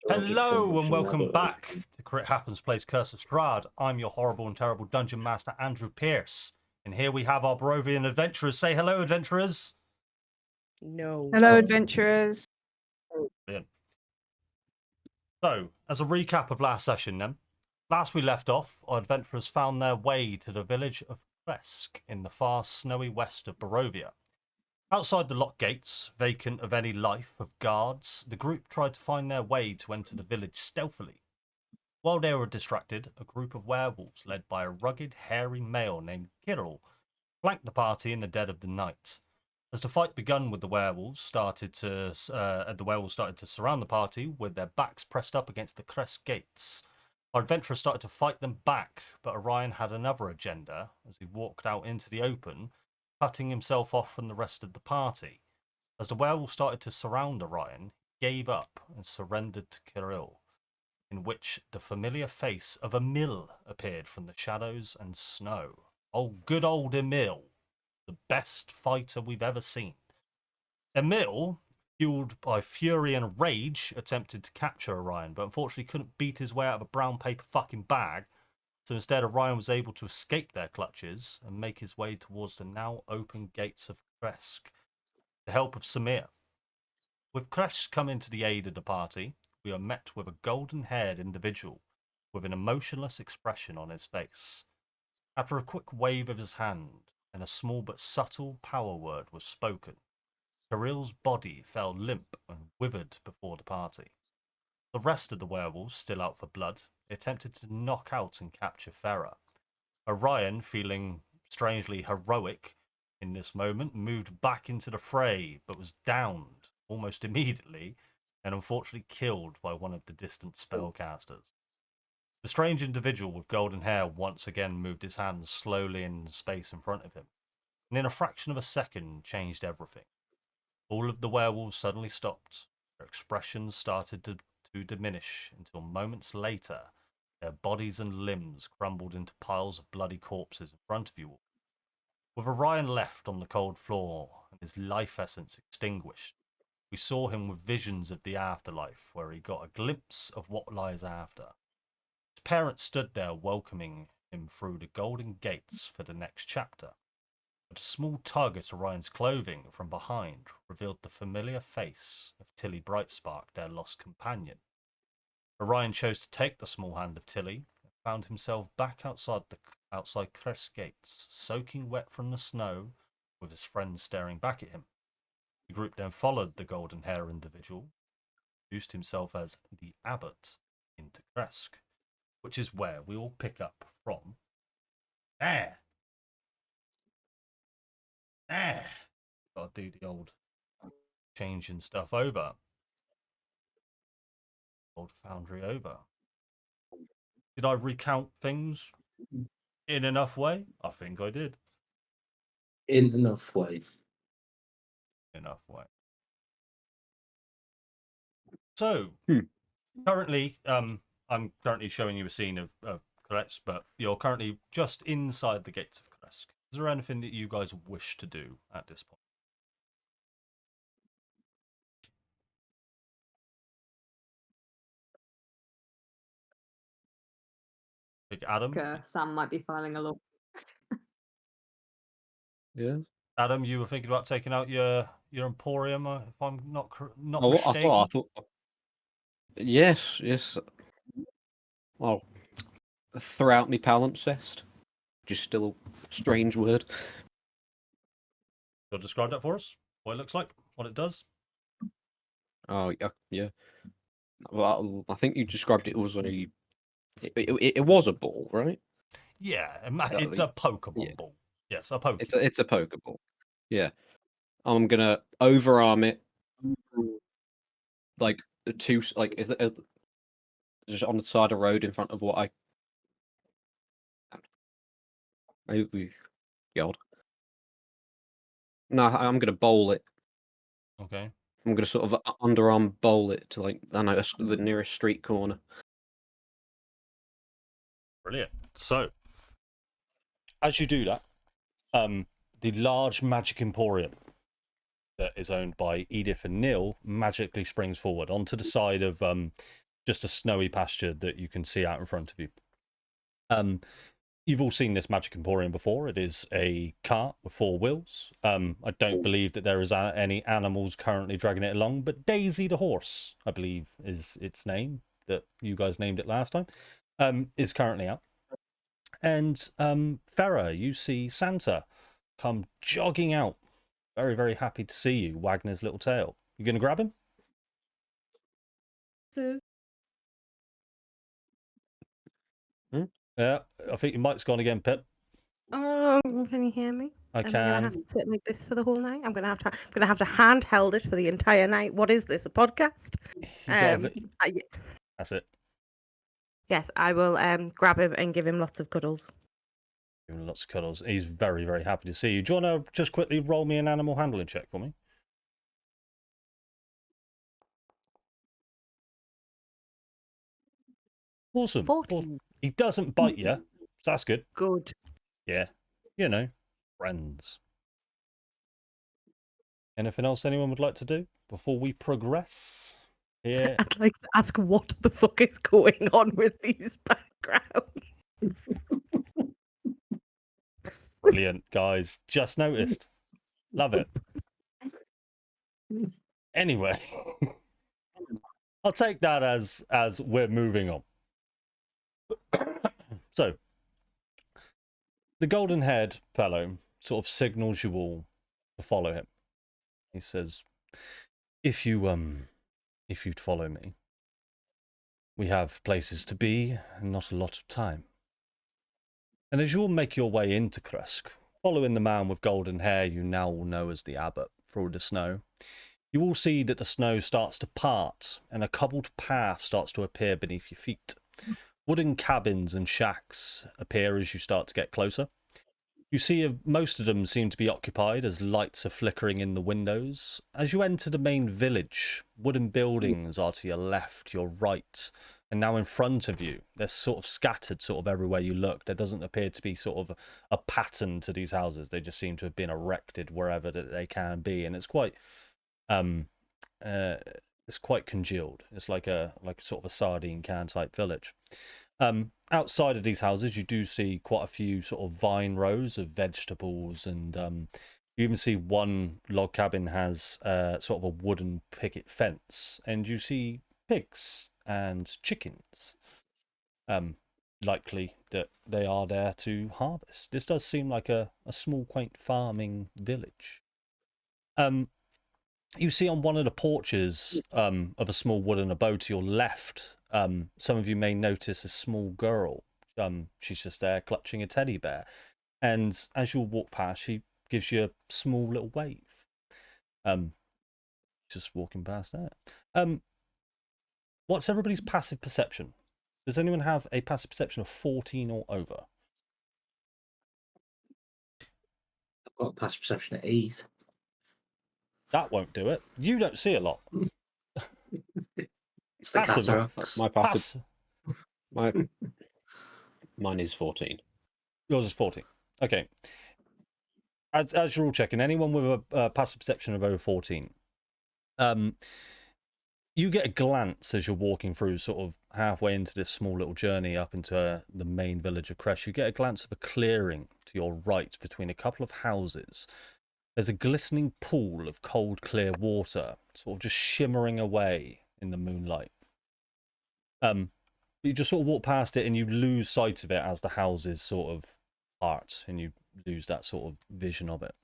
Hello and welcome back to Crit Happens Plays Curse of Strahd. I'm your horrible and terrible Dungeon Master, Andrew Pierce. And here we have our Barovian Adventurers. Say hello, adventurers. No. Hello, adventurers. Brilliant. So, as a recap of last session then, last we left off, our adventurers found their way to the village of Krezk in the far snowy west of Barovia. Outside the locked gates, vacant of any life of guards, the group tried to find their way to enter the village stealthily. While they were distracted, a group of werewolves led by a rugged, hairy male named Kirill flanked the party in the dead of the night. As the fight begun with the werewolves started to surround the party with their backs pressed up against the Krezk gates. Our adventurers started to fight them back, but Orion had another agenda as he walked out into the open, cutting himself off from the rest of the party. As the werewolves started to surround Orion, he gave up and surrendered to Kirill, in which the familiar face of Emil appeared from the shadows and snow. Oh, good old Emil, the best fighter we've ever seen. Emil, fueled by fury and rage, attempted to capture Orion, but unfortunately couldn't beat his way out of a brown paper fucking bag. So instead, Orion was able to escape their clutches and make his way towards the now open gates of Krezk, with the help of Samir. With Krezk coming to the aid of the party, we are met with a golden-haired individual with an emotionless expression on his face. After a quick wave of his hand and a small but subtle power word was spoken, Kirill's body fell limp and withered before the party. The rest of the werewolves, still out for blood, attempted to knock out and capture Farah. Orion, feeling strangely heroic in this moment, moved back into the fray, but was downed almost immediately and unfortunately killed by one of the distant spellcasters. The strange individual with golden hair once again moved his hands slowly in space in front of him, and in a fraction of a second changed everything. All of the werewolves suddenly stopped. Their expressions started to diminish until moments later their bodies and limbs crumbled into piles of bloody corpses in front of you all. With Orion left on the cold floor and his life essence extinguished, we saw him with visions of the afterlife, where he got a glimpse of what lies after. His parents stood there welcoming him through the golden gates for the next chapter. But a small tug at Orion's clothing from behind revealed the familiar face of Tilly Brightspark, their lost companion. Orion chose to take the small hand of Tilly and found himself back outside Krezk gates, soaking wet from the snow, with his friends staring back at him. The group then followed the golden hair individual, introduced himself as the Abbot into Krezk, which is where we all pick up from. Gotta do the old changing stuff over. Old foundry over. Did I recount things in enough way? I think I did. In enough way. Enough way. So, currently, I'm currently showing you a scene of Krezk, but you're currently just inside the gates of Krezk. Is there anything that you guys wish to do at this point? Big Adam? Sam might be filing a law. Yeah. Adam, you were thinking about taking out your Emporium, if I'm not Oh, mistaken? I thought. Yes. I'll throw out my palimpsest. Just still a strange word. You'll describe that for us? What it looks like? What it does? Oh, yeah. Well, I think you described it as a. It was a ball, right? Yeah, it's a Pokemon ball. Yes, a Pokemon. It's a Pokeball. Yeah. I'm gonna overarm it. Like is just on the side of the road in front of what I. Maybe God. No, I'm gonna bowl it. Okay. I'm gonna sort of underarm bowl it to the nearest street corner. Brilliant. So, as you do that, the large magic emporium that is owned by Edith and Neil magically springs forward onto the side of just a snowy pasture that you can see out in front of you. You've all seen this Magic Emporium before. It is a cart with 4 wheels. I don't believe that there is any animals currently dragging it along, but Daisy the horse, I believe is its name, that you guys named it last time, is currently out. And Farah, you see Santa come jogging out, very, very happy to see you, wagging his little tail. You going to grab him? Yeah, I think your mic's gone again, Pip. Oh, can you hear me? I Am I gonna have can. to sit like this for the whole night? I'm gonna have to handheld it for the entire night. What is this? A podcast? You got it. That's it. Yes, I will grab him and give him lots of cuddles. Give him lots of cuddles. He's very, very happy to see you. Do you want to just quickly roll me an animal handling check for me? Awesome. 14. He doesn't bite you, so that's good. Good. Yeah. You know, friends. Anything else anyone would like to do before we progress? Here. I'd like to ask what the fuck is going on with these backgrounds. Brilliant, guys. Just noticed. Love it. Anyway, I'll take that as we're moving on. So, the golden-haired fellow sort of signals you all to follow him. He says, if you'd follow me, we have places to be and not a lot of time. And as you all make your way into Krezk, following the man with golden hair you now all know as the Abbot through the snow, you all see that the snow starts to part and a cobbled path starts to appear beneath your feet. Wooden cabins and shacks appear as you start to get closer. You see most of them seem to be occupied as lights are flickering in the windows. As you enter the main village, wooden buildings are to your left, your right, and now in front of you. They're sort of scattered sort of everywhere you look. There doesn't appear to be sort of a pattern to these houses. They just seem to have been erected wherever that they can be, and it's quite congealed. It's like sort of a sardine can type village. Outside of these houses, you do see quite a few sort of vine rows of vegetables, and you even see one log cabin has sort of a wooden picket fence, and you see pigs and chickens. Likely that they are there to harvest. This does seem like a small, quaint farming village. You see on one of the porches of a small wooden abode to your left, some of you may notice a small girl. She's just there clutching a teddy bear. And as you'll walk past, she gives you a small little wave. Just walking past that. What's everybody's passive perception? Does anyone have a passive perception of 14 or over? I've got a passive perception at 8. That won't do it. You don't see a lot. It's the Passive. cataracts. My passive. Mine is 14. Yours is 14. Okay. As you're all checking, anyone with a passive perception of over 14, you get a glance as you're walking through, sort of halfway into this small little journey up into the main village of Krezk. You get a glance of a clearing to your right between a couple of houses. There's a glistening pool of cold, clear water, sort of just shimmering away in the moonlight. You just sort of walk past it and you lose sight of it as the houses sort of part, and you lose that sort of vision of it.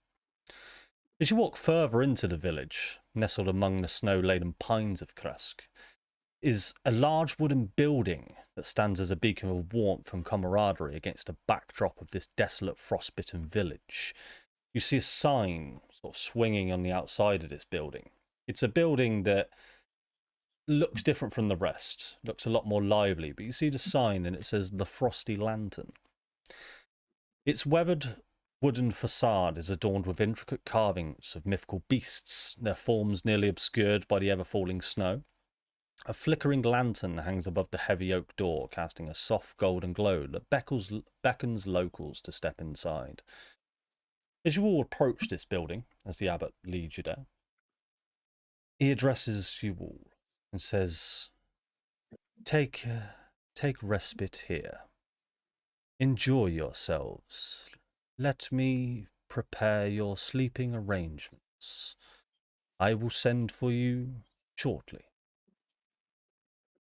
As you walk further into the village, nestled among the snow-laden pines of Krezk, is a large wooden building that stands as a beacon of warmth and camaraderie against a backdrop of this desolate, frost-bitten village. You see a sign sort of swinging on the outside of this building. It's a building that looks different from the rest, looks a lot more lively, but you see the sign and it says The Frosty Lantern. Its weathered wooden facade is adorned with intricate carvings of mythical beasts, their forms nearly obscured by the ever-falling snow. A flickering lantern hangs above the heavy oak door, casting a soft golden glow that beckons locals to step inside. As you all approach this building, as the abbot leads you there, he addresses you all and says, Take respite here. Enjoy yourselves. Let me prepare your sleeping arrangements. I will send for you shortly.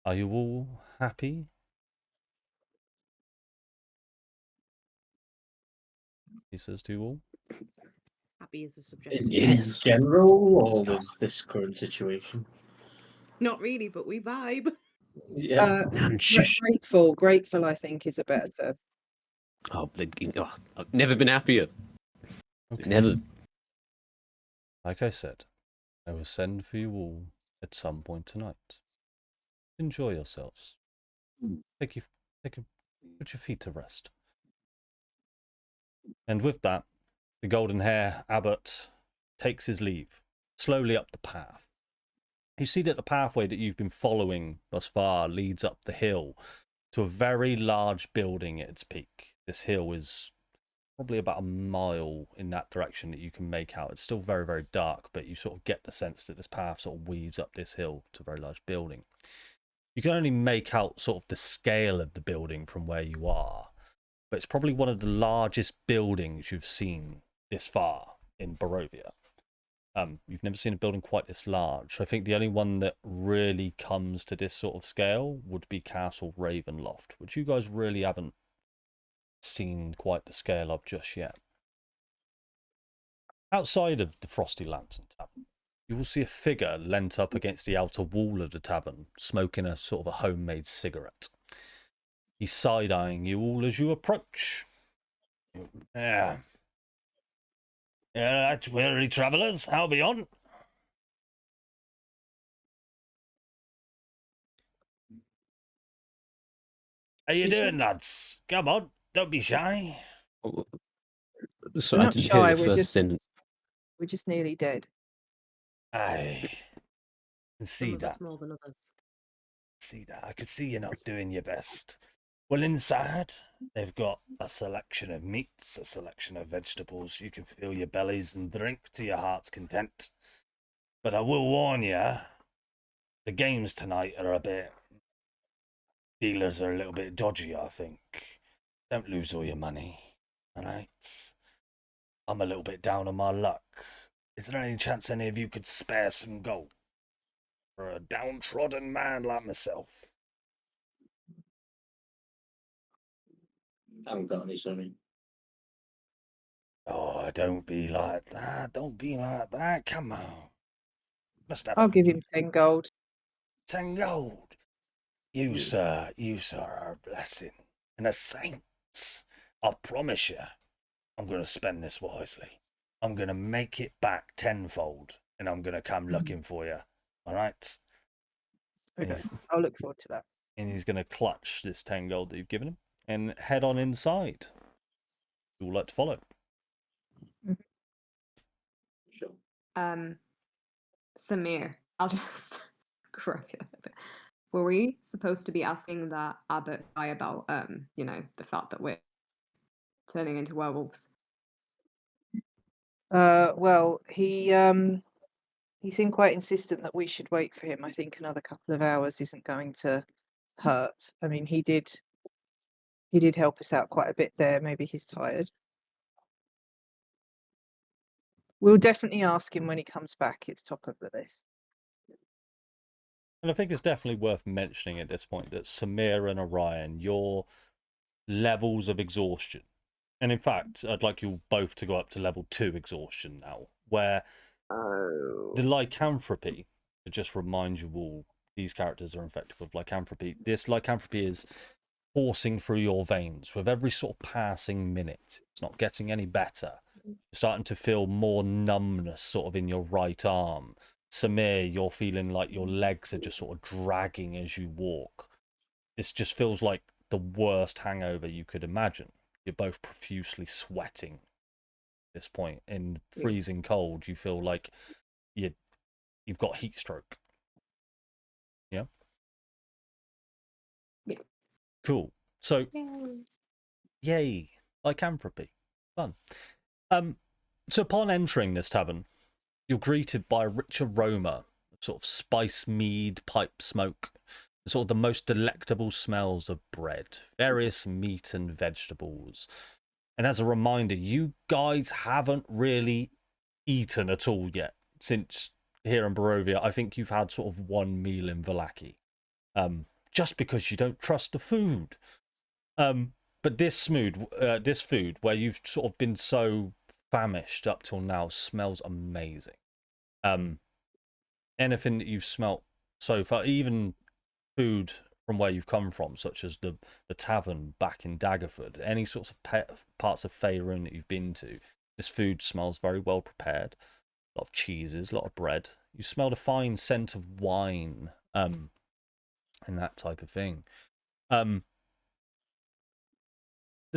Are you all happy? He says to you all. Happy is a subjective. In Yes. general, or with this current situation? Not really, but we vibe. Yeah. Grateful, I think, is a better term. I've never been happier. Okay. Never. Like I said, I will send for you all at some point tonight. Enjoy yourselves. Put your feet to rest. And with that, the golden hair abbot takes his leave, slowly up the path. You see that the pathway that you've been following thus far leads up the hill to a very large building at its peak. This hill is probably about a mile in that direction that you can make out. It's still very, very dark, but you sort of get the sense that this path sort of weaves up this hill to a very large building. You can only make out sort of the scale of the building from where you are, but it's probably one of the largest buildings you've seen this far in Barovia. You've never seen a building quite this large. I think the only one that really comes to this sort of scale would be Castle Ravenloft, which you guys really haven't seen quite the scale of just yet. Outside of the Frosty Lantern Tavern, you will see a figure leant up against the outer wall of the tavern, smoking a sort of a homemade cigarette. He's side-eyeing you all as you approach. Yeah. That's weary travellers. How be on? How you doing, lads? Come on, don't be shy. So We're I not didn't shy, hear the we're first just- sentence. We're just nearly dead. I can see Some of that. us more than others. See that. I can see you're not doing your best. Well, inside, they've got a selection of meats, a selection of vegetables. You can fill your bellies and drink to your heart's content. But I will warn you, the games tonight are a bit... Dealers are a little bit dodgy, I think. Don't lose all your money, alright? I'm a little bit down on my luck. Is there any chance any of you could spare some gold for a downtrodden man like myself? I haven't got any, sorry. Oh, don't be like that. Don't be like that. Come on. Must have I'll a give few- him 10 gold. 10 gold. You, sir, are a blessing and a saint. I promise you, I'm going to spend this wisely. I'm going to make it back tenfold, and I'm going to come looking for you. All right? Okay, Yes. I'll look forward to that. And he's going to clutch this 10 gold that you've given him and head on inside. You would like to follow? Sure. Samir, I'll just grab you a little bit. Were we supposed to be asking that abbot guy about, the fact that we're turning into werewolves? Well, he seemed quite insistent that we should wait for him. I think another couple of hours isn't going to hurt. I mean, he did help us out quite a bit there. Maybe he's tired. We'll definitely ask him when he comes back. It's top of the list. And I think it's definitely worth mentioning at this point that Samir and Orion, your levels of exhaustion, and in fact, I'd like you both to go up to level 2 exhaustion now, where the lycanthropy, to just remind you all, these characters are infected with lycanthropy. This lycanthropy is coursing through your veins with every sort of passing minute. It's not getting any better. You're starting to feel more numbness sort of in your right arm. Samir, you're feeling like your legs are just sort of dragging as you walk. This just feels like the worst hangover you could imagine. You're both profusely sweating at this point. In freezing cold, you feel like you've got heat stroke. Yeah? Yeah. Cool. So, Yay. yay, lycanthropy. Fun. So upon entering this tavern, you're greeted by a rich aroma of sort of spice mead pipe smoke sort of the most delectable smells of bread, various meat and vegetables. And as a reminder, you guys haven't really eaten at all yet since here in Barovia. I think you've had sort of one meal in Vallaki, just because you don't trust the food. But this food, where you've sort of been so famished up till now, smells amazing. Anything that you've smelt so far, even food from where you've come from, such as the tavern back in Daggerford, any sorts of parts of Faerun that you've been to, this food smells very well prepared. A lot of cheeses, a lot of bread. You smelled a fine scent of wine, and that type of thing. The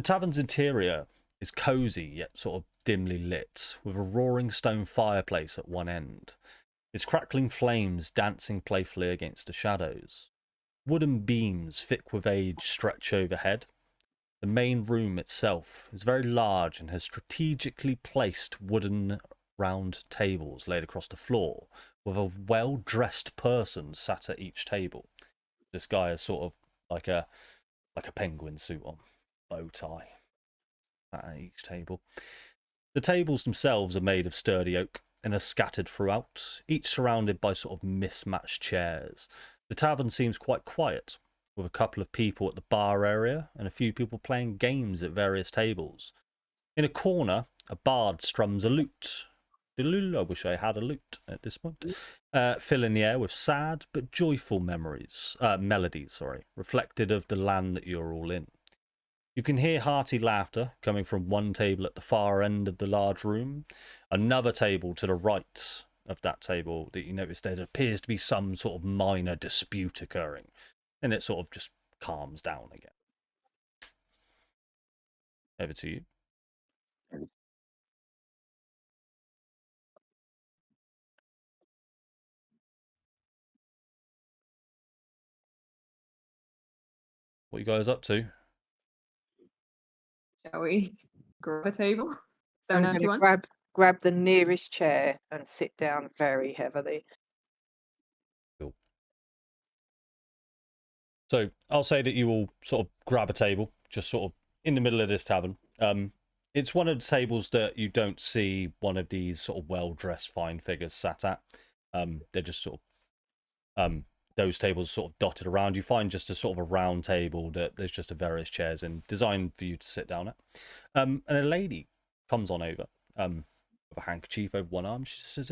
tavern's interior is cozy yet sort of dimly lit, with a roaring stone fireplace at one end, its crackling flames dancing playfully against the shadows. Wooden beams, thick with age, stretch overhead. The main room itself is very large and has strategically placed wooden round tables laid across the floor, with a well-dressed person sat at each table. This guy is sort of like a penguin suit on, bow tie, sat at each table. The tables themselves are made of sturdy oak and are scattered throughout, each surrounded by sort of mismatched chairs. The tavern seems quite quiet, with a couple of people at the bar area and a few people playing games at various tables. In a corner, a bard strums a lute. I wish I had a lute at this point. Filling the air with sad but joyful melodies, reflected of the land that you're all in. You can hear hearty laughter coming from one table at the far end of the large room. Another table to the right of that table that you notice there appears to be some sort of minor dispute occurring. And it sort of just calms down again. Over to you. What you guys up to? Shall we grab a table? Is there I'm an empty going one? to grab the nearest chair and sit down very heavily. Cool. So I'll say that you will sort of grab a table, just sort of in the middle of this tavern. It's one of the tables that you don't see one of these sort of well-dressed fine figures sat at. They're just sort of those tables sort of dotted around. You find just a sort of a round table that there's just a various chairs in, designed for you to sit down at. And a lady comes on over with a handkerchief over one arm. She says,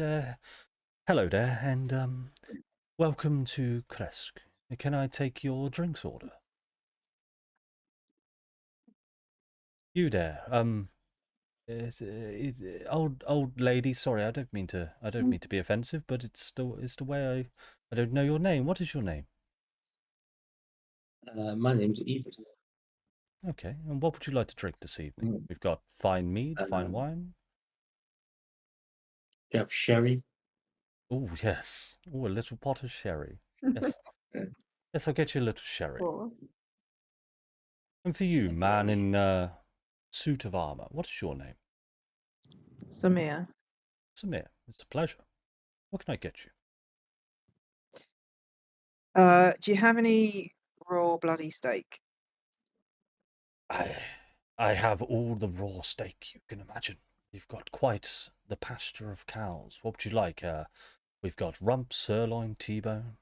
hello there, and welcome to Krezk. Can I take your drinks order? You there, old lady. Sorry, I don't mean to be offensive, but it's the way I don't know your name. What is your name? My name's Edith. Okay, and what would you like to drink this evening? We've got fine mead, fine wine. Do you have sherry? Oh yes. Oh, a little pot of sherry. Yes, Yeah. yes, I'll get you a little sherry. Cool. And for you, man in suit of armor, what is your name? Samir. Samir. It's a pleasure. What can I get you? Do you have any raw bloody steak? I have all the raw steak you can imagine. We've got quite the pasture of cows. What would you like? We've got rump, sirloin, T-bone.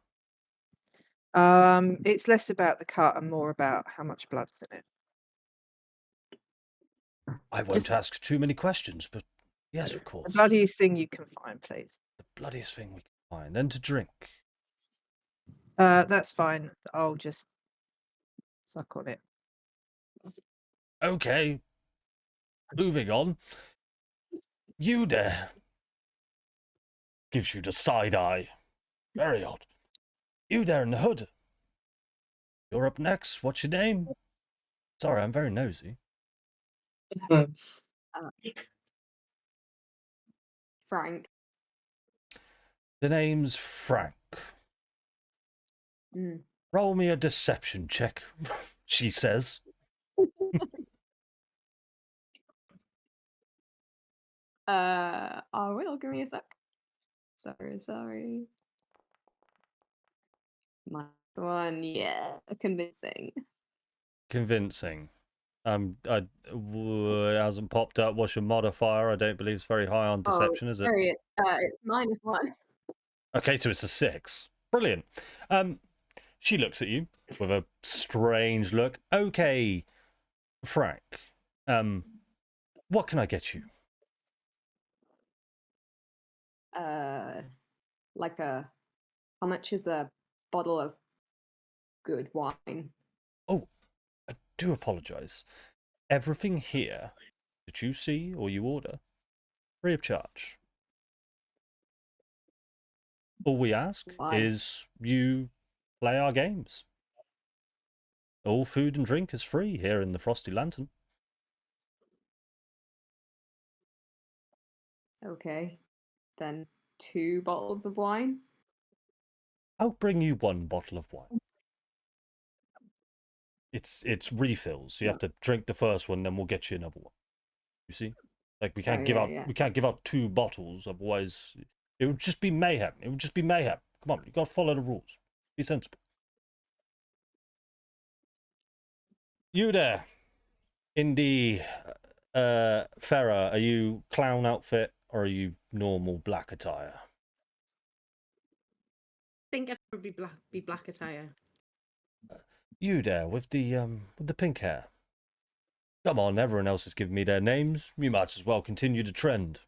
It's less about the cut and more about how much blood's in it. I won't ask too many questions, but yes, of The course. bloodiest thing you can find, please. The bloodiest thing we can find. And to drink. That's fine. I'll just suck on it. Okay. Moving on. You there. Gives you the side eye. Very odd. You there in the hood. You're up next. What's your name? Sorry, I'm very nosy. Frank. The name's Frank. Mm. Roll me a deception check, she says. I will. Give me a sec. Sorry. My one, yeah, convincing. Convincing. It hasn't popped up. What's your modifier? I don't believe it's very high on deception, is it? Sorry, it's -1. Okay, so it's a 6. Brilliant. She looks at you with a strange look. Okay, Frank. What can I get you? Like how much is a bottle of good wine? Oh, I do apologize. Everything here that you see or you order, free of charge. All we ask Why? is you play our games. All food and drink is free here in the Frosty Lantern. Okay, then 2 bottles of wine. I'll bring you 1 bottle of wine. It's refills. You have to drink the first one, then we'll get you another one. You see, like we can't Oh, give yeah, out yeah. we can't give out 2 bottles, otherwise it would just be mayhem. It would just be mayhem. Come on, you got to follow the rules. Be sensible. You there, in the Farah, are you clown outfit or are you normal black attire? I think I'd probably be black attire. You there with the pink hair. Come on, everyone else has given me their names. You might as well continue the trend.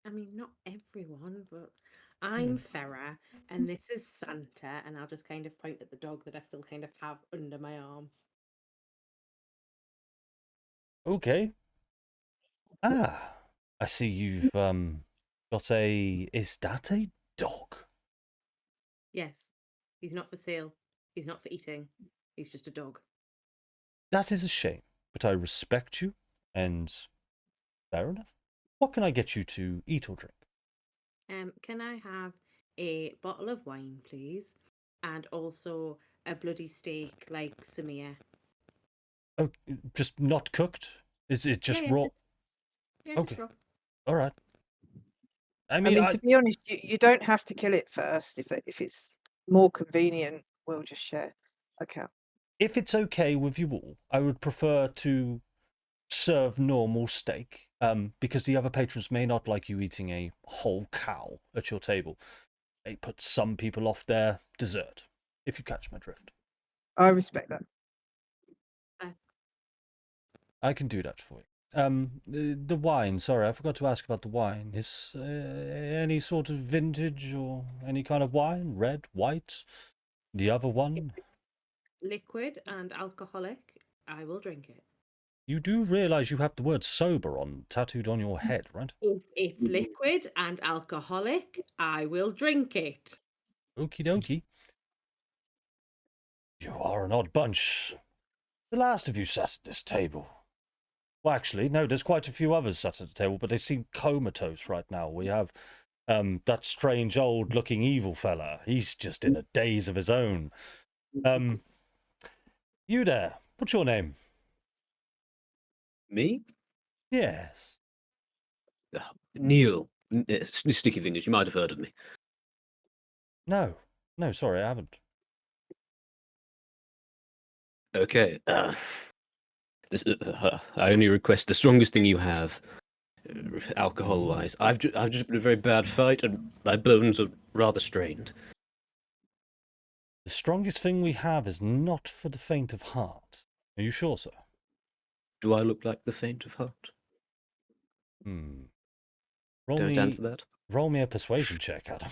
I mean, not everyone, but I'm Farah, and this is Santa, and I'll just kind of point at the dog that I still kind of have under my arm. Okay. Ah, I see you've got a. Is that a dog? Yes, he's not for sale. He's not for eating. He's just a dog. That is a shame, but I respect you, and fair enough. What can I get you to eat or drink? Can I have a bottle of wine, please, and also a bloody steak like Samir? Oh, just not cooked? Is it just raw? Yeah, Okay. just raw. All right. I I mean, mean, to be honest, you don't have to kill it first. If it's more convenient, we'll just share. Okay. if it's okay with you all, I would prefer to serve normal steak, because the other patrons may not like you eating a whole cow at your table. It puts some people off their dessert, if you catch my drift. I respect that. I can do that for you. The wine, sorry, I forgot to ask about the wine. Is any sort of vintage or any kind of wine? Red, white? The other one? Liquid and alcoholic. I will drink it. You do realize you have the word sober on tattooed on your head, right? If it's liquid and alcoholic, I will drink it. Okie dokie. You are an odd bunch. The last of you sat at this table. Well, actually, no, there's quite a few others sat at the table, but they seem comatose right now. We have that strange old-looking evil fella. He's just in a daze of his own. You there, what's your name? Me? Yes. Neil. Sticky Fingers, you might have heard of me. No, sorry, I haven't. Okay. I only request the strongest thing you have, alcohol-wise. I've just been in a very bad fight, and my bones are rather strained. The strongest thing we have is not for the faint of heart. Are you sure, sir? Do I look like the faint of heart? Don't answer that. Roll me a persuasion check, Adam.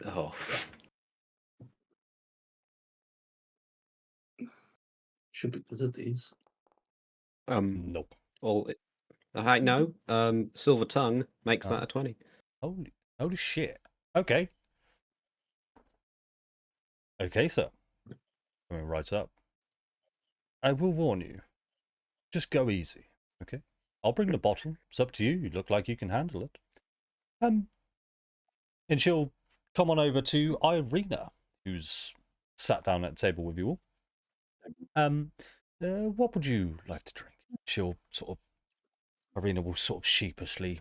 Oh. Should be good at these. Nope. Well, I know. Silver tongue makes that a 20. Holy shit. Okay. Okay, sir. Coming right up. I will warn you. Just go easy, okay? I'll bring the bottle. It's up to you. You look like you can handle it. And she'll come on over to Irina, who's sat down at the table with you all. What would you like to drink? Irina will sort of sheepishly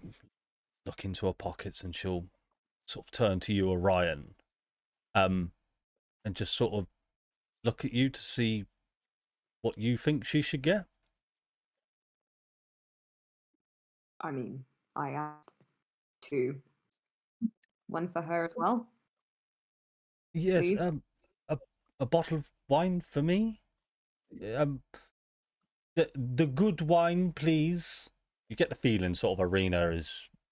look into her pockets, and she'll sort of turn to you, Orion, and just sort of look at you to see what you think she should get. I mean, I asked two. One for her as well. Yes, Please? a bottle of wine for me. The good wine, please. You get the feeling, sort of, Arena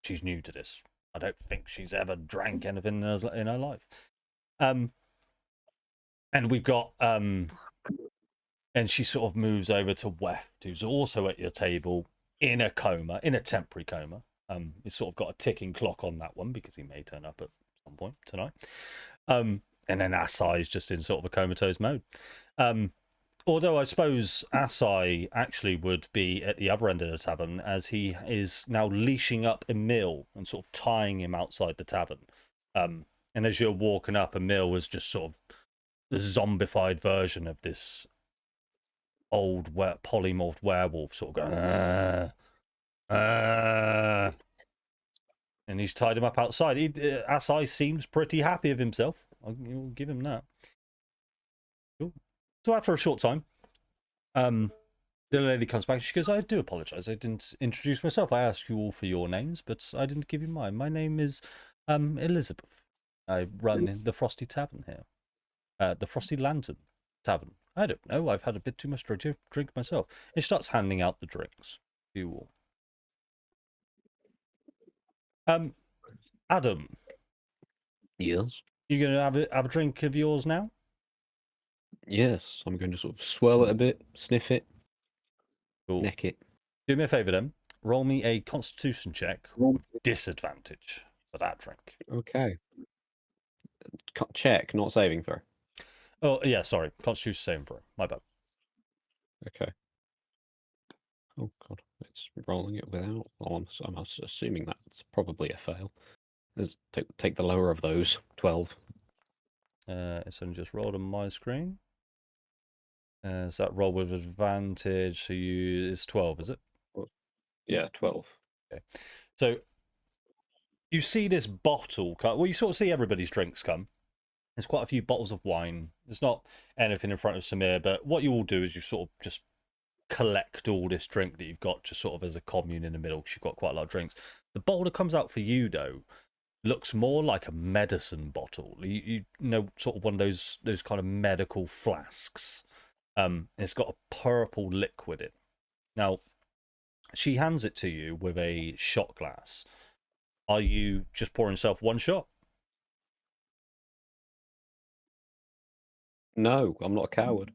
she's new to this. I don't think she's ever drank anything in her life. And we've got and she sort of moves over to Weft, who's also at your table in a coma, in a temporary coma. He's sort of got a ticking clock on that one because he may turn up at some point tonight. And then Asai is just in sort of a comatose mode. Although I suppose Asai actually would be at the other end of the tavern, as he is now leashing up Emil and sort of tying him outside the tavern. And as you're walking up, Emil was just sort of the zombified version of this old polymorphed werewolf, sort of going, and he's tied him up outside. Asai seems pretty happy with himself. I'll give him that. Cool. So after a short time, the lady comes back. She goes, "I do apologise. I didn't introduce myself. I asked you all for your names, but I didn't give you mine. My name is Elizabeth. I run the Frosty Tavern here. The Frosty Lantern Tavern. I don't know. I've had a bit too much to drink myself." And she starts handing out the drinks to you all. Adam, Yes. you going to have a drink of yours now? Yes, I'm going to sort of swirl it a bit, sniff it, Cool. neck it. Do me a favour then. Roll me a Constitution check with disadvantage for that drink. Okay. Check, not saving throw. Oh, yeah, sorry. Constitution saving throw. My bad. Okay. Oh god, it's rolling it without. Oh, I'm assuming that's probably a fail. Let's take the lower of those. 12. It's only just rolled on my screen. Is that roll with advantage? So it's 12, is it? Yeah, 12. Okay. So you see this bottle come. Well, you sort of see everybody's drinks come. There's quite a few bottles of wine. There's not anything in front of Samir, but what you all do is you sort of just collect all this drink that you've got, just sort of as a commune in the middle, because you've got quite a lot of drinks. The bottle that comes out for you, though, looks more like a medicine bottle. You know, sort of one of those kind of medical flasks. It's got a purple liquid in it. Now, she hands it to you with a shot glass. Are you just pouring yourself one shot? No, I'm not a coward.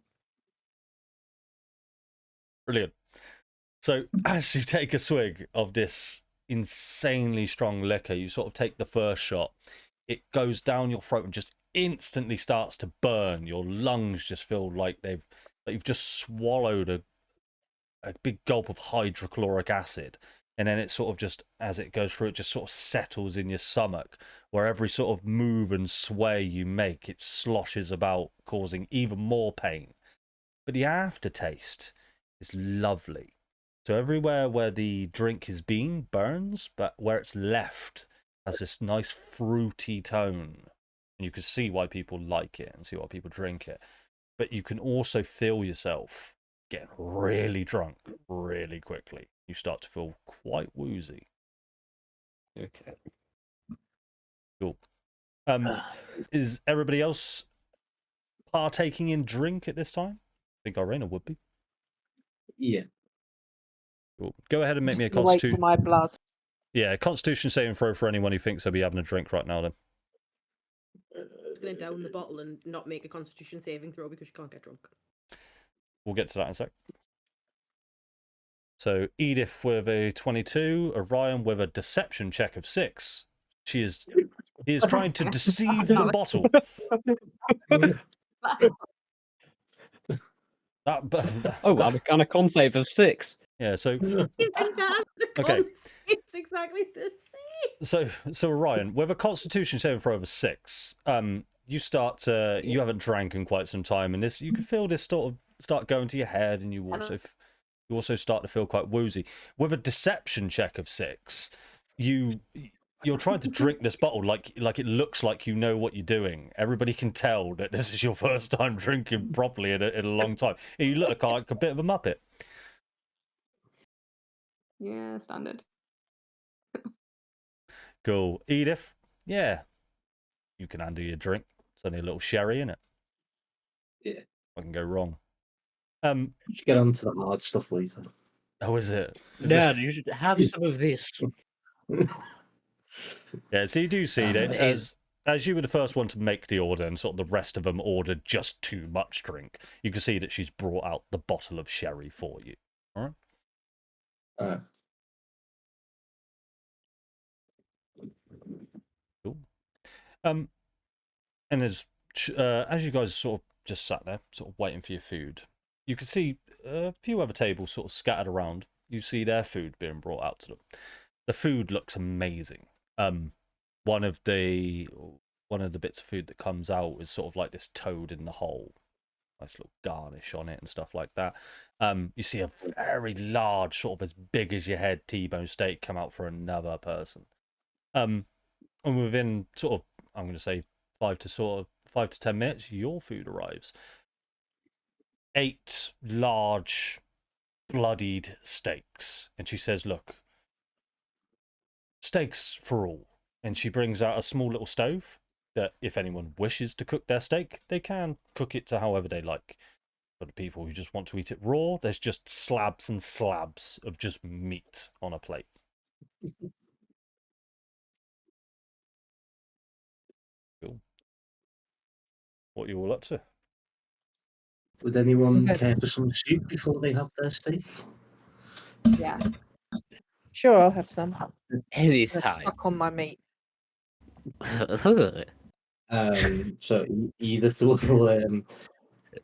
Brilliant. So as you take a swig of this insanely strong liquor, you sort of take the first shot. It goes down your throat and just instantly starts to burn. Your lungs just feel like you've just swallowed a big gulp of hydrochloric acid. And then it sort of just, as it goes through, it just sort of settles in your stomach, where every sort of move and sway you make, it sloshes about, causing even more pain. But the aftertaste is lovely. So everywhere where the drink has been burns, but where it's left has this nice fruity tone. And you can see why people like it and see why people drink it. But you can also feel yourself getting really drunk really quickly. You start to feel quite woozy. Okay. Cool. Is everybody else partaking in drink at this time? I think Irena would be. Yeah. Cool. Go ahead and make Just me a gonna wait for constitution. my blood. Yeah, Constitution saving throw for anyone who thinks they'll be having a drink right now. Then Just gonna down the bottle and not make a Constitution saving throw because you can't get drunk. we'll get to that in a sec. So Edith with a 22, Orion with a deception check of 6. He is trying to deceive the bottle. Oh, and a con save of 6. Yeah. So Even Dan, the Okay. It's exactly the same. so Orion with a Constitution saving throw of a 6. You start to you haven't drank in quite some time, and this you can feel this sort of start going to your head, and you also start to feel quite woozy. With a deception check of 6, you you're trying to drink this bottle like it looks like you know what you're doing. Everybody can tell that this is your first time drinking properly in a long time. You look like a bit of a muppet. Yeah, standard. Cool. Edith, yeah, you can handle your drink. It's only a little sherry in it. Yeah. I can go wrong. You should get on to the hard stuff later. Oh, is it? Is Dad, it? you should have some of this. Yeah, so you do see that it is. as you were the first one to make the order and sort of the rest of them ordered just too much drink, you can see that she's brought out the bottle of sherry for you. All right? Cool. And as you guys sort of just sat there, sort of waiting for your food, you can see a few other tables sort of scattered around. You see their food being brought out to them. The food looks amazing. One of the bits of food that comes out is sort of like this toad in the hole. Nice little garnish on it and stuff like that. You see a very large, sort of as big as your head T-bone steak come out for another person. And within sort of, I'm going to say 5 to 10 minutes, your food arrives. 8 large, bloodied steaks. And she says, look, steaks for all. And she brings out a small little stove that if anyone wishes to cook their steak, they can cook it to however they like. For the people who just want to eat it raw, there's just slabs and slabs of just meat on a plate. Cool. What are you all up to? Would anyone Okay. care for some soup before they have their steak? Yeah. Sure, I'll have some. Any I'm stuck on my meat. So Edith will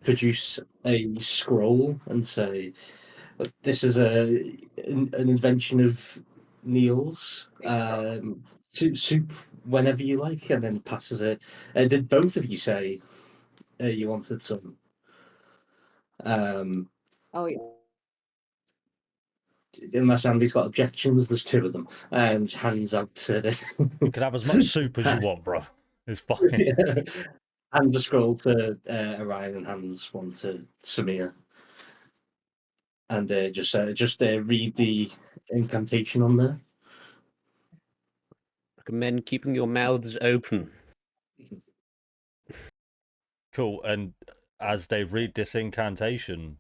produce a scroll and say, "This is an invention of Neil's. Soup whenever you like," and then passes it. Did both of you say you wanted some? Oh yeah. Unless Andy's got objections, there's 2 of them, and hands out to the You can have as much soup as you want, bro. It's fine. hands a scroll to Orion and hands one to Samir, and just read the incantation on there. Recommend keeping your mouths open. Cool. And as they read this incantation,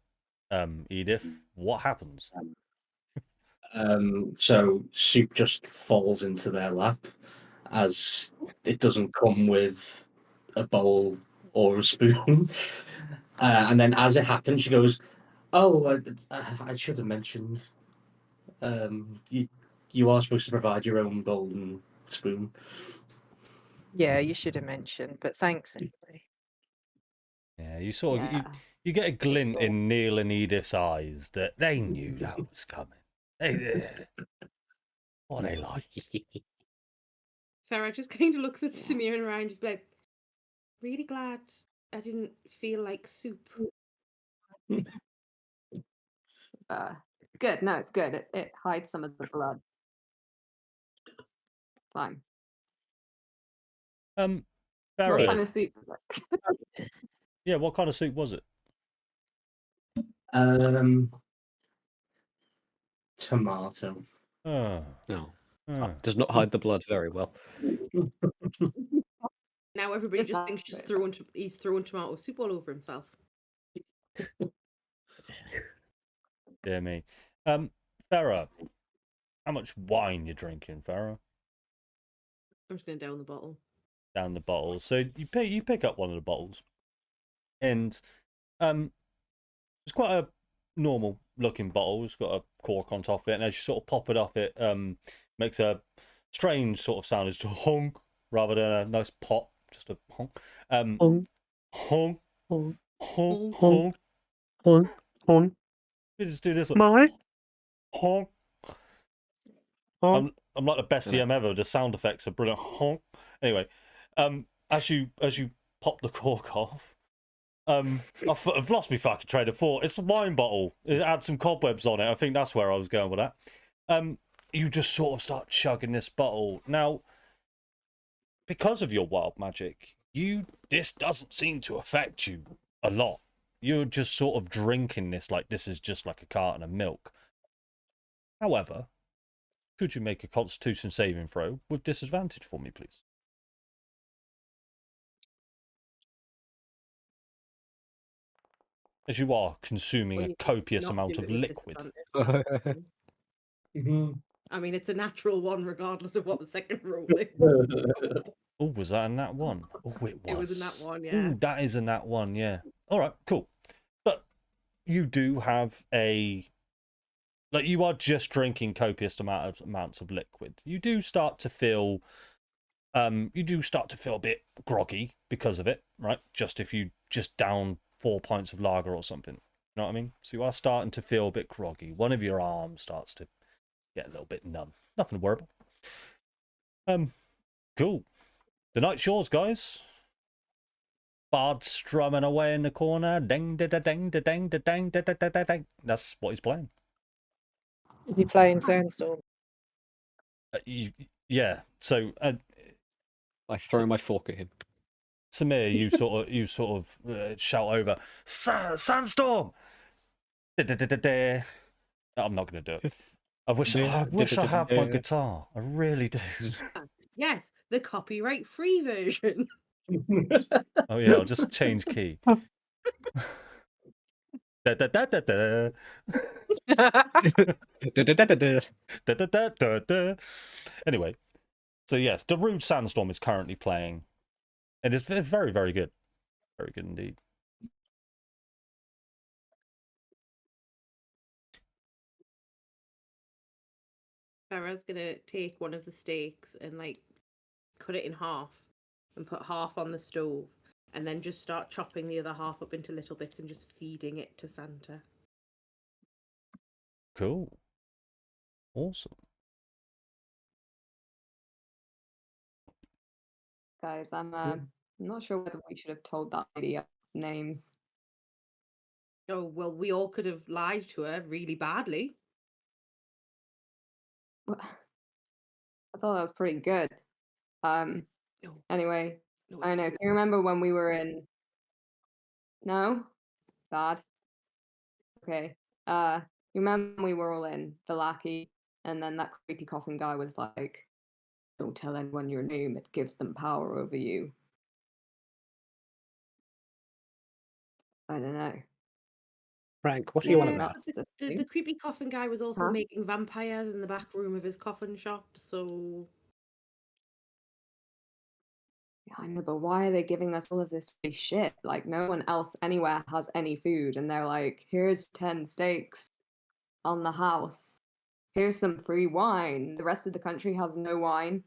Edith, what happens? So soup just falls into their lap, as it doesn't come with a bowl or a spoon. And then as it happens, she goes, "Oh, I should have mentioned. You are supposed to provide your own bowl and spoon." Yeah, you should have mentioned, but thanks anyway. Yeah, you sort of Yeah. you get a glint cool. in Neil and Edith's eyes that they knew that was coming. What they like. Farah just kind of looks at Samir and Ryan, just like, really glad I didn't feel like soup. Good. No, it's good. It hides some of the blood. Fine. What Farah, kind of soup is it? yeah, what kind of soup was it? Tomato. Oh, No, oh. does not hide the blood very well. Now everybody Just just thinks he's throwing tomato soup all over himself. Dear me. Farah, how much wine you drinking, Farah? I'm just going to down the bottle. Down the bottles. So you pick up one of the bottles, and it's quite a normal looking bottle. It's got a cork on top of it, and as you sort of pop it up, it makes a strange sort of sound. It's just a honk rather than a nice pop, just a honk. Honk. Honk, Honk. honk, Honk. honk. On We just do this. Like, my honk. on. I'm like the best DM ever. The sound effects are brilliant. Honk. Anyway, as you pop the cork off, I've lost my fucking train of thought. It's a wine bottle. It had some cobwebs on it. I think that's where I was going with that. You just sort of start chugging this bottle. Now, because of your wild magic, this doesn't seem to affect you a lot. You're just sort of drinking this like this is just like a carton of milk. However, could you make a Constitution saving throw with disadvantage for me, please? As you are consuming Well, a you can copious not amount do of it with liquid. disadvantage. Mhm. I mean, it's a natural one, regardless of what the second roll is. Oh, was that a nat 1? Oh, it was. It was a nat 1, yeah. Oh, that is a nat 1, yeah. All right, cool. But you do have like you are just drinking copious amounts of liquid. You do start to feel a bit groggy because of it, right? Just if you just down 4 pints of lager or something. You know what I mean? So you are starting to feel a bit groggy. One of your arms starts to get a little bit numb. Nothing to worry about. Cool. The night's yours, guys. Bard strumming away in the corner. Ding da da ding da ding da ding da da da da ding. That's what he's playing. Is he playing Sandstorm? Yeah. So I throw my fork at him. Samir, you sort of shout over, Sandstorm. Da-da-da-da-da. I'm not going to do it. I wish I had my guitar. I really do. Yes, the copyright-free version. Oh yeah, I'll just change key. Da-da-da-da-da. Da-da-da-da-da. Anyway, so yes, the Rude Sandstorm is currently playing. And it's very, very good. Very good indeed. Farah's gonna take one of the steaks and like cut it in half and put half on the stove and then just start chopping the other half up into little bits and just feeding it to Santa. Cool. Awesome. Guys, I'm not sure whether we should have told that lady our names. Oh, well, we all could have lied to her really badly. I thought that was pretty good. No, Anyway, no, I it know. isn't. Can you remember when we were in? No, bad. Okay. You remember when we were all in the lackey, and then that creepy coffin guy was like, "Don't tell anyone your name; it gives them power over you." I don't know. Frank, what are you on Yeah, about? That's but the the thing. creepy coffin guy was also Huh? making vampires in the back room of his coffin shop, so Yeah, I know, but why are they giving us all of this free shit? Like, no one else anywhere has any food, and they're like, "Here's 10 steaks on the house. Here's some free wine." The rest of the country has no wine.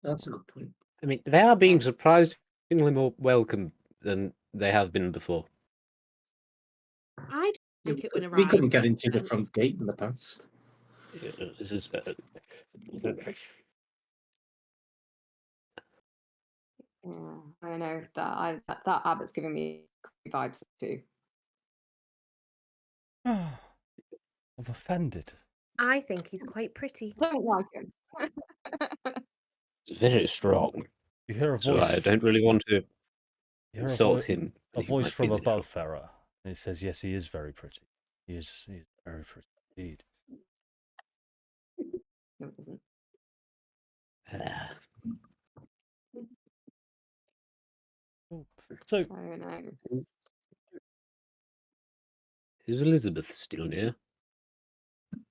That's a good point. I mean, they are being surprisingly more welcome than they have been before. I don't like it when We couldn't get makes into the sense. front gate in the past. This is. Yeah, I don't know that Abbott's giving me creepy vibes too. I'm offended. I think he's quite pretty. I don't like him. It's very strong. You hear a So I voice. don't really want to You hear insult him. a He voice might be from a bit above Farah, and it says, "Yes, he is very pretty. He is very pretty indeed." No, it doesn't. Ah, Cool. So I don't know. is Elizabeth still near?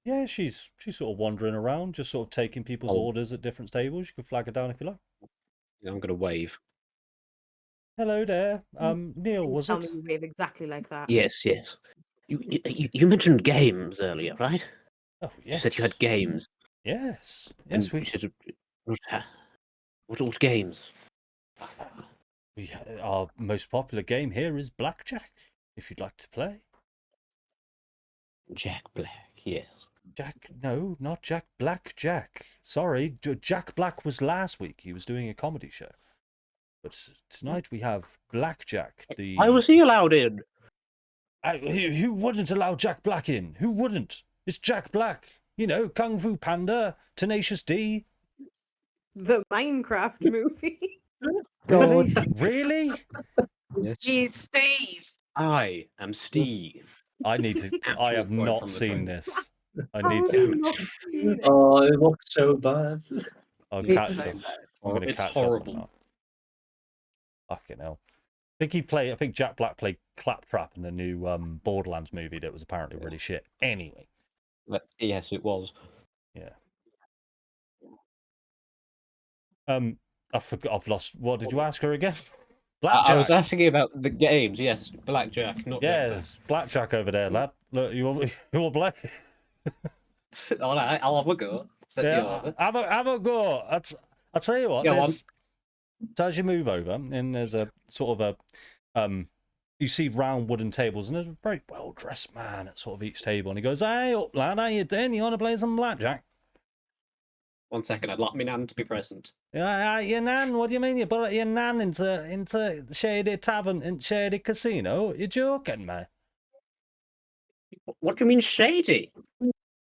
yeah, she's sort of wandering around, just sort of taking people's Oh. orders at different tables. You can flag her down if you like. Yeah, I'm going to wave. Hello there, Neil, Please was tell it? me you wave exactly like that. Yes, yes. You mentioned games earlier, right? Oh You yes. said you had games. Yes, And yes. you said, what games? Our most popular game here is blackjack. If you'd like to play. Jack Black, yes. No, not Jack Black. Jack. Sorry, Jack Black was last week. He was doing a comedy show. But tonight we have Blackjack. Why was he allowed in? Who wouldn't allow Jack Black in? Who wouldn't? It's Jack Black. You know, Kung Fu Panda, Tenacious D. The Minecraft movie. Really? God. Really? Yes. He's Steve. I am Steve. I need to. I Actual have quote not from the seen trailer. this. I How need have you to. not seen it? Oh, it looks so bad. I'll It's catch so this. bad. I'm going to It's catch horrible. up on that. Fucking hell. I think Jack Black played Claptrap in the new Borderlands movie that was apparently really shit. Anyway, But yes, it was. yeah. I forgot. I've lost. What did you ask her again? I was Blackjack. asking you about the games. Yes, blackjack, not Yes, blackjack over there, lad. Look, you want play? All right, I'll have a go. Set you Yeah, over. have a go. I'll tell you what. Go on. So as you move over, and there's a sort of a you see round wooden tables, and there's a very well dressed man at sort of each table, and he goes, "Hey up, lad, how you doing? You want to play some blackjack?" 1 second, I'd like my nan to be present. Yeah, your nan. What do you mean you brought your nan into Shady Tavern and Shady Casino? You're joking, man. What do you mean shady?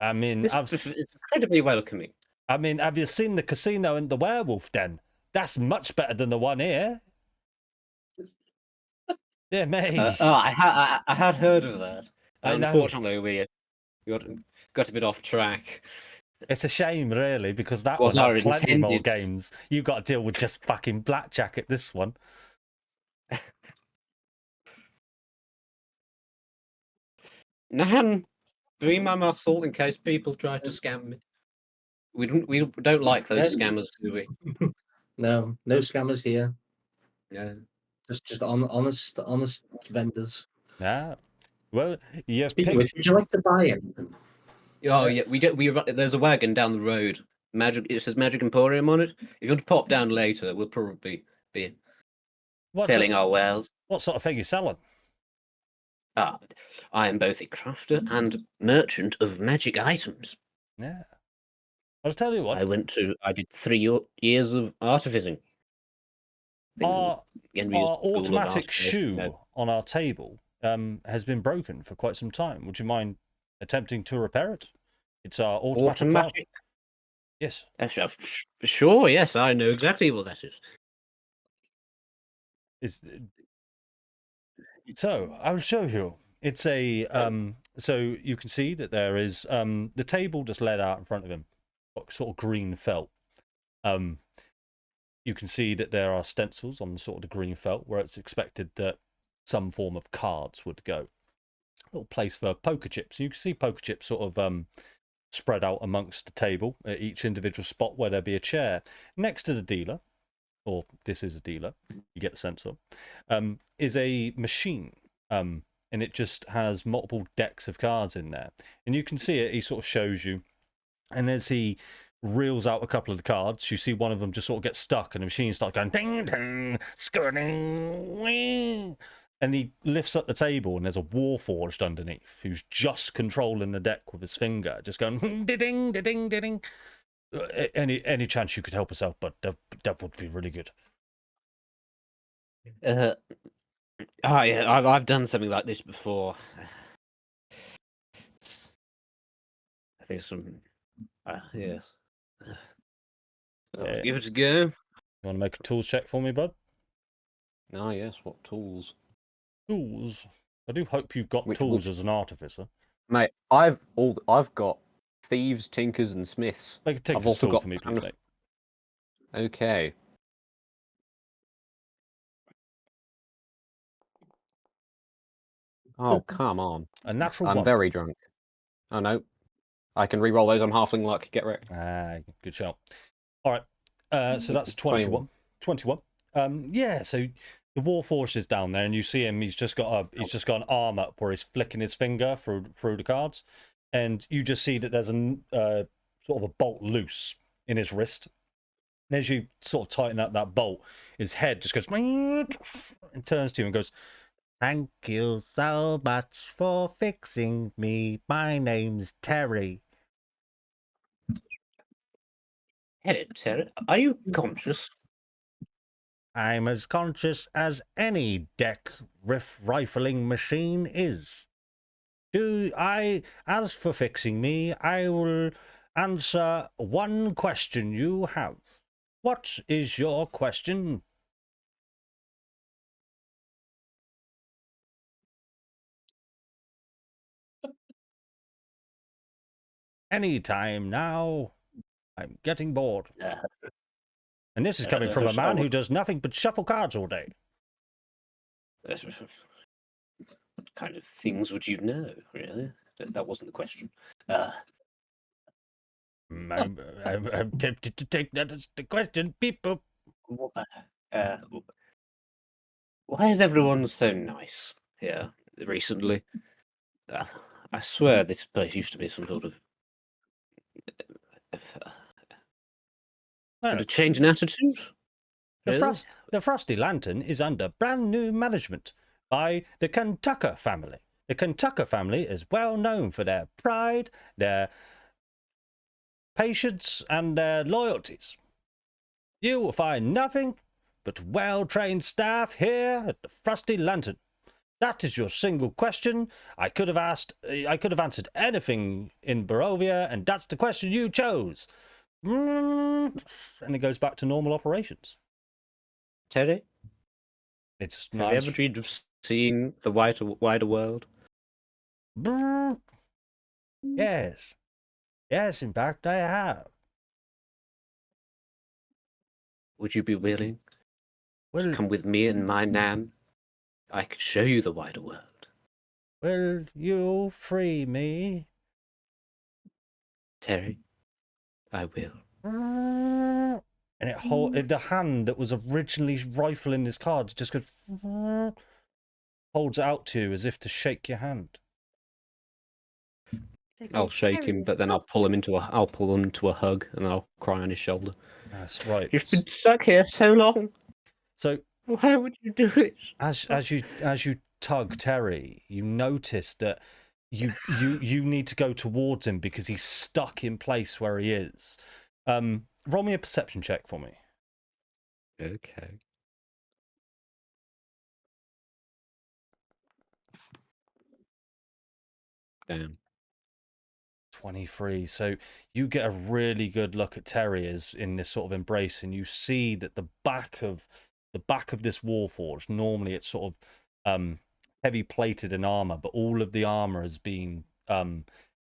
I mean, This is incredibly welcoming. have you seen the casino and the werewolf den? That's much better than the one here. Yeah, mate. I had heard of that. I know. Unfortunately, we got a bit off track. It's a shame, really, because that Was one had our plenty more intended. games. You got to deal with just fucking blackjack at this one. Nan, be my muscle in case people try to scam me. We don't like those Yeah. scammers, do we? No scammers here. Yeah. Just honest vendors. Yeah. Well, yes, Speaking of which, would you like to buy anything? Oh yeah, there's a wagon down the road. It says Magic Emporium on it. If you want to pop down later, we'll probably be selling our wares. What sort of thing you selling? I am both a crafter and merchant of magic items. Yeah. I'll tell you what. I did 3 years of artificing. Our automatic Artifice, shoe on our table has been broken for quite some time. Would you mind attempting to repair it? It's our automatic. Yes. Sure, yes, I know exactly what that is. So I'll show you. It's a so you can see that there is the table just laid out in front of him, sort of green felt. You can see that there are stencils on sort of the green felt where it's expected that some form of cards would go. A little place for poker chips. You can see poker chips sort of spread out amongst the table at each individual spot where there'd be a chair. Next to the dealer, or this is a dealer, you get the sense of, is a machine. And it just has multiple decks of cards in there. And you can see it, he sort of shows you. And as he reels out a couple of the cards, you see one of them just sort of get stuck and the machine starts going ding ding skirting wing. And he lifts up the table and there's a Warforged underneath who's just controlling the deck with his finger, just going ding ding ding. Any chance you could help us out, but that would be really good. Yeah, I've done something like this before. I think some. Yes. Yeah. Give it a go. You want to make a tools check for me, bud? Ah, yes. What tools? Tools. I do hope you've got Which- tools which- as an artificer. Mate, I've got thieves, tinkers, and smiths. Make a I've tinker's also tool got for me, pan please, of- mate. Okay. Oh, come on. A natural I'm one. very drunk. Oh, no. I can re-roll those. I'm halfling luck. Get wrecked. Ah, good shout. All right. So that's 21. 21. Yeah, so the Warforged is down there and you see him, he's just got an arm up where he's flicking his finger through the cards. And you just see that there's a sort of a bolt loose in his wrist. And as you sort of tighten up that bolt, his head just goes and turns to you and goes, "Thank you so much for fixing me. My name's Terry." Hello, Sarah. Are you conscious? I'm as conscious as any deck rifling machine is. As for fixing me, I will answer one question you have. What is your question? Any time now. I'm getting bored. And this is coming from a man who does nothing but shuffle cards all day. What kind of things would you know, really? That wasn't the question. I'm tempted to take that as the question, people. Why is everyone so nice here recently? I swear this place used to be some sort of a change in attitude. Really? The Frosty Lantern is under brand new management by the Kentucker family. The Kentucker family is well known for their pride, their patience, and their loyalties. You will find nothing but well-trained staff here at the Frosty Lantern. That is your single question. I could have answered anything in Barovia, and that's the question you chose. And it goes back to normal operations. Terry, It's have you ever dreamed of seeing the wider world? Yes. Yes, in fact, I have. Would you be willing Well, to come with me and my Nan? I could show you the wider world. will you free me? Terry, I will. And the hand that was originally rifling his cards just goes, holds it out to you as if to shake your hand. I'll shake him, but then I'll pull him into a hug, and then I'll cry on his shoulder. That's right. You've been stuck here so long. So why would you do it? As you tug Terry, you notice that you need to go towards him because he's stuck in place where he is. Roll me a perception check for me. Okay. Damn. 23. So you get a really good look at Terry as in this sort of embrace, and you see that the back of this warforged, normally it's sort of heavy plated in armor, but all of the armor has been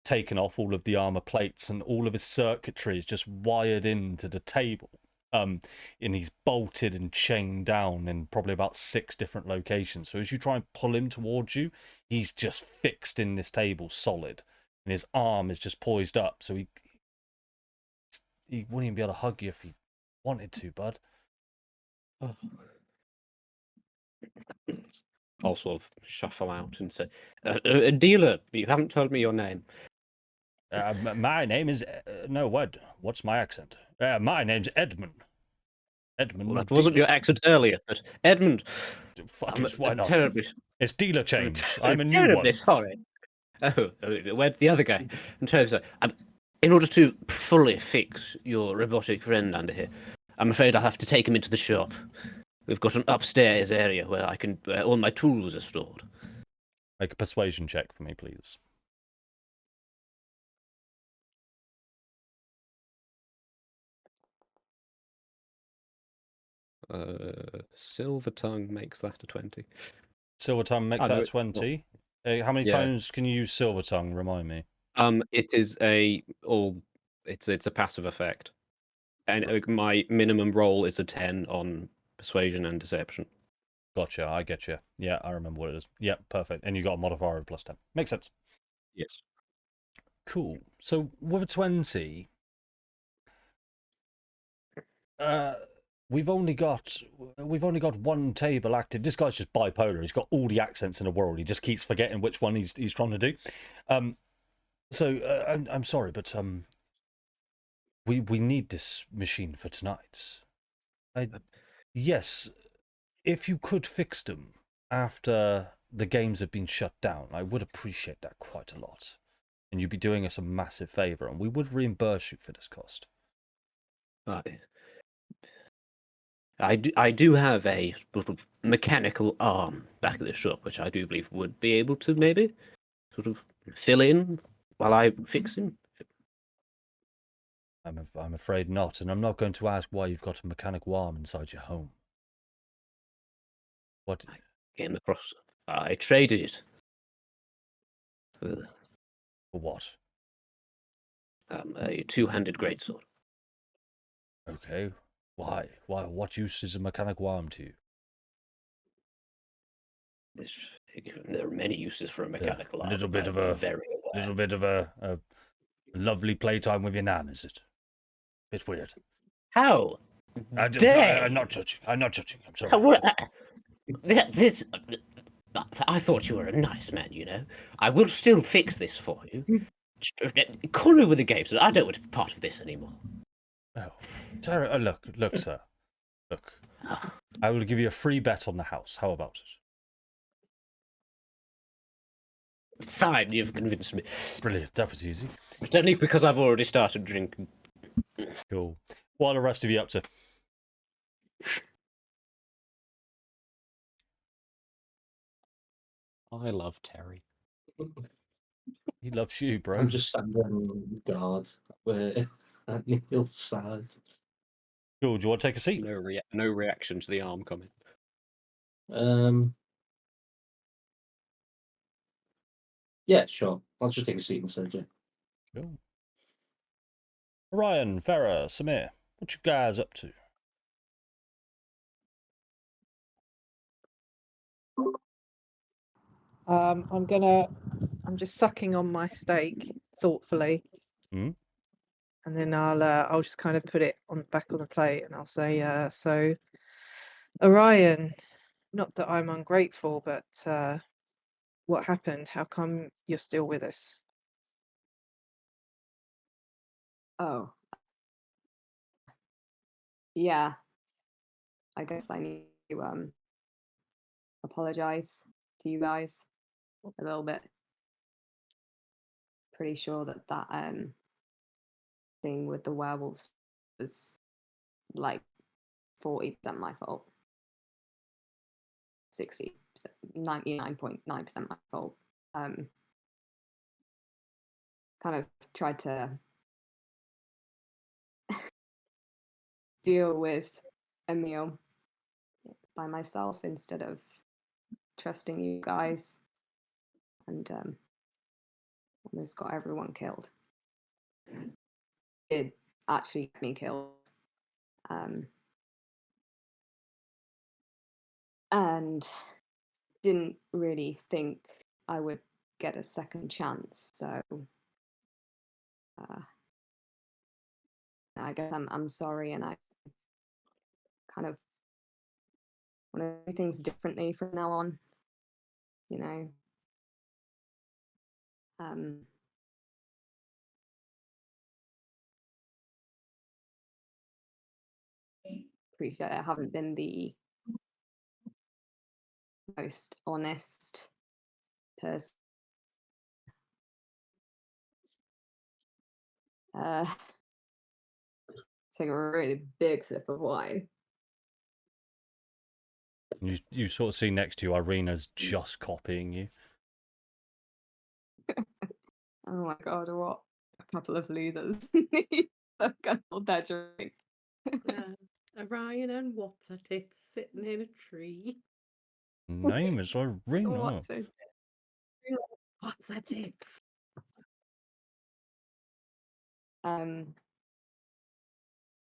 taken off, all of the armor plates, and all of his circuitry is just wired into the table. And he's bolted and chained down in probably about 6 different locations. So as you try and pull him towards you, he's just fixed in this table solid, and his arm is just poised up. So he wouldn't even be able to hug you if he wanted to, bud. Oh. I'll sort of shuffle out and say, "Dealer, you haven't told me your name." My name is no what? What's my accent? My name's Edmund. Edmund. Well, that wasn't your accent earlier, but Edmund. Fuck it, why not? Terribly, It's dealer change. I'm a new terribly one. sorry. Oh, where's the other guy? I'm terribly sorry. In order to fully fix your robotic friend under here, I'm afraid I'll have to take him into the shop. We've got an upstairs area where all my tools are stored. Make a persuasion check for me, please. Silver Tongue makes that a 20. Silver Tongue makes that a 20. How many times can you use Silver Tongue? Remind me. It is it's a passive effect, and my minimum roll is a 10 on persuasion and deception. Gotcha, I get you. Yeah, I remember what it is. Yeah, perfect. And you got a modifier of +10. Makes sense. Yes. Cool. So with a 20, we've only got one table active. This guy's just bipolar. He's got all the accents in the world. He just keeps forgetting which one he's trying to do. So I'm sorry, but we need this machine for tonight. Yes, if you could fix them after the games have been shut down, I would appreciate that quite a lot. And you'd be doing us a massive favor, and we would reimburse you for this cost. I do have a sort of mechanical arm back at the shop, which I do believe would be able to maybe sort of fill in while I fix him? I'm afraid not, and I'm not going to ask why you've got a mechanic worm inside your home. What? Came across. I traded it. With For what? a two-handed greatsword. Okay. Why? What use is a mechanic worm to you? There are many uses for a mechanical arm. Little bit I'm of a very aware. little bit of a lovely playtime with your nan, is it? Bit weird. How I'm dare not judging. I'm not judging. I'm sorry. How, what, this. I thought you were a nice man, you know. I will still fix this for you. Call me with the games. I don't want to be part of this anymore. Oh, Sarah, look, sir. Look, I will give you a free bet on the house. How about it? Fine, you've convinced me. Brilliant. That was easy. But only because I've already started drinking. Cool. What are the rest of you up to? I love Terry. He loves you, bro. I'm just standing guard where at Neil's side. Cool. Do you want to take a seat? No reaction to the arm comment. Yeah, sure. I'll just take a seat instead, yeah. Cool. Ryan, Farah, Samir, what you guys up to? I'm just sucking on my steak thoughtfully. Mhm. And then I'll just kind of put it back on the plate, and I'll say, so Orion, not that I'm ungrateful, but what happened? How come you're still with us? Oh. Yeah. I guess I need to apologize to you guys a little bit. Pretty sure that thing with the werewolves was like 40% my fault. 99.9% my fault. Kind of tried to deal with a meal by myself instead of trusting you guys, and almost got everyone killed. Did actually get me killed. And didn't really think I would get a second chance, so I guess I'm sorry, and I kind of want to do things differently from now on, you know. Appreciate I haven't been the most honest person. Take a really big sip of wine. You sort of see next to you, Irina's just copying you. Oh my god, what a couple of losers. I've got all that drink. Orion and what's at it sitting in a tree. Name is Irina. What's it? What's at it? I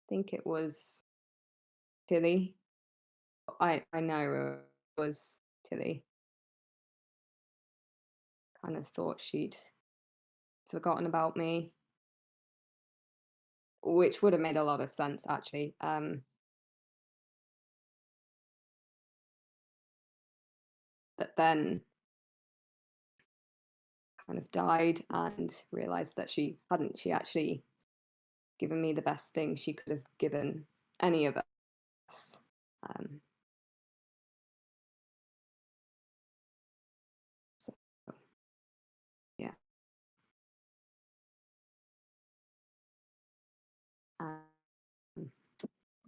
think it was Tilly. I know it was Tilly. Kind of thought she'd forgotten about me, which would have made a lot of sense actually. But then kind of died and realized that she actually given me the best thing she could have given any of us. So, yeah.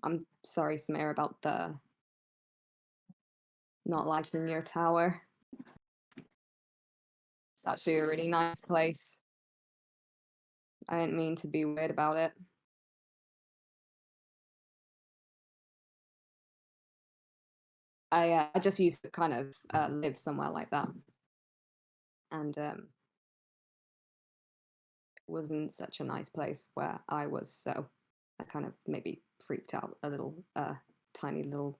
I'm sorry, Samir, about the not liking your tower. It's actually a really nice place. I didn't mean to be weird about it. I just used to kind of live somewhere like that, and it wasn't such a nice place where I was, so I kind of maybe freaked out a little, tiny little.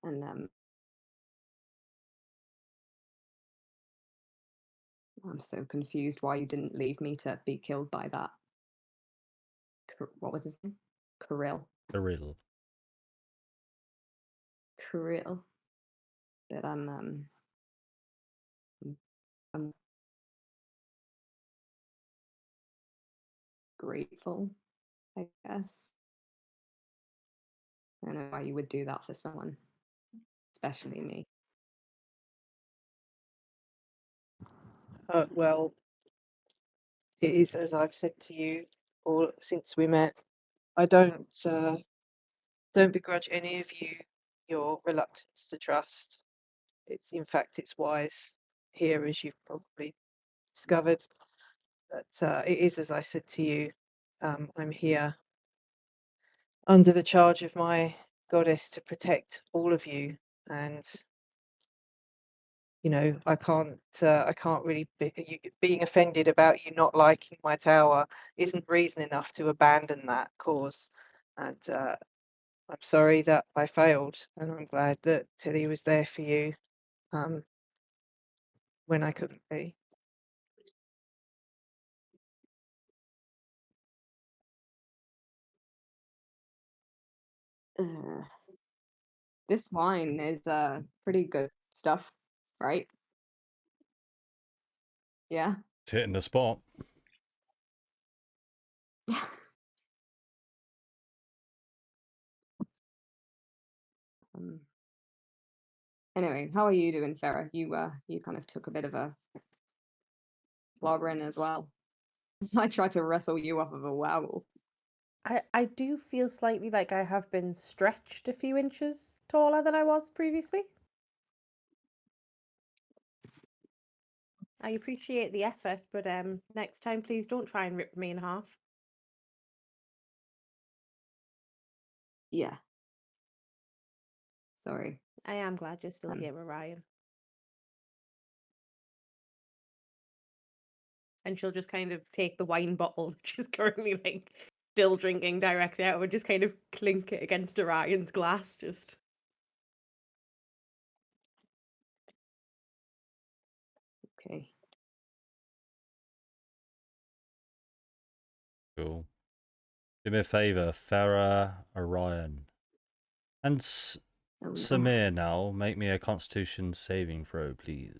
And I'm so confused why you didn't leave me to be killed by that. What was his name? Kirill. Kirill. But I'm grateful, I guess. I don't know why you would do that for someone, especially me. Well, it is as I've said to you all since we met. I don't begrudge any of you your reluctance to trust. In fact, it's wise here, as you've probably discovered. But it is as I said to you. I'm here under the charge of my goddess to protect all of you, and I can't really being offended about you not liking my tower isn't reason enough to abandon that cause. And I'm sorry that I failed, and I'm glad that Tilly was there for you when I couldn't be. This wine is pretty good stuff, right? Yeah. It's hitting the spot. Anyway, how are you doing, Farah? You kind of took a bit of a clobbering as well. I tried to wrestle you off of a wow. I do feel slightly like I have been stretched a few inches taller than I was previously. I appreciate the effort, but next time please don't try and rip me in half. Yeah. Sorry. I am glad you're still here, Orion. And she'll just kind of take the wine bottle that she's currently like still drinking directly out of and just kind of clink it against Orion's glass, just. Okay. Cool. Do me a favour, Farah, Orion, and Oh, no. Samir now. Make me a Constitution saving throw, please.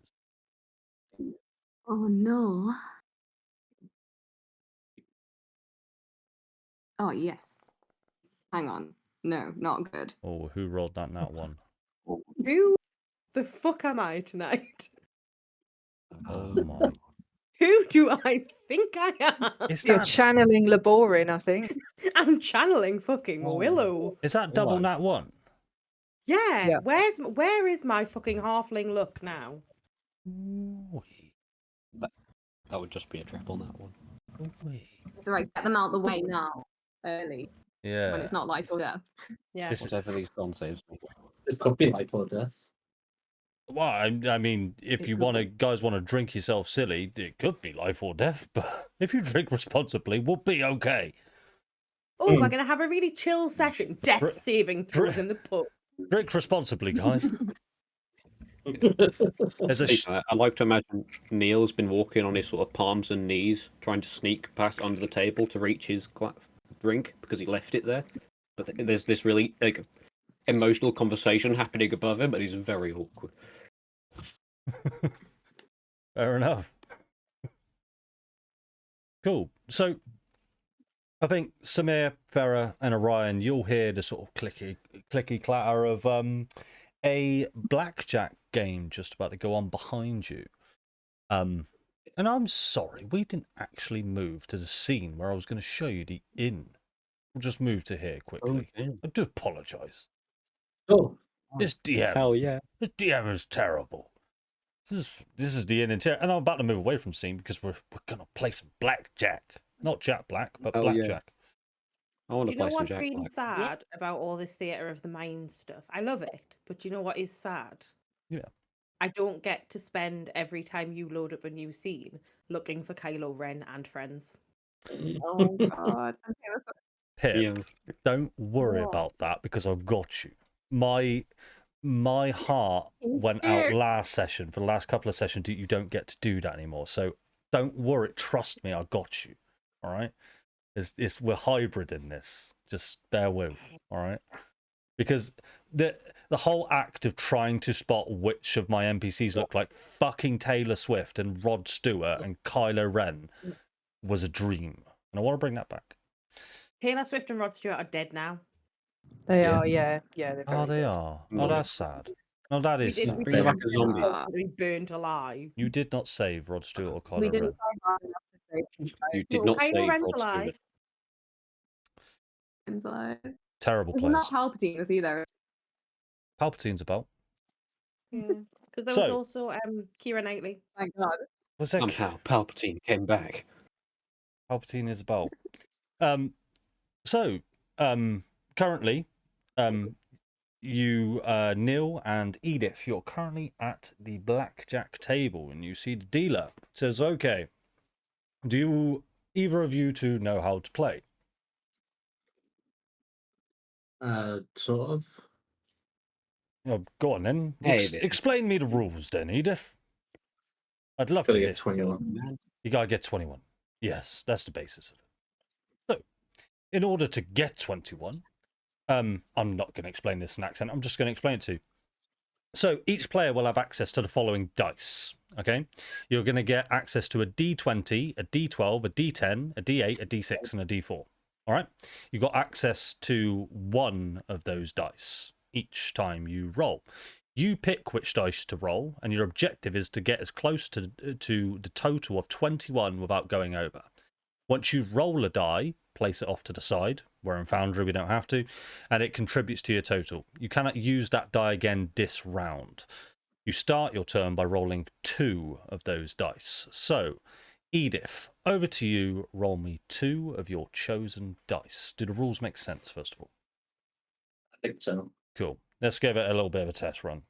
Oh no. Oh yes. Hang on. No, not good. Oh, who rolled that nat one? Who the fuck am I tonight? Oh my! Who do I think I am? Is You're that channeling Laborin, I think. I'm channeling fucking Willow. is that double nat one? Yeah, Yeah. where is my fucking halfling look now? That would just be a triple nat one. It's alright, get them out the way now. Early. Yeah. When it's not life or death. Yeah. This- Whatever these con saves me. It could be life or death. Well, I mean, if It you could guys want to drink yourself silly, it could be life or death. But if you drink responsibly, we'll be okay. Oh, we're gonna have a really chill session. Death saving throws in the pub. Drink responsibly, guys. There's a Speaking of that, I like to imagine Neil's been walking on his sort of palms and knees, trying to sneak past under the table to reach his drink because he left it there. But there's this really emotional conversation happening above him, and he's very awkward. Fair enough. Cool. So, I think Samir, Farah, and Orion, you'll hear the sort of clicky clatter of a blackjack game just about to go on behind you. And I'm sorry, we didn't actually move to the scene where I was going to show you the inn. We'll just move to here quickly. Okay. I do apologise. Oh, This DM, Hell yeah. this DM is terrible. This is the interior, and I'm about to move away from scene because we're gonna play some blackjack. Not Jack Black, but Oh, yeah. blackjack. I want Do to you know play some what's Jack really Black. sad about all this theatre of the mind stuff? I love it, but do you know what is sad? Yeah. I don't get to spend every time you load up a new scene looking for Kylo Ren and friends. Oh god. Okay, that's Pip, Yeah. don't worry What? about that because I've got you. My heart went out scared. last session. For the last couple of sessions, you don't get to do that anymore. So don't worry. Trust me, I got you. All right. We're hybrid in this. Just bear with. All right. Because the whole act of trying to spot which of my NPCs look like fucking Taylor Swift and Rod Stewart and Kylo Ren was a dream, and I want to bring that back. Taylor Swift and Rod Stewart are dead now. They Yeah. are, yeah, they're Oh, very they dead. are. Yeah. Oh, that's sad. No, that is sad. Bring back a zombie. Be burnt alive. You did not save Rod Stewart or We Kylo didn't Ren. try hard enough to save You did No, not Kylo save Ren's Rod Stewart. alive. inside. Terrible It's players. not Palpatine either. Palpatine's about. Yeah, because there was So- also Keira Knightley. Thank God. Was that Somehow Palpatine came back. Palpatine is about? Currently, you, Neil and Edith, you're currently at the blackjack table, and you see the dealer. It says, "Okay, do either of you two know how to play?" Sort of. Oh, go on then. Hey, then. Explain me the rules then, Edith. I'd love Gotta to get hear. 21. You gotta get 21. Yes, that's the basis of it. So, in order to get 21, I'm not going to explain this in accent. I'm just going to explain it to you. So, each player will have access to the following dice. Okay, you're going to get access to a D20, a D12, a D10, a D8, a D6, and a D4. All right, you've got access to one of those dice each time you roll. You pick which dice to roll, and your objective is to get as close to the total of 21 without going over. Once you roll a die, place it off to the side, where in Foundry we don't have to, and it contributes to your total. You cannot use that die again this round. You start your turn by rolling 2 of those dice. So, Edith, over to you. Roll me 2 of your chosen dice. Do the rules make sense, first of all? I think so. Cool. Let's give it a little bit of a test run.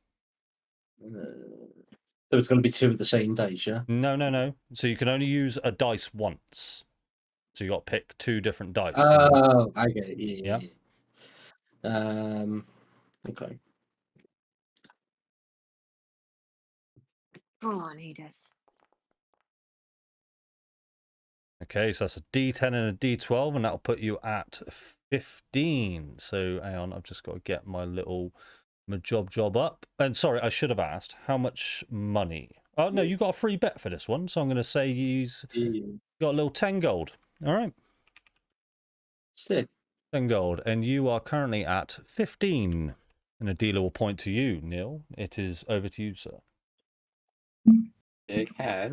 So it's going to be 2 of the same dice, yeah? No. So you can only use a dice once. So you got to pick 2 different dice. Oh, I get it. Yeah. Okay. Go on, Edith. Okay, so that's a D10 and a D12, and that'll put you at 15. So hang on, I've just got to get my job up. And sorry, I should have asked, how much money? Oh, no, you got a free bet for this one, so I'm going to say you've got a little 10 gold. All right. Sick. 10 gold, and you are currently at 15. And the dealer will point to you, Neil. It is over to you, sir. Okay.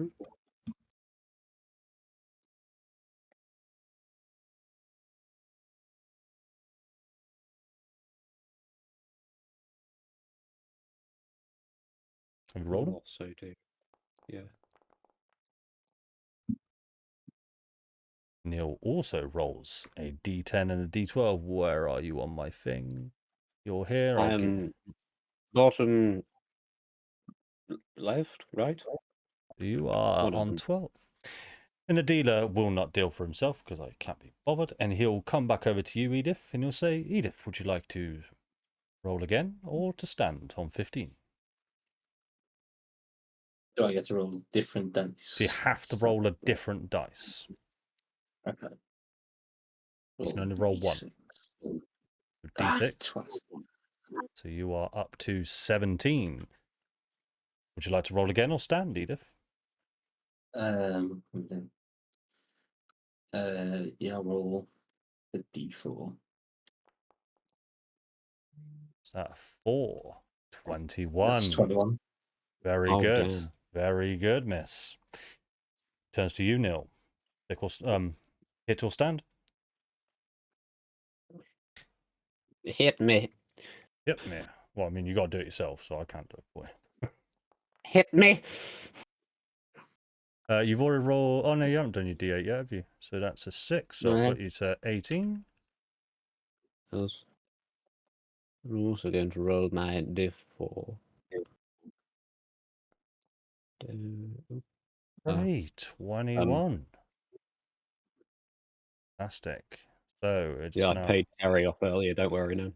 Have you rolled them? So do. Yeah. Neil also rolls a D10 and a D12. Where are you on my thing? You're here. I'll give- Bottom left, right? You are One of on them. 12. And the dealer will not deal for himself because I can't be bothered. And he'll come back over to you, Edith, and he'll say, Edith, would you like to roll again or to stand on 15? Do I get to roll different dice? So you have to roll a different dice. Okay. You can only roll one. D6. D6. Twat. So you are up to 17. Would you like to roll again or stand, Edith? Then, yeah, I'll roll the D4. Is that a 4? 21. That's 21. Very Oh, good. damn. Very good, miss. Turns to you, Neil. Hit or stand? Hit me. Yep, me. Well, I mean, you got to do it yourself, so I can't do it for you. Hit me. You've already rolled. Oh no, you haven't done your D8 yet, have you? So that's a 6. So I'll No. put you to 18. I'm also going to roll my D4. Hey, 21. Fantastic. So it's Yeah, I now. paid Terry off earlier. Don't worry, no.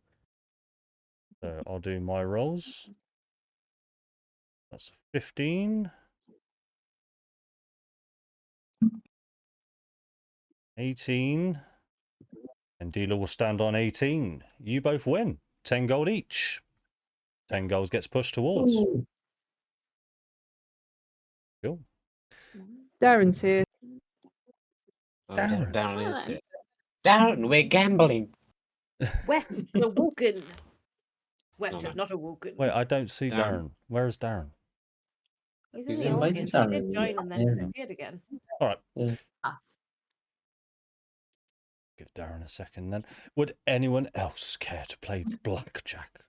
So I'll do my rolls. That's a 15. 18. And dealer will stand on 18. You both win. 10 gold each. 10 gold gets pushed towards. Cool. Darren's here. Oh, Darren. Darren is Darren. here. Darren, we're gambling. Weft is awoken. Weft no. is not awoken. Wait, I don't see Darren. Darren. Where is Darren? He's in He's the invited audience. He did Darren. join and then Yeah. disappeared again. All right. Yeah. Give Darren a second then. Would anyone else care to play blackjack?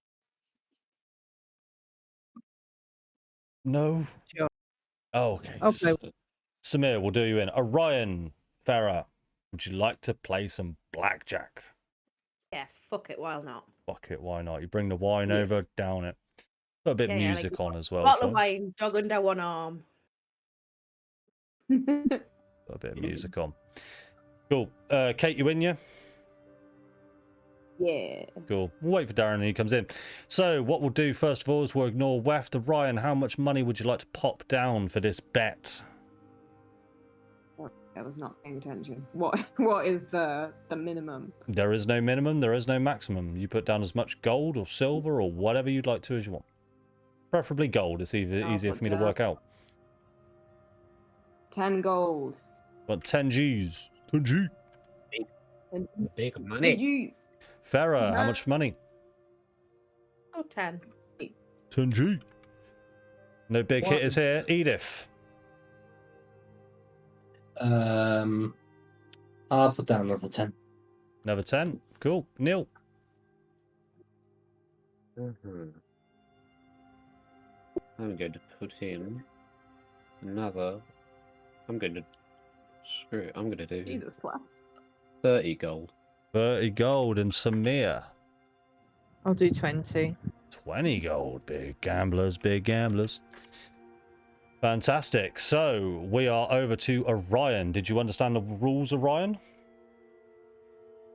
No? Sure. Oh, okay. I'll play. Samir, we'll do you in. Orion, Farah, would you like to play some blackjack? Yeah, fuck it, why not? Fuck it, why not? You bring the wine Yeah. over, down it. Put a bit of Yeah, music on as well. Bottle shall of we? wine, dog under one arm. Put a bit of music on. Cool. Kate, you in, yeah? Yeah. Cool. We'll wait for Darren and he comes in. So what we'll do first of all is we'll ignore Weft. Orion, how much money would you like to pop down for this bet? I was not paying attention. What is the minimum? There is no minimum, there is no maximum. You put down as much gold or silver or whatever you'd like to as you want. Preferably gold, it's I'll easier put for me to down work out. 10 gold. But 10 G's. 10 G. Big money. Use. Farah, how much money? Oh, 10. 10 G. No big What? hitters here. Edith. I'll put down another 10. Another 10. Cool. Neil. I'm going to put in another. I'm going to screw it. I'm going to do Jesus Christ. 30 gold. 30 gold and Samir. I'll do 20. 20 gold. Big gamblers, big gamblers. Fantastic. So we are over to Orion. Did you understand the rules, Orion?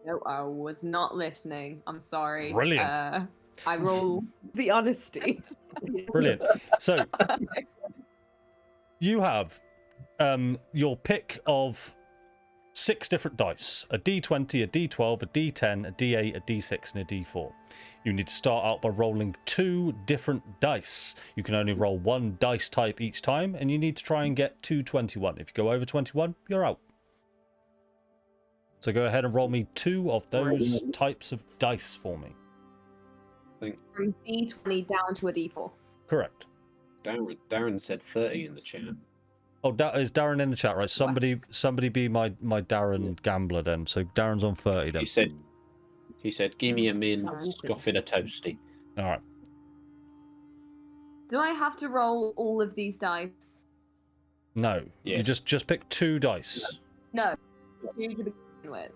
No, I was not listening. I'm sorry. Brilliant. I roll. The honesty. Brilliant. So you have your pick of 6 different dice: a d20, a d12, a d10, a d8, a d6, and a d4. You need to start out by rolling 2 different dice. You can only roll 1 dice type each time, and you need to try and get to 21. If you go over 21, you're out. So go ahead and roll me 2 of those types of dice for me. From D20 down to a D4. Correct. Darren said 30 in the chat. Oh, is Darren in the chat, right? Somebody be my Darren gambler then. So Darren's on 30 then. He said, give me a min, Oh, okay. scoffing a toasty. All right. Do I have to roll all of these dice? No, you Yes. just pick 2 dice. No. 2 to begin with.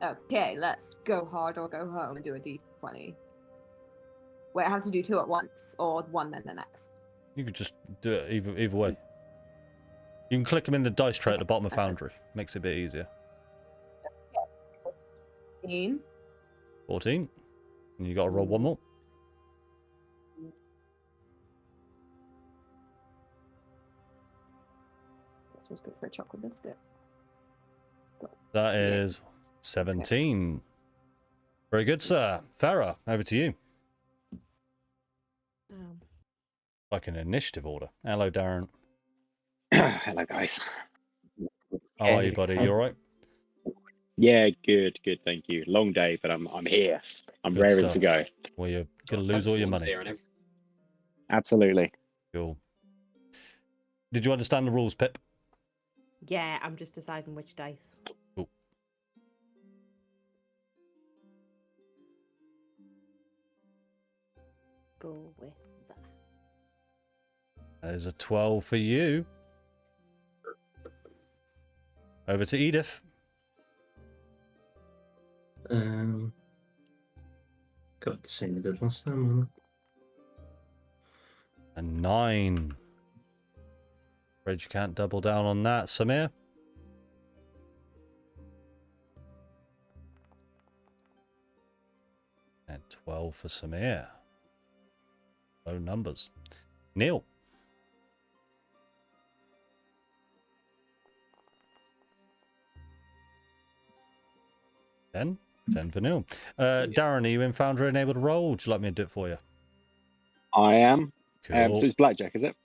Okay, let's go hard or go home and do a D20. Wait, I have to do 2 at once, or 1 then the next. You could just do it either way. You can click them in the dice tray at the bottom of Foundry. Makes it a bit easier. 15. 14. And you got to roll 1 more. This was good for a chocolate biscuit. That is 17. Very good, sir. Farah, over to you. Like an initiative order. Hello, Darren. Hello, guys. How are you, buddy? You all right? Yeah, good, thank you. Long day, but I'm here. I'm Good raring stuff. to go. Well, you're going to lose all your money. Absolutely. Cool. Did you understand the rules, Pip? Yeah, I'm just deciding which dice. Cool. go with that. There's a 12 for you. Over to Edith. Got the same I did last time, wasn't A 9. Afraid you can't double down on that, Samir. And 12 for Samir. Low numbers. Neil. 10? 10 for Neil. Darren, are you in Foundry and able to roll? Would you like me to do it for you? I am. Cool. So it's blackjack, is it?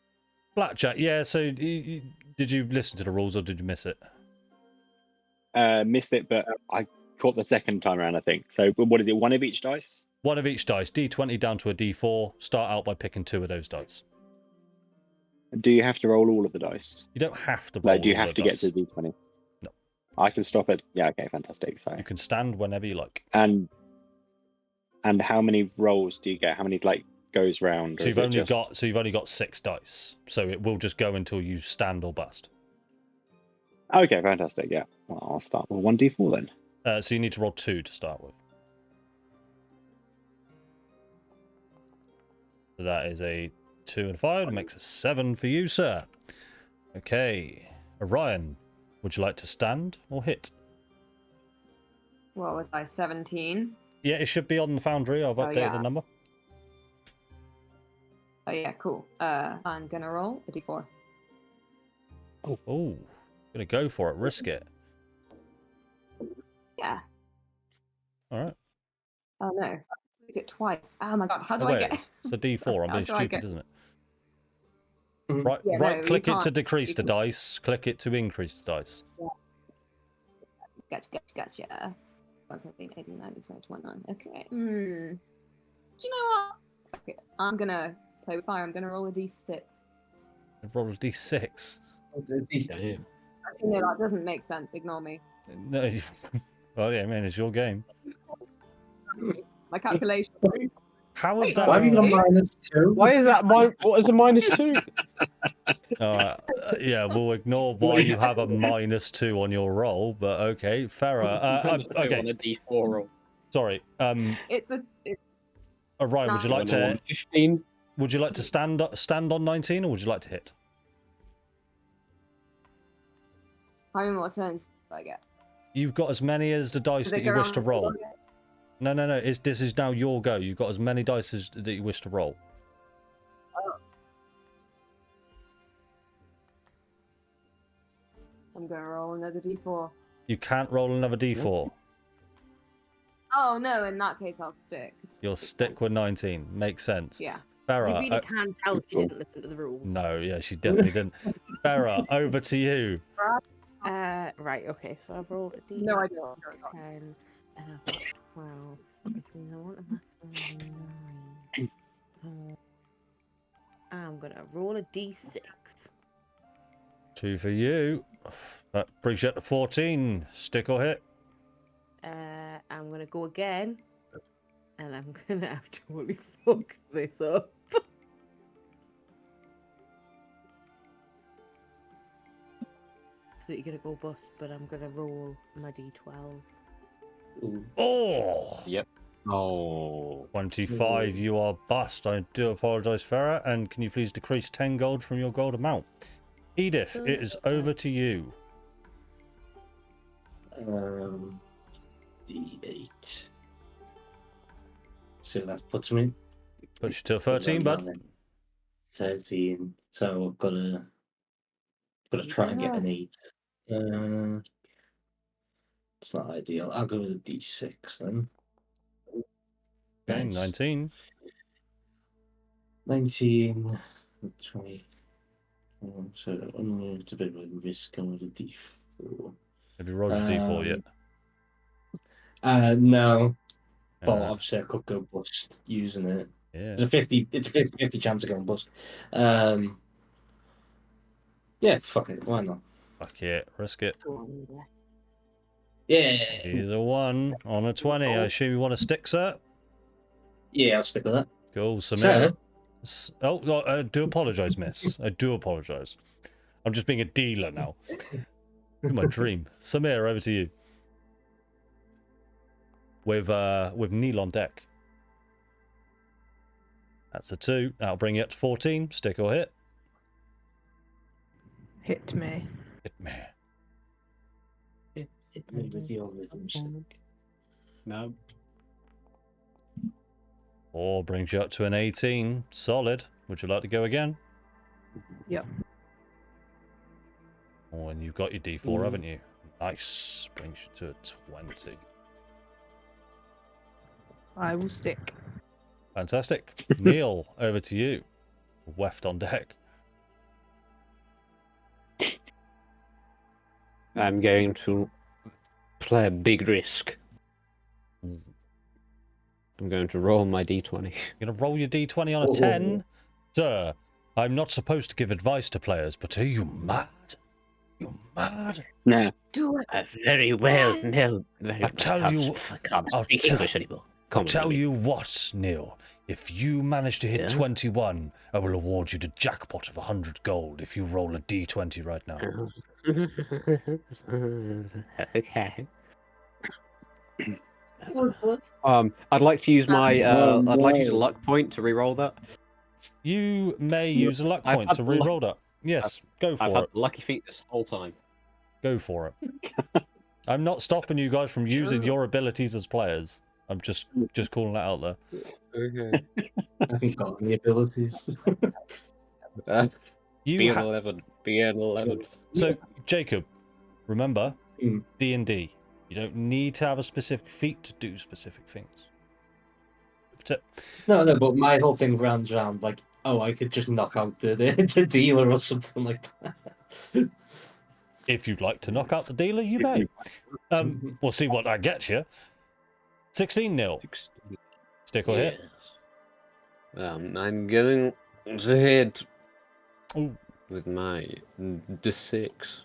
Blackjack, yeah. So did you listen to the rules or did you miss it? Missed it, but I caught the second time around, I think. So what is it? One of each dice? One of each dice. D20 down to a D4. Start out by picking 2 of those dice. Do you have to roll all of the dice? You don't have to roll Like, do you all have the to dice. get to D20? No. I can stop it. Yeah, okay, fantastic. So You can stand whenever you like. and how many rolls do you get? How many goes round? So you've only got 6 dice. So it will just go until you stand or bust. Okay, fantastic. Yeah, well, I'll start with 1d4 then. So you need to roll 2 to start with. So that is a 2 and 5. It makes a 7 for you, sir. Okay. Orion, would you like to stand or hit? What was I, 17? Yeah, it should be on the Foundry. I've updated yeah. the number. Oh yeah, cool. I'm gonna roll a d4. Oh, gonna go for it. Risk it. Yeah. All right. Oh no. I did it twice. Oh my god, how do Oh, I wait, get... it's a D4. I'm How being do I stupid, get- isn't it? Mhm. Right, Yeah, no, right. you Click it to can't. decrease You the can- dice. Click it to increase the dice. Gotcha. 17, 18, 19, 20, 21. Okay. Do you know what? Fuck it. I'm gonna play with fire. I'm gonna roll a d6. Roll a D6. No, that doesn't make sense. Ignore me. No. Well, yeah, man, it's your game. My calculation. How is Wait, that? Why have you got a -2? Why is that? What is a -2? All right. Yeah, we'll ignore why you have a -2 on your roll, but okay, Farah. Okay, On a D4 roll. sorry. It's a. Orion, would you like On a to 15. stand on 19, or would you like to hit? How many more turns do I get? You've got as many as the dice Does that it you go wish to around? roll. No. This is now your go. You've got as many dice as that you wish to roll. I'm gonna roll another d4. You can't roll another D4. Oh no! In that case, I'll stick. You'll Makes stick sense. with 19. Makes sense. Yeah. You Farah. really can tell she didn't listen to the rules. No, yeah, she definitely didn't. Farah, over to you. Right, okay, so I've rolled a D10 No, I don't. and I've got 12, which means I want a maximum of 9. I'm gonna roll a D6. 2 for you. Appreciate the 14. Stick or hit. I'm gonna go again, and I'm gonna have to totally fuck this up. So you're gonna go bust, but I'm gonna roll my D12. Ooh. Oh! Yep. Oh. 25, you are bust. I do apologise, Farah. And can you please decrease 10 gold from your gold amount? Edith, it is over to you. D8. So that puts me Puts you to 13, bud. 13. So I've got to try and get an 8. It's not ideal. I'll go with a D6 then. Okay, Nice. 19. 19, 20. So it's a bit of a risk going with a D4. Have you rolled your D4 yet? No, but Uh, obviously I could go bust using it. yeah. It's a 50 chance of going bust. Yeah, fuck it, why not? Fuck it. Risk it. Yeah, Here's a 1 on a 20. I assume you want to stick, sir? yeah, I'll stick with that. Cool, Sir? Samira. I do apologise, miss. I do apologise. I'm just being a dealer now. You're my dream. Samir, over to you. With Neil on deck. That's a 2. That'll bring you up to 14. Stick or hit? Hit me. Hit me. Hit me with your rhythm stick. No. 4 brings you up to an 18. Solid. Would you like to go again? Yep. Oh, and you've got your D4, haven't you? Nice. Brings you to a 20. I will stick. Fantastic. Neil, over to you. Weft on deck. I'm going to play a big risk. I'm going to roll my d20. You're going to roll your D20 on a 10? Sir, I'm not supposed to give advice to players, but are you mad? You mad? Nah. Do it. Very well, Neil. Very I tell you- I can't I'll speak tell- English anymore. I'll tell you what, Neil. If you manage to hit Yeah? 21, I will award you the jackpot of 100 gold if you roll a D20 right now. Okay. I'd like to use my I'd like to use a luck point to re-roll that. You may use a luck I've point had to luck- re-roll that. Yes, go I've for had it. lucky feet this whole time. Go for it. I'm not stopping you guys from using your abilities as players. I'm just calling that out there. Okay. I haven't got any abilities. You Be an ha- 11. Be an 11. So, Jacob, remember, Mm. D&D. You don't need to have a specific feat to do specific things. Tip. No, but my whole thing rounds around like, oh, I could just knock out the dealer or something like that. If you'd like to knock out the dealer, you may. We'll see what that gets you. 16-0. Stick or hit? Yes. I'm going to hit Ooh. with my d6.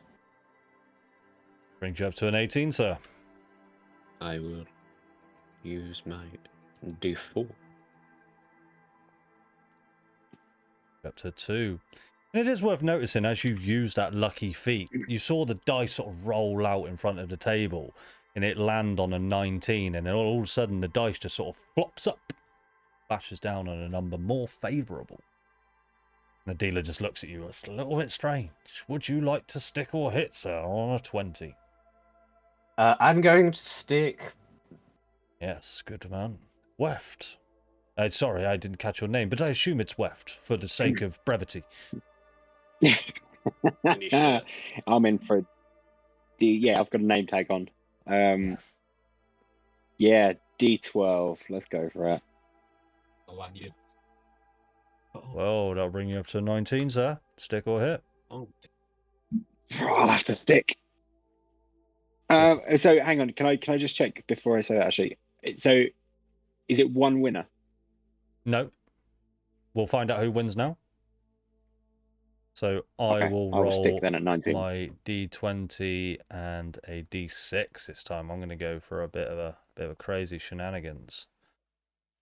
Brings you up to an 18, sir. I will use my d4. Up to 2. And it is worth noticing, as you use that lucky feat, you saw the dice sort of roll out in front of the table, and it land on a 19, and then all of a sudden the dice just sort of flops up, bashes down on a number more favourable. And the dealer just looks at you. It's a little bit strange. Would you like to stick or hit, sir, on a 20? I'm going to stick. Yes, good man. Weft. Sorry, I didn't catch your name, but I assume it's Weft, for the sake of brevity. I'm in for yeah, I've got a name tag on. Yeah, D12. Let's go for it. Well, that'll bring you up to 19, sir. Stick or hit? Oh, I'll have to stick. So hang on, can I just check before I say that actually? So is it one winner? No. We'll find out who wins now. So I Okay, will I will roll stick then at 19. my D20 and a D6 this time. I'm going to go for a bit of a crazy shenanigans.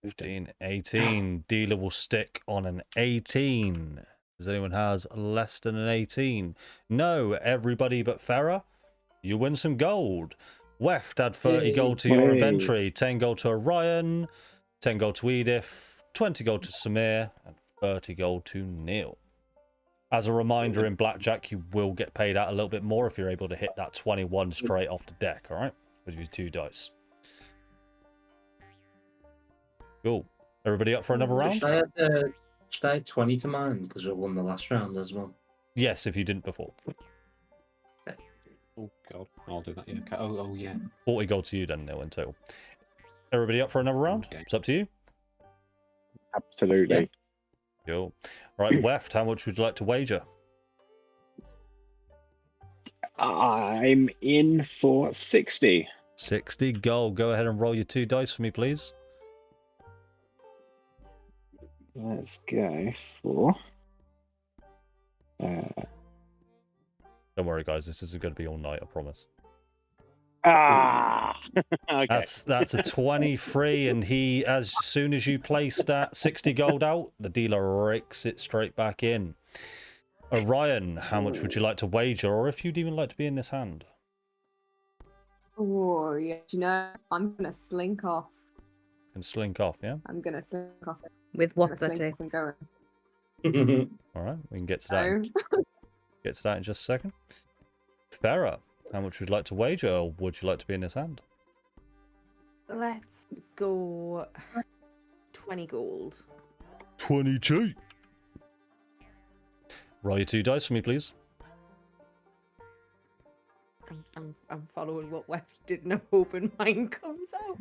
15, 18. Dealer will stick on an 18. Does anyone has less than an 18? No, everybody but Farah. You win some gold. Weft add 30 gold to your Yay. inventory, 10 gold to Orion, 10 gold to Edith, 20 gold to Samir, and 30 gold to Neil. As a reminder, in Blackjack, you will get paid out a little bit more if you're able to hit that 21 straight off the deck, all right? With your 2 dice. Cool. Everybody up for another round? Should I add 20 to mine? Because I won the last round as well. Yes, if you didn't before. Oh god, I'll do that. Yeah. Okay. Oh yeah. 40 gold to you then, Neil, in total. Everybody up for another round? Okay. It's up to you. Absolutely. Cool. Right, Weft, how much would you like to wager? I'm in for 60. 60 gold. Go ahead and roll your 2 dice for me, please. Let's go for. Don't worry, guys. This isn't going to be all night, I promise. Ah. Okay. That's a 23, and he, as soon as you place that 60 gold out, the dealer rakes it straight back in. Orion, how much would you like to wager, or if you'd even like to be in this hand? Oh, yeah. Do you know, I'm gonna slink off. Can slink off, yeah? I'm gonna slink off. With I'm what gonna that slink off and is. go. All right, we can get to that. No. Get to that in just a second. Farah, how much would you like to wager, or would you like to be in this hand? Let's go 20 gold. 22. Roll your 2 dice for me, please. I'm following what Weft did, and I'm hoping mine comes out.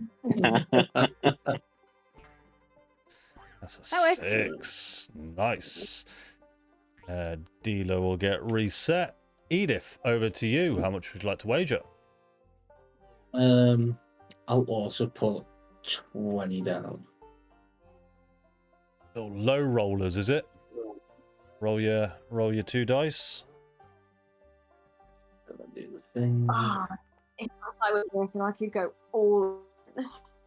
That's a Oh, 6. excellent. Nice. Dealer will get reset. Edith, over to you. How much would you like to wager? I'll also put 20 down. Little low rollers, is it? Roll your 2 dice. I'll do the thing. Ah, if I was working, I could go all.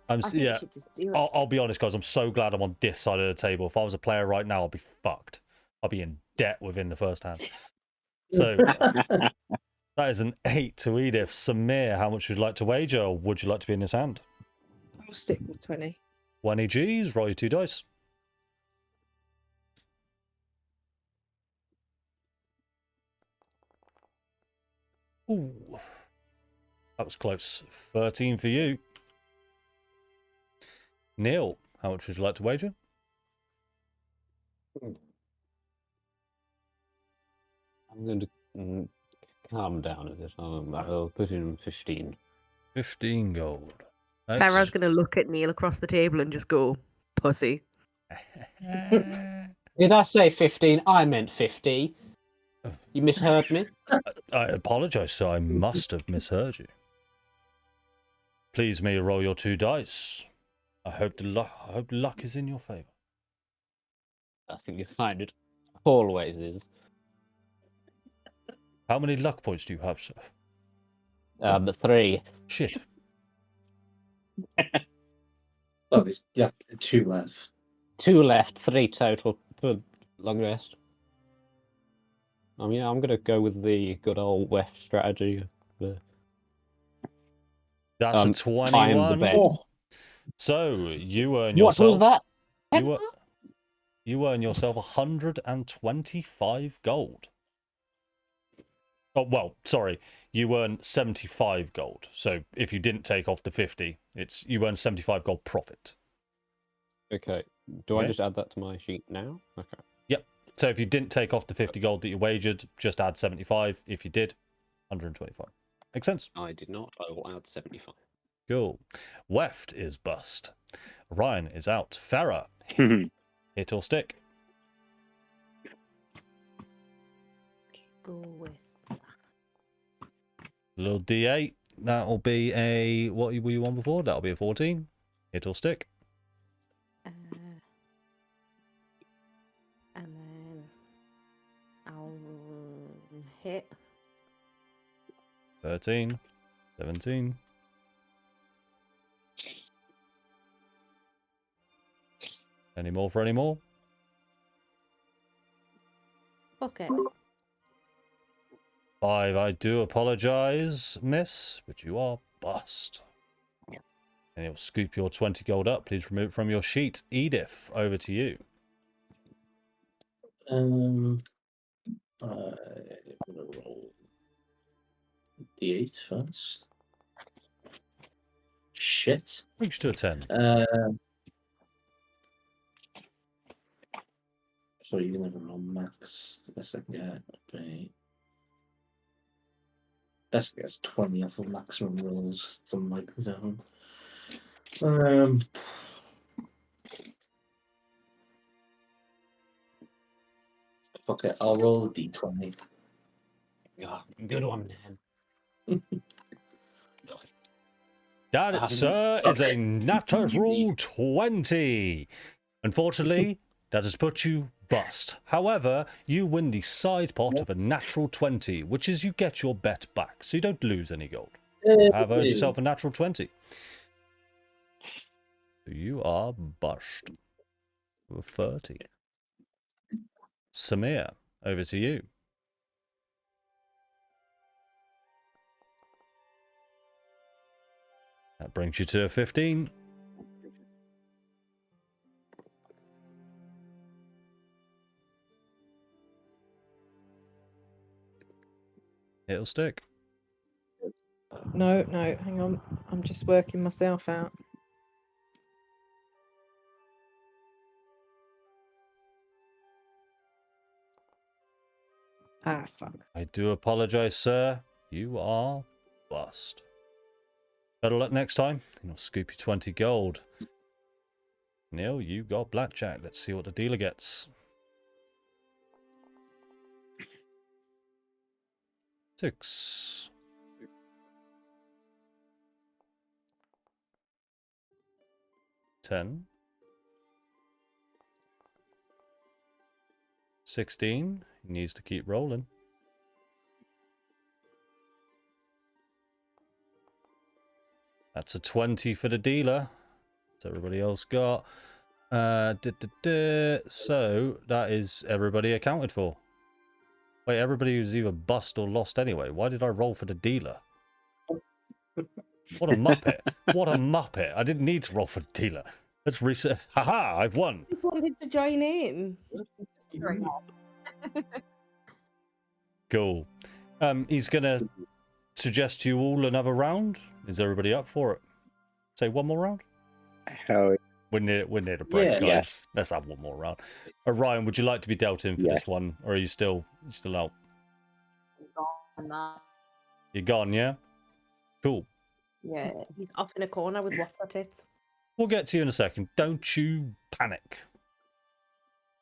I think Yeah. you should just do it. I'll be honest, guys. I'm so glad I'm on this side of the table. If I was a player right now, I'd be fucked. I'd be in debt within the first hand. So that is an 8 to Edith. Samir, how much would you like to wager, or would you like to be in this hand? I'll stick with 20. 20 Gs. Roll your 2 dice. Ooh, that was close. 13 for you. Neil, how much would you like to wager? I'm going to calm down a bit. I'll put in 15. 15 gold. Farah's going to look at Neil across the table and just go, pussy. Did I say 15? I meant 50. You misheard me. I apologize, sir. I must have misheard you. Please may you roll your 2 dice. I hope luck is in your favor. I think you find it always is. How many luck points do you have, sir? 3. Shit. Oh, you have 2 left. 2 left, 3 total for long rest. Yeah, I'm going to go with the good old West strategy. That's a time the 21. bet. So you earn What yourself. was that? You earn yourself 125 gold. Oh well, sorry. You earn 75 gold. So if you didn't take off the 50, you earn 75 gold profit. Okay. Do Okay. I just add that to my sheet now? Okay. Yep. So if you didn't take off the 50 gold that you wagered, just add 75. If you did, 125. Makes sense? I did not. I will add 75. Cool. Weft is bust. Ryan is out. Farah, hit or stick. Go with. Little D8. That'll be a... What were you on before? That'll be a 14. Hit or stick. And then I'll hit. 13. 17. Any more for any more? Fuck it. 5. I do apologize, miss, but you are bust. And it'll scoop your 20 gold up. Please remove it from your sheet. Edith, over to you. I'm gonna roll D8 first. Shit. Reach to a 10. So you can never roll max. The best I can get would be. Best gets 20 off of maximum rolls. Something like that. Fuck it, I'll roll a D20. Oh, good one, man. That, sir, is a natural 20. Unfortunately, that has put you bust. However, you win the side pot of a natural 20, which is you get your bet back, so you don't lose any gold. have earned yourself a natural 20. You are bushed. With 30. Samir, over to you. That brings you to a 15. It'll stick. No, hang on. I'm just working myself out. Ah, fuck. I do apologize, sir. You are bust. Better luck next time, and I'll scoop you 20 gold. Neil, you got blackjack. Let's see what the dealer gets. 6. 10. 16. He needs to keep rolling. That's a 20 for the dealer. What's everybody else got? So that is everybody accounted for. Wait, everybody was either bust or lost anyway. Why did I roll for the dealer? What a muppet. What a muppet. I didn't need to roll for the dealer. Let's reset. Haha, I've won. I wanted to join in. Cool. He's going to suggest to you all another round. Is everybody up for it? Say one more round? Hell, We're near the break, Yeah. guys. Yes. Let's have one more round. Ryan, would you like to be dealt in for this Yes. one, or are you still out? And that. You're gone, yeah? Cool. Yeah. He's off in a corner with waffle tits. We'll get to you in a second. Don't you panic.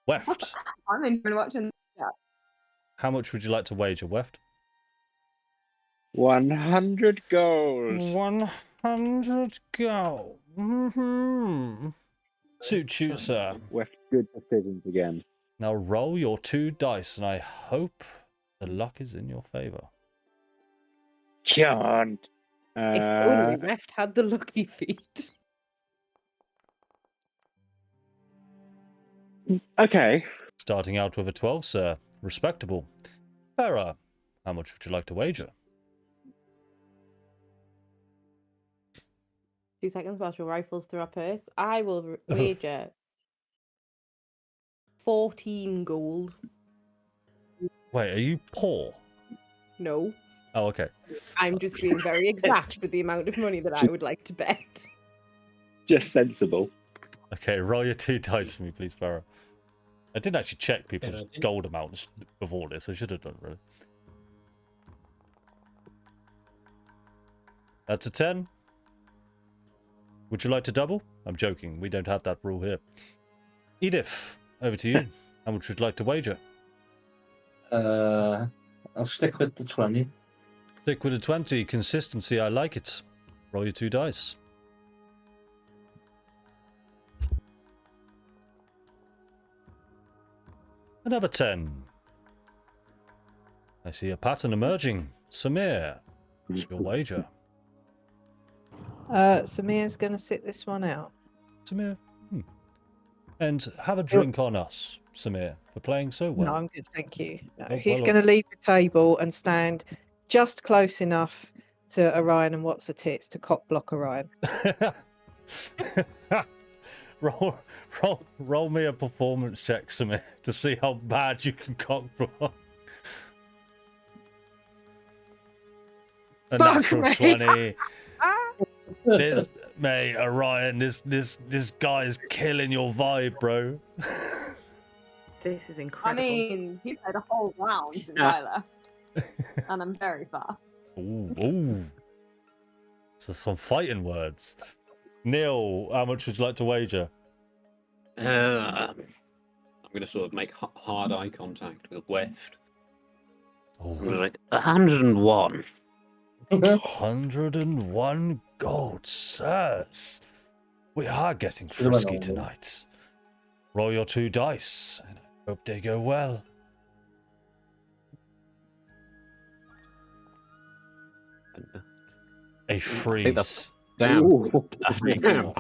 Weft, I'm enjoying watching. how much would you like to wager, Weft? 100 gold. 100 gold. Suit you, sir. With good decisions again. Now roll your 2 dice, and I hope the luck is in your favor. Can't. If only Left had the lucky feet. Okay. Starting out with a 12, sir. Respectable. Farah, how much would you like to wager? 2 seconds whilst your rifles through our purse. I will wager 14 gold. Wait, are you poor? No, Oh, okay. I'm just being very exact with the amount of money that I would like to bet. Just sensible. Okay, roll your 2 dice for me, please, Farah. I didn't actually check people's gold amounts before this. I should have done, really. That's a 10. Would you like to double? I'm joking. We don't have that rule here. Edith, over to you. How much would you like to wager? I'll stick with the 20. Stick with a 20. Consistency, I like it. Roll your 2 dice. Another 10. I see a pattern emerging. Samir, your wager. Samir's going to sit this one out. Samir. And have a drink on us, Samir, for playing so well. No, I'm good, thank you. No, Oh, he's well, going to leave the table and stand just close enough to Orion and What's a Tits to cock block Orion. roll me a performance check, Samir, to see how bad you can cock block. A Fuck natural me. 20. Mate, Orion, this guy is killing your vibe, bro. This is I incredible. mean, he's played a whole round since I left, and I'm very fast. Ooh. So some fighting words. Neil, how much would you like to wager? I'm going to sort of make hard eye contact with Weft. Oh, Like 101. 101 gold, sirs. We are getting frisky tonight. Roll your 2 dice, and I hope they go well. A freeze. Damn. Ooh. Damn.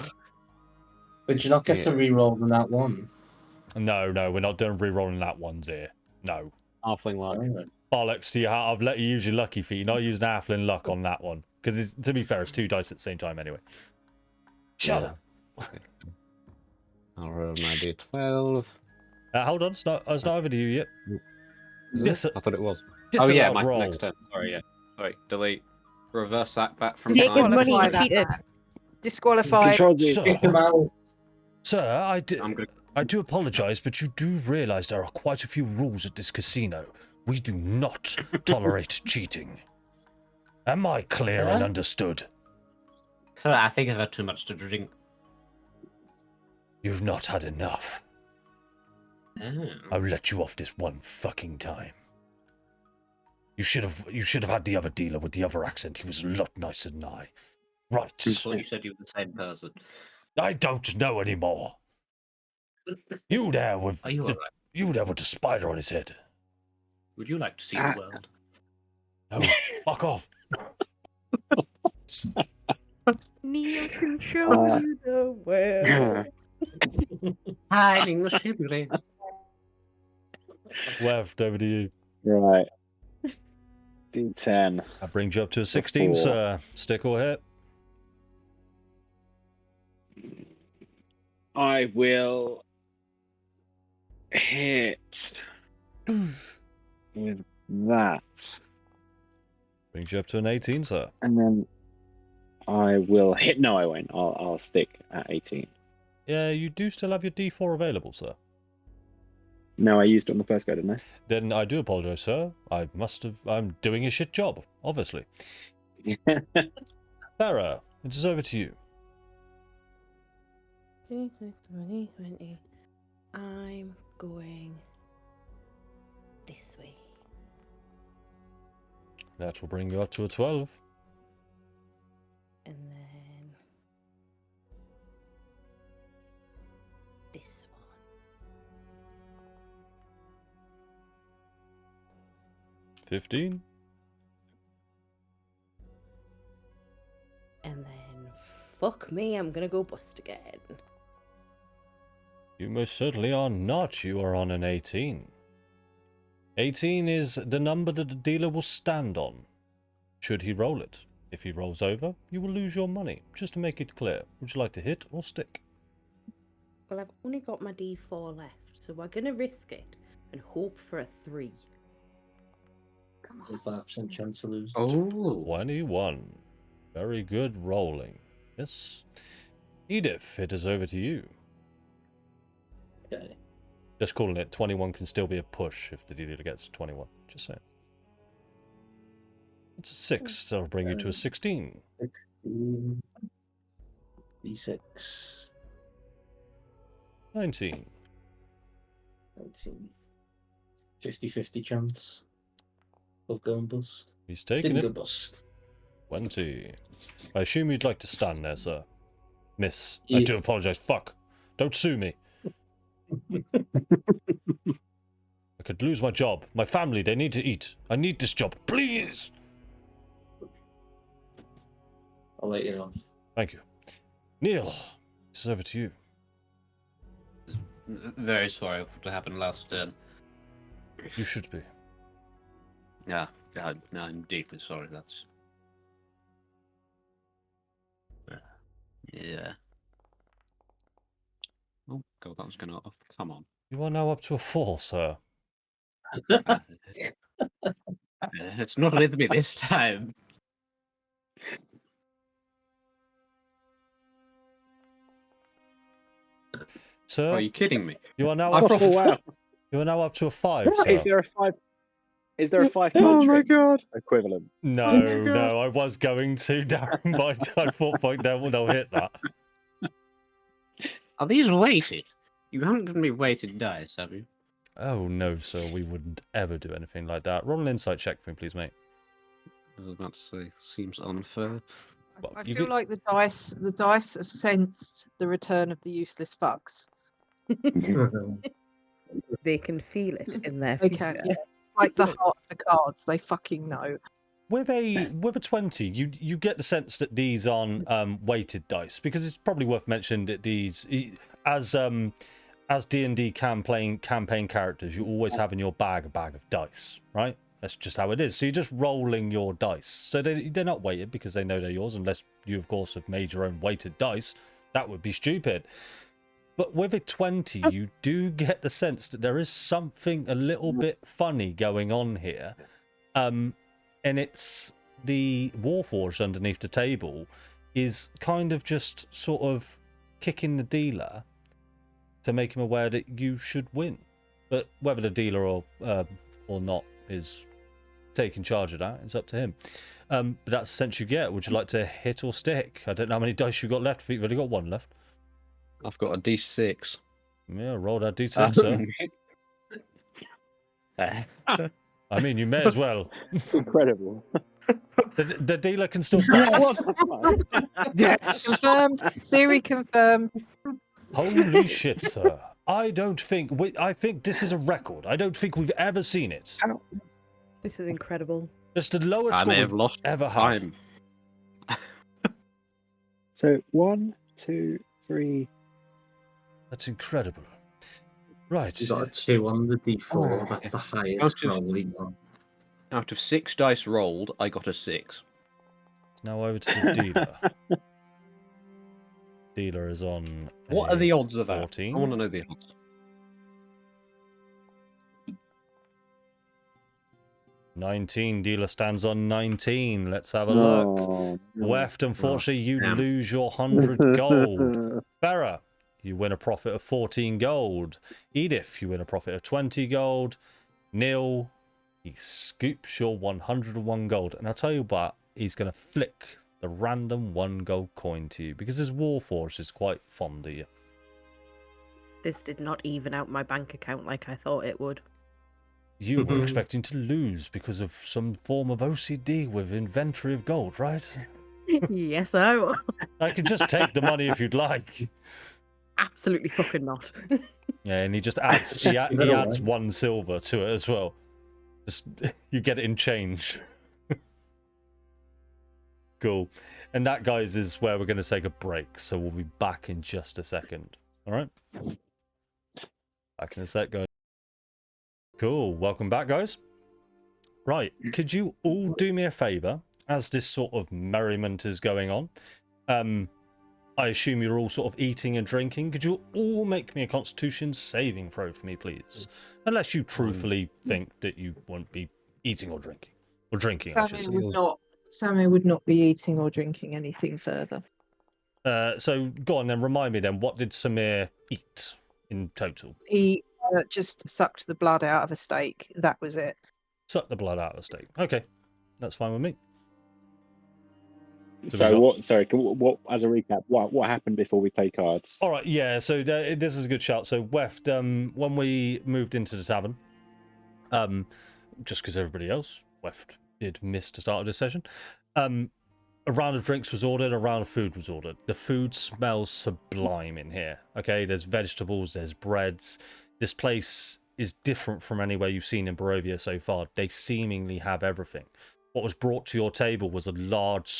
But you not get to Yeah. re-roll on that one. No, we're not doing re-rolling that ones here. No. Halfling luck. Alright. Bollocks to you. I've let you use your lucky feet. You're not using halfling luck on that one. Because to be fair, it's 2 dice at the same time anyway. Shut up. I'll roll my d12. Hold on, it's not over to you yet. Is it? I thought it was. Oh yeah, Disallowed my roll. next turn. Sorry, yeah. Sorry, delete. Reverse that back from Take his time. money, Disqualify you that cheated. man. Disqualified. Control Z. So- Kick him out. Sir, I'm gonna. I do apologise, but you do realise there are quite a few rules at this casino. We do not tolerate cheating. Am I clear and Huh? understood? Sir, I think I've had too much to drink. You've not had enough. Oh. I'll let you off this one fucking time. You should have had the other dealer with the other accent. He was a lot nicer than I. I Right. thought you said you were the same person. I don't know anymore. You there with Are you the, alright? you there with the spider on his head. Would you like to see the world? No, fuck off. Neil can show you the world. Hiding the shibboleth. Left over to you. Right. D10. That brings you up to a 16, Four. sir. Stick or hit? I will hit with that. Brings you up to an 18, sir. And then I will hit. No, I won't. I'll stick at 18. Yeah, you do still have your D4 available, sir. No, I used it on the first go, didn't I? Then I do apologise, sir. I'm doing a shit job, obviously. Farah, it is over to you. 20. I'm going this way. That will bring you up to a 12. And then this one. 15. And then fuck me, I'm gonna go bust again. You most certainly are not. You are on an 18. 18 is the number that the dealer will stand on, should he roll it. If he rolls over, you will lose your money. Just to make it clear, would you like to hit or stick? Well, I've only got my D4 left, so we're gonna risk it and hope for a 3. Come on. 5% chance to lose. Oh. 21. Very good rolling. Yes. Edith, it is over to you. Okay. Just calling it 21 can still be a push if the dealer gets 21. Just saying. It's a 6. That'll bring you to a 16. D6. 19. 19. 50-50 chance of going bust. He's taking Didn't it. go bust. 20. I assume you'd like to stand there, sir. Miss, I Yeah. do apologise. Fuck. Don't sue me. I could lose my job. My family, they need to eat. I need this job. Please! I'll let you know. Thank you. Neil, it's over to you. Very sorry for what happened last turn. You should be. Yeah, I'm deeply sorry. That's. Yeah. Oh god, that was gonna. Oh, come on. You are now up to a 4, sir. It's not with me this time. Sir, Are you kidding me? you are now Oh, up to wow. you are now up to a 5, Is sir. there a 5? Is there a 5 Oh my trick god. equivalent? No, no, I was going to, Darren, but I thought they'll hit that. Are these weighted? You haven't given me weighted dice, have you? Oh no, sir, we wouldn't ever do anything like that. Roll an insight check for me, please, mate. I was about to say, seems unfair. Well, I you feel could- like the dice have sensed the return of the useless fucks. They can feel it in their They future. can, yeah. Like the heart of the cards, they fucking know. with a 20, you get the sense that these aren't weighted dice, because it's probably worth mentioning that these, as D&D campaign characters, you always have in your bag a bag of dice, right? That's just how it is. So you're just rolling your dice. So they're not weighted because they know they're yours, unless you, of course, have made your own weighted dice. That would be stupid. But with a 20, you do get the sense that there is something a little bit funny going on here. And it's the Warforged underneath the table is kind of just sort of kicking the dealer to make him aware that you should win. But whether the dealer or not is taking charge of that, it's up to him. But that's the sense you get. Would you like to hit or stick? I don't know how many dice you got left. You've only got one left. I've got a D6. Yeah, roll that D6, sir. I mean, you may as well. It's incredible. The dealer can still What bust. the fuck? Yes. Confirmed. Theory confirmed. Holy shit, sir. I think this is a record. I don't think we've ever seen it. This is incredible. It's the lowest I score may have we've lost ever had. time. So 1, 2, 3. That's incredible. Right. You got a 2 on the D4. Oh. That's the highest Out of- rolling one. Out of 6 dice rolled, I got a 6. Now over to the dealer. Dealer is on. What are the odds of that? 14. I want to know the odds. 19. Dealer stands on 19. Let's have a look. Weft, unfortunately, you damn. lose your 100 gold. Farah, you win a profit of 14 gold. Edith, you win a profit of 20 gold. Neil, he scoops your 101 gold. And I'll tell you what, he's going to flick the random 1 gold coin to you because his Warforged is quite fond of you. This did not even out my bank account like I thought it would. You were expecting to lose because of some form of OCD with inventory of gold, right? Yes, I was. I could just take the money if you'd like. Absolutely fucking not. Yeah, and he just adds he adds 1 silver to it as well. Just you get it in change. Cool. And that, guys, is where we're going to take a break. So we'll be back in just a second. All right. Back in a sec, guys. Cool. Welcome back, guys. Right. Could you all do me a favor as this sort of merriment is going on? I assume you're all sort of eating and drinking. Could you all make me a Constitution saving throw for me, please? Unless you truthfully think that you won't be eating or drinking. Or drinking, I should say. Sammy would not be eating or drinking anything further. So go on then, remind me then, what did Samir eat in total? He just sucked the blood out of a steak. That was it. Suck the blood out of the steak. Okay, that's fine with me. So what? Sorry, what? As a recap, what happened before we play cards? All right, yeah. So this is a good shout. So Weft, when we moved into the tavern, just because everybody else, Weft did miss the start of this session. A round of drinks was ordered, a round of food was ordered. The food smells sublime in here. Okay, there's vegetables, there's breads. This place is different from anywhere you've seen in Barovia so far. They seemingly have everything. What was brought to your table was a large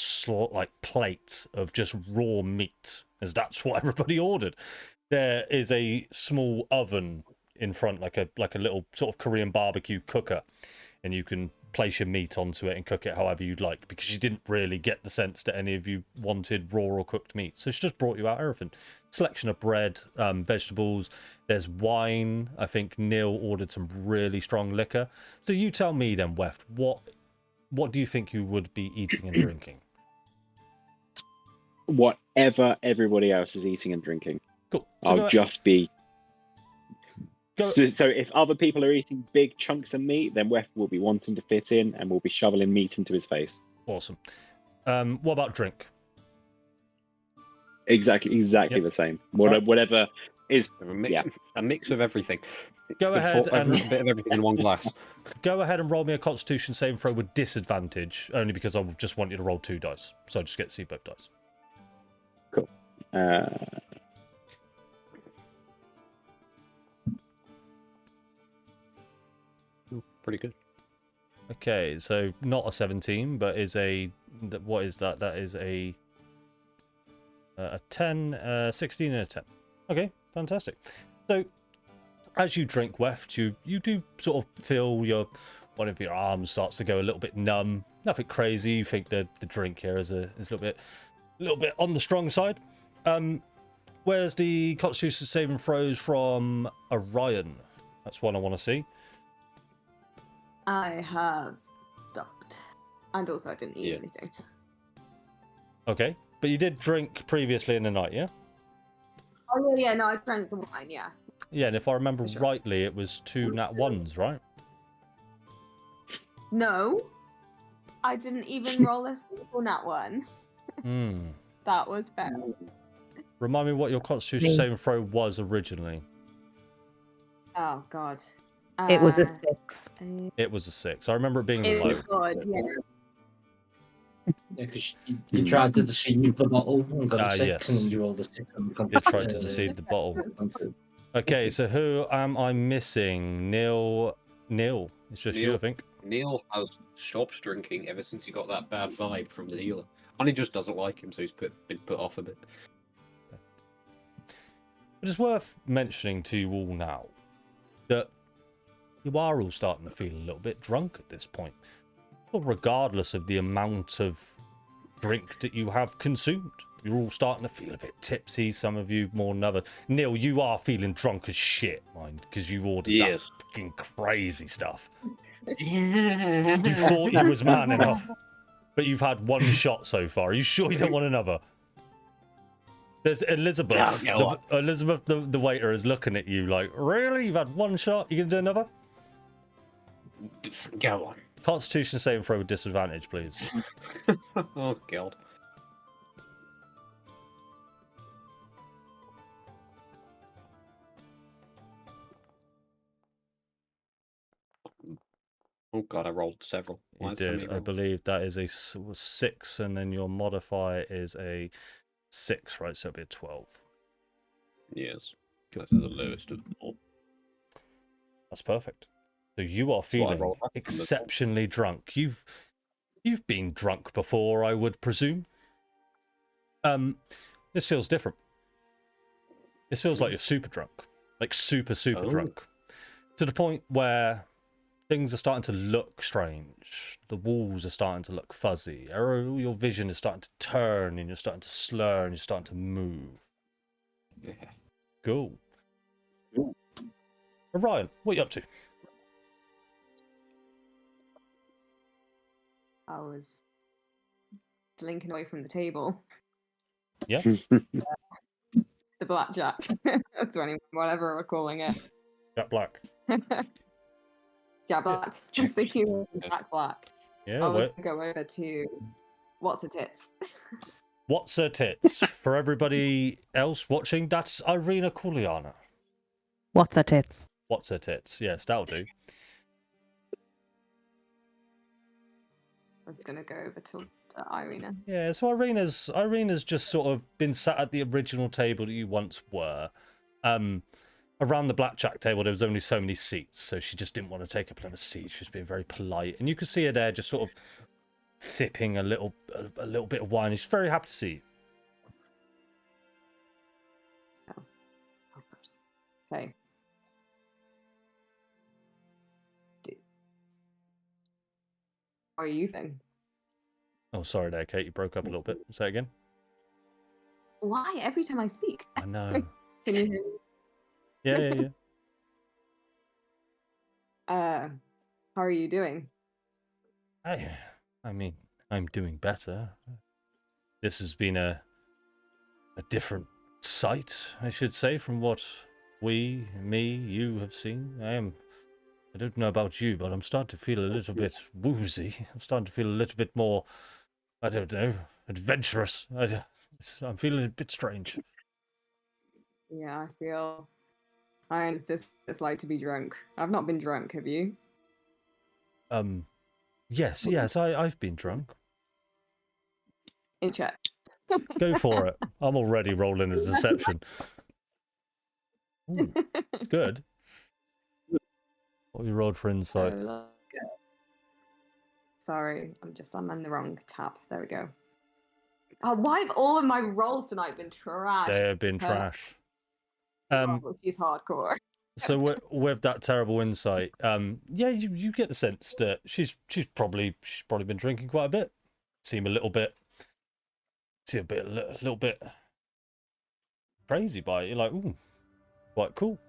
plate of just raw meat, as that's what everybody ordered. There is a small oven in front, like a little sort of Korean barbecue cooker, and you can place your meat onto it and cook it however you'd like, because she didn't really get the sense that any of you wanted raw or cooked meat. So she just brought you out everything. Selection of bread, vegetables, there's wine. I think Neil ordered some really strong liquor. So you tell me then, Weft, what do you think you would be eating and drinking? Whatever everybody else is eating and drinking. Cool. I'll just be. So if other people are eating big chunks of meat, then Weft will be wanting to fit in and will be shoveling meat into his face. Awesome. What about drink? Exactly Yep. the same. Whatever is A mix of everything. Go ahead A and bit of everything in one glass. go ahead and roll me a Constitution saving throw with disadvantage, only because I just want you to roll 2 dice, so I just get to see both dice. Cool. Pretty good. Okay, so not a 17, but is a... What is that? That is a 10, 16 and a 10. Okay, fantastic. So, as you drink Weft, you do sort of feel one of your arms starts to go a little bit numb. Nothing crazy. You think the drink here is a little bit on the strong side. Where's the Constitution saving throws from Orion? That's one I want to see. I have stopped. And also I didn't eat anything. Okay, but you did drink previously in the night, yeah? Oh yeah, no, I drank the wine, yeah. Yeah, and if I remember Sure. rightly, it was 2 nat 1s, right? No. I didn't even roll a single nat one. Hmm. That was fair. Remind me what your Constitution saving throw was originally. Oh god. It was a 6. It was a 6. I remember it being It low. was good, yeah. Yeah, because you tried to deceive the bottle and got a 6, yes. and then you rolled a 6. You tried to deceive the bottle. Okay, so who am I missing? Neil. It's just you, Neil. I think. Neil has stopped drinking ever since he got that bad vibe from the healer. And he just doesn't like him, so he's been put off a bit. It is worth mentioning to you all now that you are all starting to feel a little bit drunk at this point. Well, regardless of the amount of drink that you have consumed. You're all starting to feel a bit tipsy, some of you more than others. Neil, you are feeling drunk as shit, mind, because you ordered that fucking crazy stuff. You thought you was man enough, but you've had one shot so far. Are you sure you don't want another? There's Elizabeth. Elizabeth, the waiter, is looking at you like, really? You've had one shot? You gonna do another? Go on. Constitution saving throw with disadvantage, please. Oh, God. Oh, God, I rolled several. You did. I believe that is a 6, and then your modifier is a 6, right? So it'll be a 12. Yes. That's the lowest of them all. That's perfect. So you are feeling exceptionally drunk. You've been drunk before, I would presume. This feels different. This feels like you're super drunk, like super drunk, to the point where things are starting to look strange. The walls are starting to look fuzzy. Your vision is starting to turn, and you're starting to slur, and you're starting to move. Yeah. Cool. Orion, what are you up to? I was slinking away from the table. Yeah. The blackjack. 20, whatever we're calling it. Jack Black. Jack Black. I'm thinking black. Yeah. I was going to go over to What's a Tits. What's her tits? For everybody else watching, that's Irina Kuliana. What's her tits? What's her tits? Yes, that'll do. I was going to go over to Irina. Yeah, so Irina's just sort of been sat at the original table that you once were. Around the blackjack table, there was only so many seats, so she just didn't want to take up another seat. She was being very polite, and you could see her there, just sort of sipping a little bit of wine. She's very happy to see you. Oh, God. Okay. How are you then? Oh, sorry there, Kate. You broke up a little bit. Say it again. Why? Every time I speak. I know. Can you hear me? Yeah. How are you doing? I mean, I'm doing better. This has been a different sight, I should say, from what you have seen. I don't know about you, but I'm starting to feel a little bit woozy. I'm starting to feel a little bit more, I don't know, adventurous. I'm feeling a bit strange. Yeah, I understand it's like to be drunk. I've not been drunk, have you? Yes, I've been drunk. In check. Go for it. I'm already rolling a deception. Ooh, good. What have you rolled for insight? Sorry, I'm in the wrong tab. There we go. Oh, why have all of my rolls tonight been trash? They have been trash. He's hardcore. So with that terrible insight, yeah, you get the sense that she's probably been drinking quite a bit. Seem a little bit crazy by it. You're like, ooh, quite cool.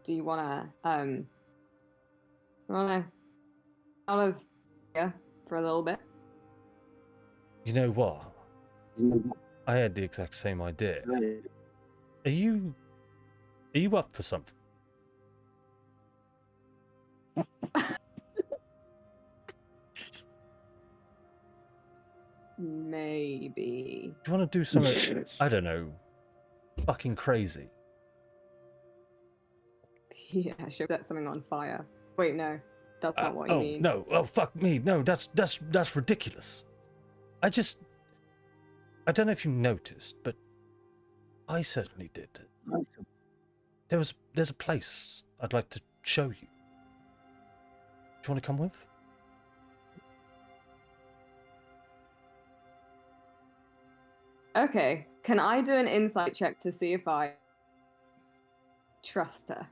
Do you wanna out of here for a little bit? You know what? I had the exact same idea. Are you up for something? Maybe. Do you want to do something? I don't know. Fucking crazy. Yeah, she'll set something on fire. Wait, no, that's not what you mean. No, oh fuck me, no, that's ridiculous. I don't know if you noticed, but I certainly did. There's a place I'd like to show you. Do you want to come with? Okay, can I do an insight check to see if I trust her?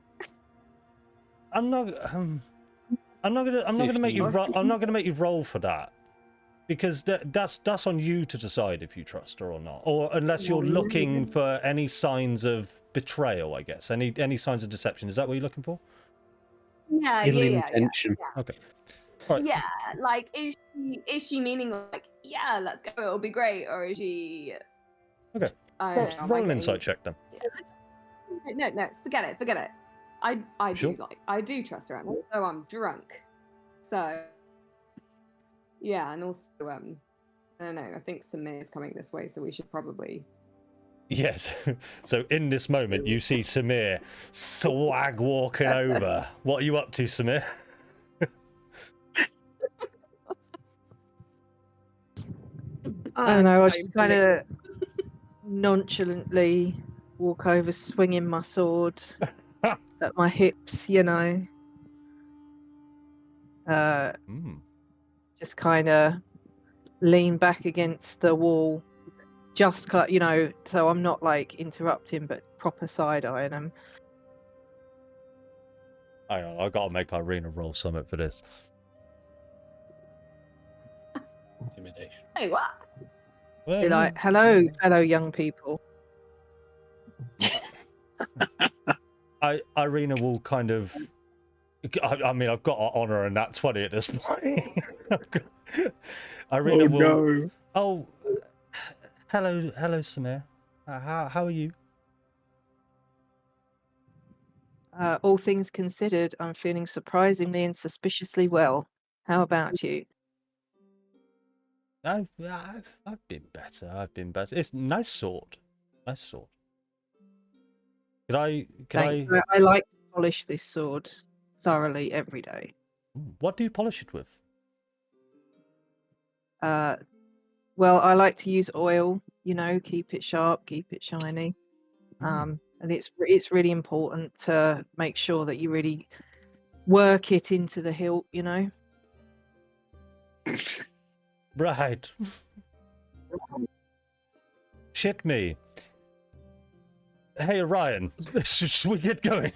I'm not gonna make you roll for that, because that's on you to decide if you trust her or not, or unless you're looking for any signs of betrayal, I guess. Any signs of deception. Is that what you're looking for? Yeah, Ill intention. Okay. Right. Yeah, like is she meaning like, yeah, let's go, it'll be great, or is she? Okay. Roll an insight check then. No, forget it. I Sure. I do trust her, so I'm drunk. So yeah, and also I don't know, I think Samir's coming this way, so we should probably. Yes. So in this moment, you see Samir swag walking over. What are you up to, Samir? I don't know, I just kind of nonchalantly walk over, swinging my sword at my hips, you know. Just kind of lean back against the wall, just you know, so I'm not like interrupting, but proper side eyeing him. I gotta make Irina roll something for this. Intimidation. Hey, what? Well, Be like, hello, fellow young people. Irina will kind of. I mean, I've got to honour a nat 20 at this point. Irina will. No. Oh, hello, Samir. How are you? All things considered, I'm feeling surprisingly and suspiciously well. How about you? I've been better. It's nice sword. Thanks. I like to polish this sword thoroughly every day. What do you polish it with? Well, I like to use oil, you know, keep it sharp, keep it shiny. And it's really important to make sure that you really work it into the hilt, you know. Right. Shit me. Hey, Ryan, should we get going?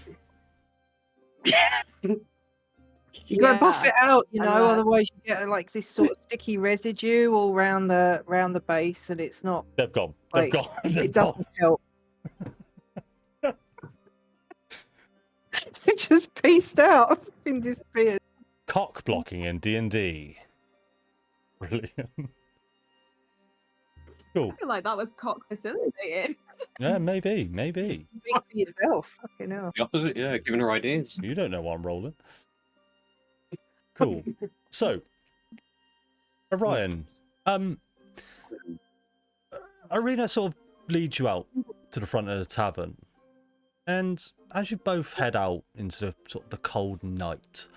You gotta buff it out, you and, know, otherwise you get like this sort of sticky residue all round the base, and it's not. They've gone. Like, They've it gone. doesn't help. It just pieced out and disappeared. Cock blocking in D&D. Brilliant. Cool. I feel like that was cock facilitated. Yeah, maybe. Speak for yourself. Fucking hell. The opposite, yeah, giving her ideas. You don't know what I'm rolling. Cool. So, Orion, Irina sort of leads you out to the front of the tavern, and as you both head out into sort of the cold night,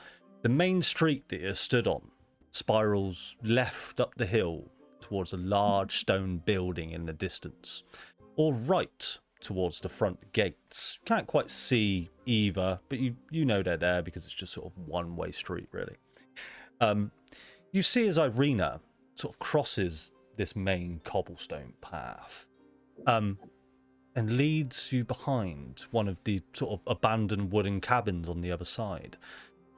the main street that you're stood on spirals left up the hill towards a large stone building in the distance, or right towards the front gates. Can't quite see either, but you know they're there because it's just sort of one-way street, really. You see as Irina sort of crosses this main cobblestone path, and leads you behind one of the sort of abandoned wooden cabins on the other side.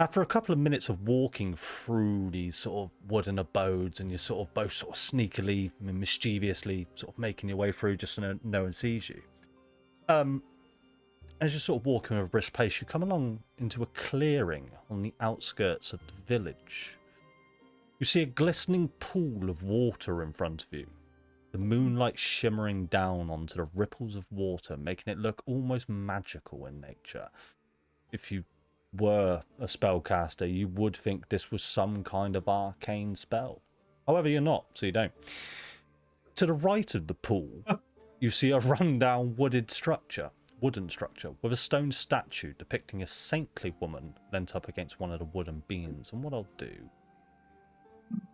After a couple of minutes of walking through these sort of wooden abodes, and you're sort of both sort of sneakily and mischievously sort of making your way through just so no one sees you. As you're sort of walking with a brisk pace, you come along into a clearing on the outskirts of the village. You see a glistening pool of water in front of you, the moonlight shimmering down onto the ripples of water, making it look almost magical in nature. If you were a spellcaster, you would think this was some kind of arcane spell. However, you're not, so you don't. To the right of the pool, you see a rundown wooden structure with a stone statue depicting a saintly woman leant up against one of the wooden beams. And what I'll do,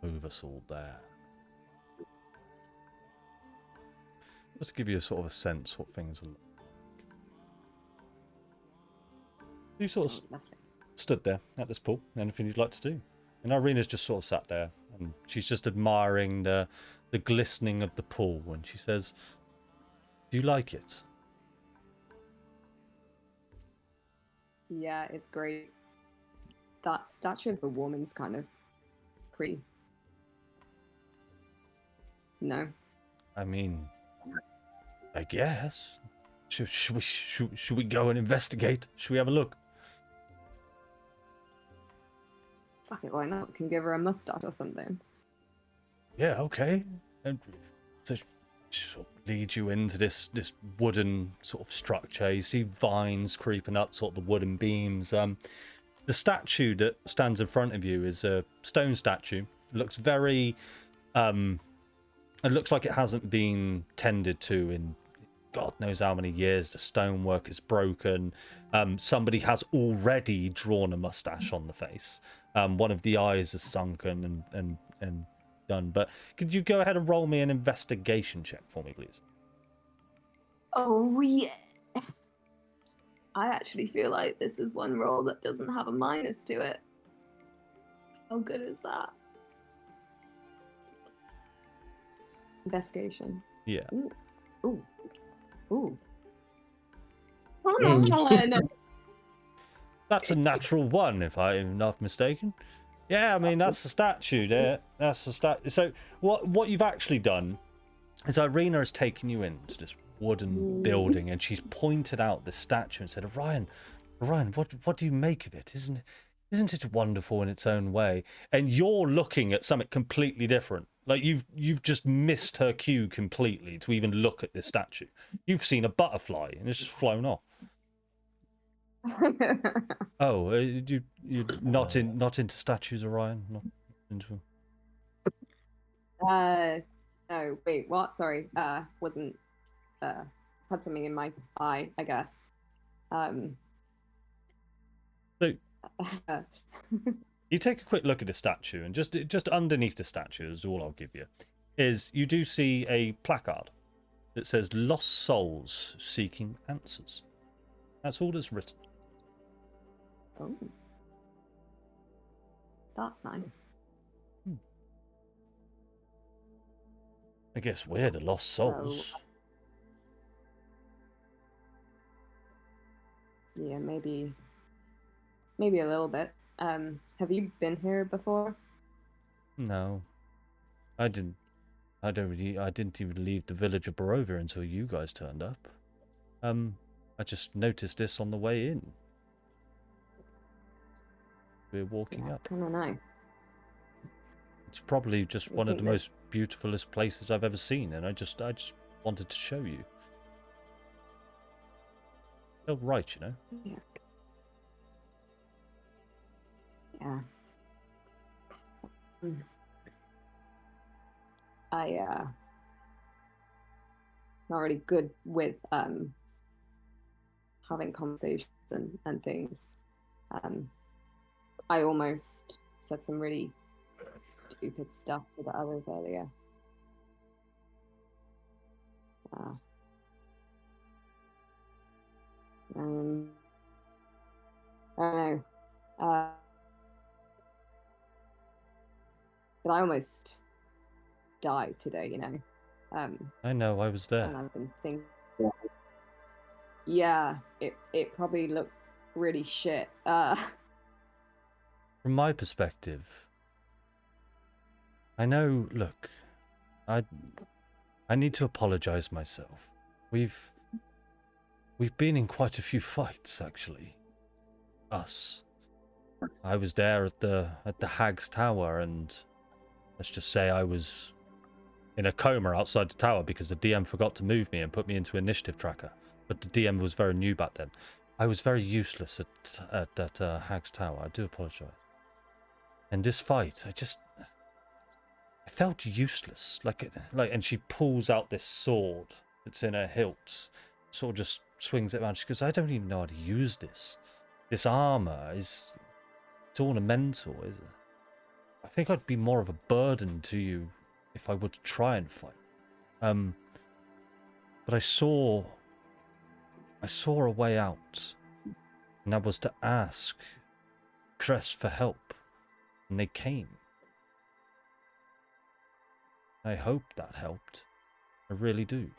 move us all there. Just to give you a sort of a sense what things are like. You sort of stood there at this pool. Anything you'd like to do? And Irina's just sort of sat there, and she's just admiring the glistening of the pool. And she says, "Do you like it?" Yeah, it's great. That statue of the woman's kind of creepy. No. I mean, I guess. Should we go and investigate? Should we have a look? Fuck it, why not? We can give her a mustache or something. Yeah, okay. And so she sort of leads you into this wooden sort of structure. You see vines creeping up sort of the wooden beams. The statue that stands in front of you is a stone statue. It looks very... it looks like it hasn't been tended to in God knows how many years. The stonework is broken. Somebody has already drawn a mustache on the face. One of the eyes is sunken and done. But could you go ahead and roll me an investigation check for me, please? Oh, yeah. I actually feel like this is one roll that doesn't have a minus to it. How good is that? Investigation. Yeah. Ooh. Ooh. Ooh. Oh, no. That's a natural one, if I'm not mistaken. Yeah, I mean, that's the statue there. That's the statue. So what you've actually done is Irina has taken you into this wooden building, and she's pointed out this statue and said, Orion, what do you make of it? Isn't it wonderful in its own way? And you're looking at something completely different. Like you've just missed her cue completely to even look at this statue. You've seen a butterfly and it's just flown off. Oh, you're not into statues, Orion? Not into... No, wait, what? Sorry, wasn't, had something in my eye, I guess. So, you take a quick look at the statue, and just underneath the statue is all I'll give you, is you do see a placard that says "Lost Souls Seeking Answers." That's all that's written. Oh, that's nice. I guess we're the lost souls. Yeah, maybe a little bit. Have you been here before? No, I didn't. I didn't even leave the village of Barovia until you guys turned up. I just noticed this on the way in. We're walking up. Kind of nice. It's probably just You one of think the most beautifulest places I've ever seen, and I just wanted to show you. Felt right, you know. Yeah. Yeah. Not really good with having conversations and things. I almost said some really stupid stuff to the others earlier. I don't know. But I almost died today, you know. I know, I was there. And I've been thinking, yeah, it probably looked really shit. From my perspective, I know, look, I need to apologize myself. We've been in quite a few fights, actually. Us. I was there at the Hag's Tower, and let's just say I was in a coma outside the tower because the DM forgot to move me and put me into initiative tracker. But the DM was very new back then. I was very useless at that Hag's Tower. I do apologize. And this fight, I felt useless. And she pulls out this sword that's in her hilt, sort of just swings it around. She goes, I don't even know how to use this. This armor it's ornamental. I think I'd be more of a burden to you if I were to try and fight. But I saw a way out, and that was to ask Krezk for help, and they came. I hope that helped. I really do.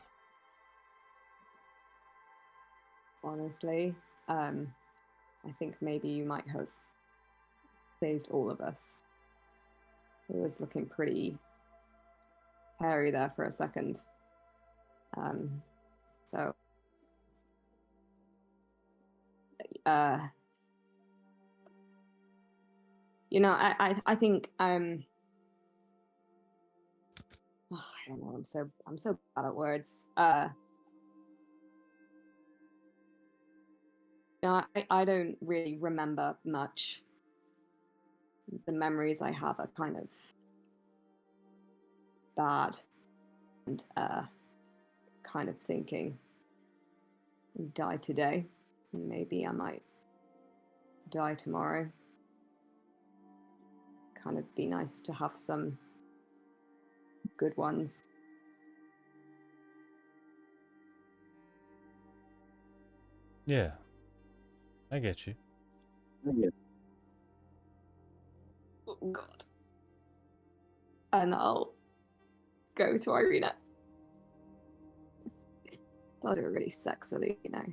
Honestly, I think maybe you might have saved all of us. It was looking pretty hairy there for a second. So, you know, I think I don't know. I'm so bad at words. No, I don't really remember much. The memories I have are kind of bad, and kind of thinking, die today, maybe I might die tomorrow. Kind of be nice to have some good ones. Yeah, I get you. Oh God. And I'll go to Irina. I'll do it really sexily, you know.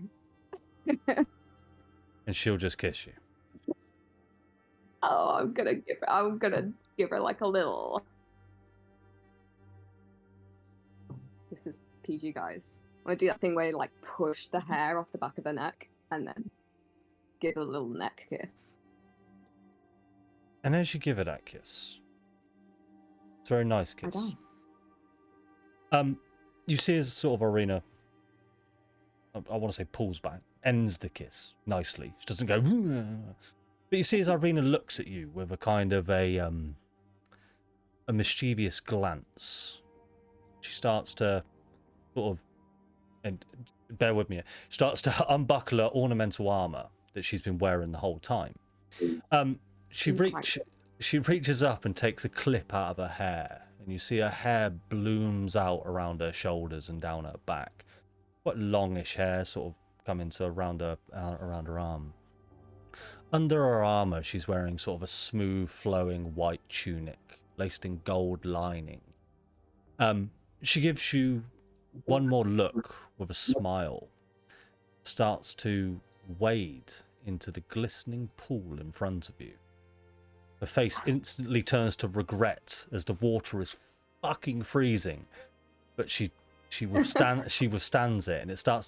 And she'll just kiss you. Oh, I'm gonna give her like a little. This is PG, guys. I want to do that thing where you like push the hair off the back of the neck and then give a little neck kiss. And as you give her that kiss, it's a very nice I kiss. don't. You see as sort of Irina, I want to say pulls back, ends the kiss nicely. She doesn't go, but you see as Irina looks at you with a kind of a mischievous glance. She starts to sort of, and bear with me, starts to unbuckle her ornamental armor that she's been wearing the whole time. She reaches up and takes a clip out of her hair, and you see her hair blooms out around her shoulders and down her back. Quite longish hair, sort of coming to around her arm. Under her armor, she's wearing sort of a smooth, flowing white tunic, laced in gold lining. She gives you one more look with a smile, starts to wade into the glistening pool in front of you. Her face instantly turns to regret as the water is fucking freezing, but she withstands it, and she starts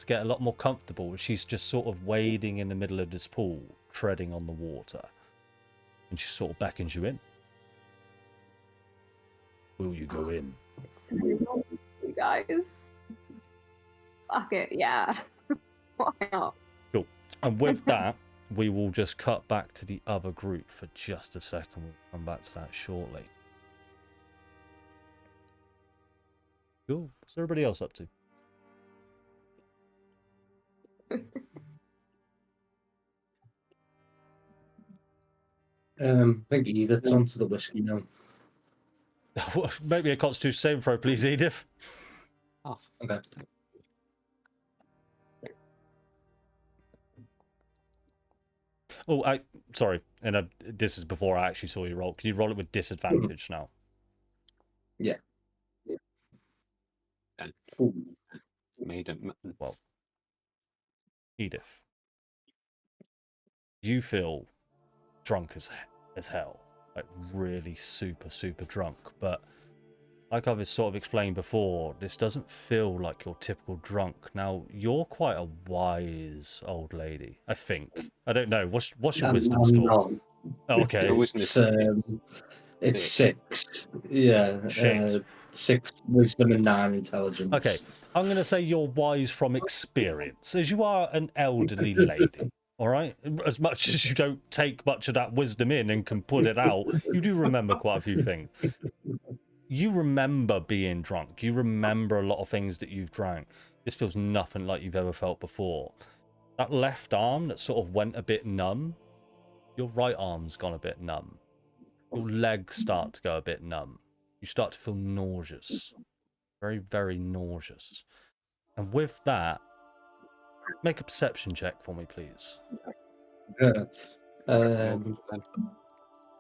to get a lot more comfortable. She's just sort of wading in the middle of this pool, treading on the water, and she sort of beckons you in. Will you go in? It's so nice of you guys. Fuck it, yeah. Why not? Cool. And with that, we will just cut back to the other group for just a second. We'll come back to that shortly. Cool. What's everybody else up to? I think Edith's onto the whiskey now. Make me a Constitution saving throw, please, Edith. Oh, okay. Sorry, and this is before I actually saw you roll. Can you roll it with disadvantage now? Yeah. Ooh. Made it. Well, Edith, you feel drunk as hell, like really super drunk. But like I've sort of explained before, this doesn't feel like your typical drunk. Now you're quite a wise old lady, I think. I don't know. What's your wisdom score? Not. Oh, okay. Your wisdom is It's Six. 6. Yeah. Shit. 6 wisdom and 9 intelligence. Okay, I'm going to say you're wise from experience, as you are an elderly lady. All right, as much as you don't take much of that wisdom in and can put it out, you do remember quite a few things. You remember being drunk. You remember a lot of things that you've drank. This feels nothing like you've ever felt before. That left arm that sort of went a bit numb, your right arm's gone a bit numb. Your legs start to go a bit numb. You start to feel nauseous. Very nauseous. And with that, make a perception check for me, please. Yeah.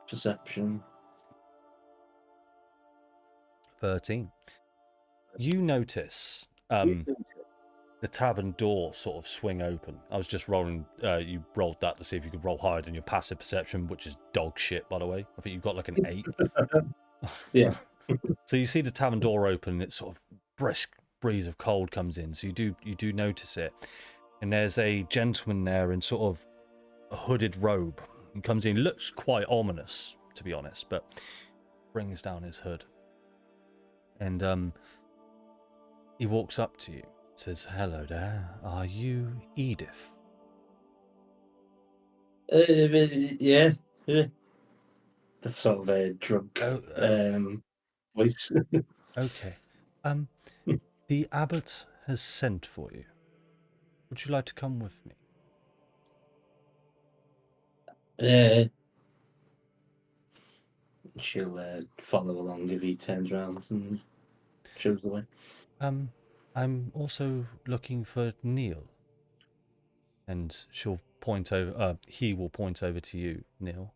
Perception. 13. You notice the tavern door sort of swing open. I was just rolling, you rolled that to see if you could roll higher than your passive perception, which is dog shit, by the way. I think you got like an 8. Yeah. So you see the tavern door open, and it's sort of brisk breeze of cold comes in. So you do notice it. And there's a gentleman there in sort of a hooded robe. He comes in, looks quite ominous, to be honest, but brings down his hood. And he walks up to you, says, "Hello there, are you Edith?" Yeah. That's sort of a drunk voice. Okay. The abbot has sent for you. Would you like to come with me? She'll follow along if he turns around and shows the way. I'm also looking for Neil. And she'll point over, he will point over to you, Neil.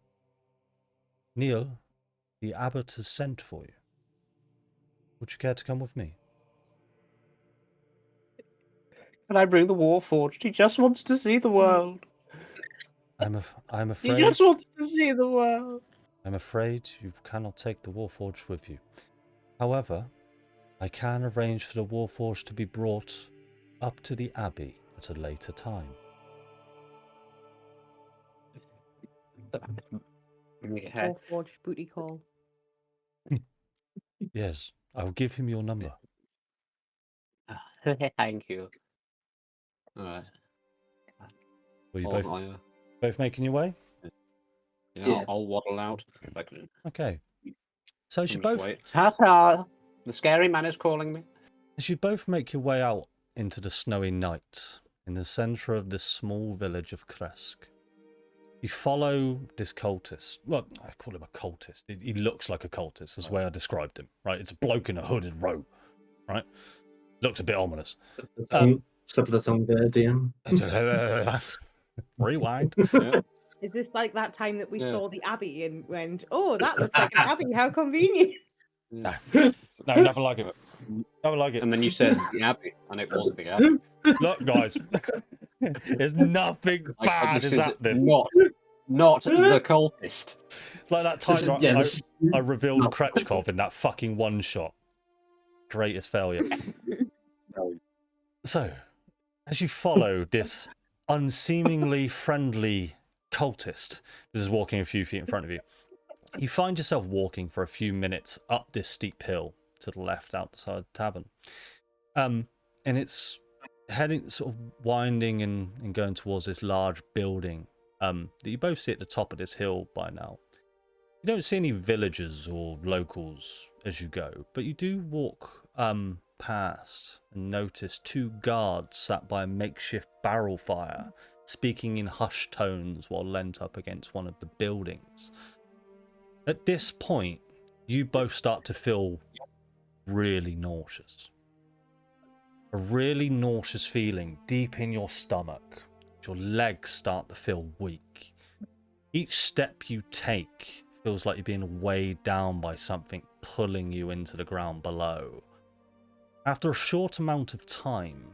Neil, the abbot has sent for you. Would you care to come with me? Can I bring the Warforged? He just wants to see the world. I'm He afraid. just wants to see the world. I'm afraid you cannot take the Warforged with you. However, I can arrange for the Warforged to be brought up to the Abbey at a later time. Yeah. Or forged booty call. Yes, I will give him your number. Thank you. Alright. Will you I'll, both making your way? Yeah. I'll waddle out. Okay. So as you both Ta-ta! The scary man is calling me. make your way out into the snowy night in the centre of this small village of Krezk, you follow this cultist. Well, I call him a cultist. He looks like a cultist. That's the way I described him. Right? It's a bloke in a hooded robe. Right? Looks a bit ominous. Stop the tongue there, DM. Rewind. Yeah. Is this like that time that we Yeah. saw the Abbey and went, "Oh, that looks like an Abbey. How convenient." No, nothing like it. Nothing like it. And then you said the Abbey, and it was the Abbey. Look, guys, there's nothing bad This is is happening. not the cultist. It's like that time I revealed not Krechkov in that fucking one shot. Greatest failure. So, as you follow this unseemingly friendly cultist that is walking a few feet in front of you, you find yourself walking for a few minutes up this steep hill to the left outside the tavern. And it's heading, sort of winding and going towards this large building that you both see at the top of this hill by now. You don't see any villagers or locals as you go, but you do walk past and notice two guards sat by a makeshift barrel fire, speaking in hushed tones while leant up against one of the buildings. At this point, you both start to feel really nauseous. A really nauseous feeling deep in your stomach. Your legs start to feel weak. Each step you take feels like you're being weighed down by something pulling you into the ground below. After a short amount of time,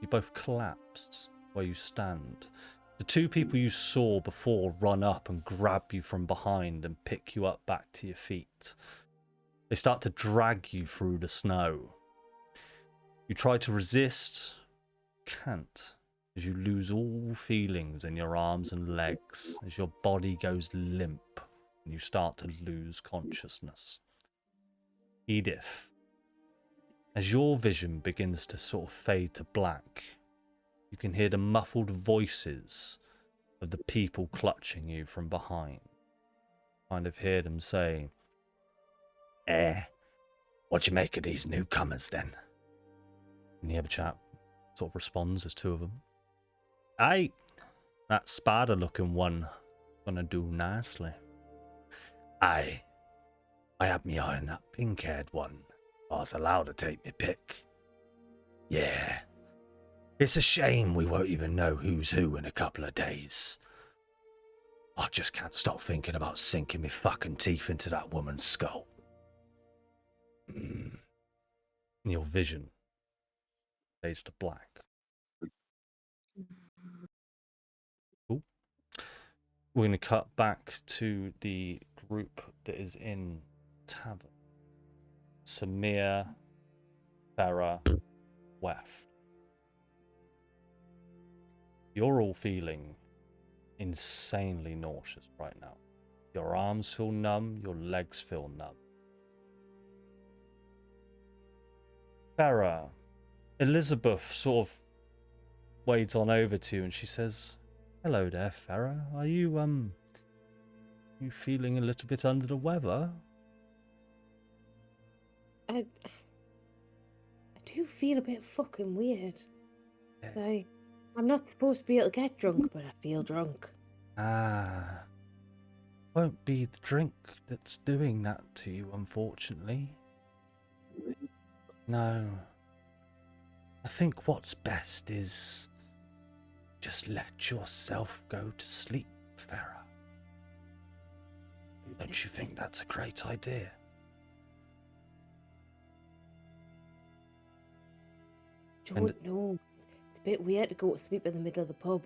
you both collapse where you stand. The two people you saw before run up and grab you from behind and pick you up back to your feet. They start to drag you through the snow. You try to resist, can't, as you lose all feelings in your arms and legs, as your body goes limp and you start to lose consciousness. Edith, as your vision begins to sort of fade to black, you can hear the muffled voices of the people clutching you from behind. Kind of hear them saying, what do you make of these newcomers then? And the other chap sort of responds, there's two of them. Aye, that spider looking one gonna do nicely. Aye, I had me eye on that pink-haired one. I was allowed to take me pick. Yeah, it's a shame we won't even know who's who in a couple of days. I just can't stop thinking about sinking my fucking teeth into that woman's skull. Your vision fades to black. Cool. We're going to cut back to the group that is in tavern. Samir, Farah, Weft. You're all feeling insanely nauseous right now. Your arms feel numb, your legs feel numb. Farah, Elizabeth sort of wades on over to you and she says, hello there, Farah. Are you feeling a little bit under the weather? I do feel a bit fucking weird. Like, I'm not supposed to be able to get drunk, but I feel drunk. Ah, won't be the drink that's doing that to you, unfortunately. No. I think what's best is just let yourself go to sleep, Farah. Don't you think that's a great idea? Don't know. It's a bit weird to go to sleep in the middle of the pub.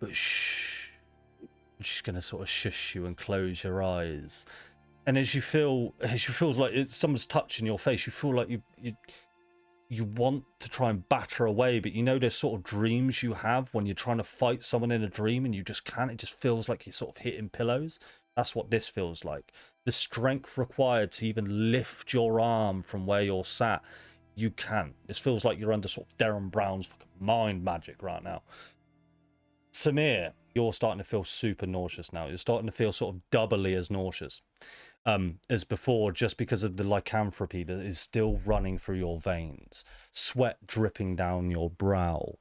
But shh. She's going to sort of shush you and close your eyes. And as you feel like someone's touching your face, you feel like you want to try and batter away, but you know there's sort of dreams you have when you're trying to fight someone in a dream and you just can't. It just feels like you're sort of hitting pillows. That's what this feels like. The strength required to even lift your arm from where you're sat, you can't. This feels like you're under sort of Darren Brown's fucking mind magic right now. Samir, you're starting to feel super nauseous now. You're starting to feel sort of doubly as nauseous as before, just because of the lycanthropy that is still running through your veins, sweat dripping down your brow.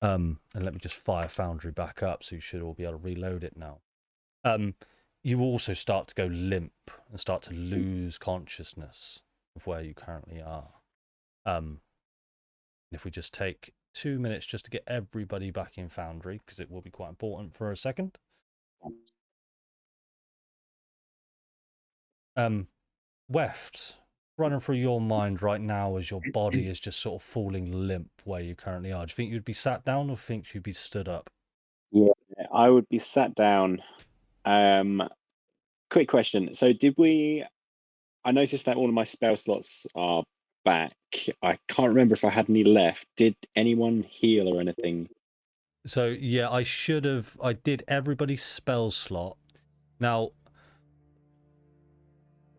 And let me just fire Foundry back up, so you should all be able to reload it now. You also start to go limp and start to lose consciousness of where you currently are. If we just take 2 minutes just to get everybody back in Foundry, because it will be quite important for a second. Weft, running through your mind right now as your body is just sort of falling limp where you currently are. Do you think you'd be sat down or think you'd be stood up? Yeah, I would be sat down. Quick question. So I noticed that all of my spell slots are back. I can't remember if I had any left. Did anyone heal or anything? So yeah, I did everybody's spell slot. Now,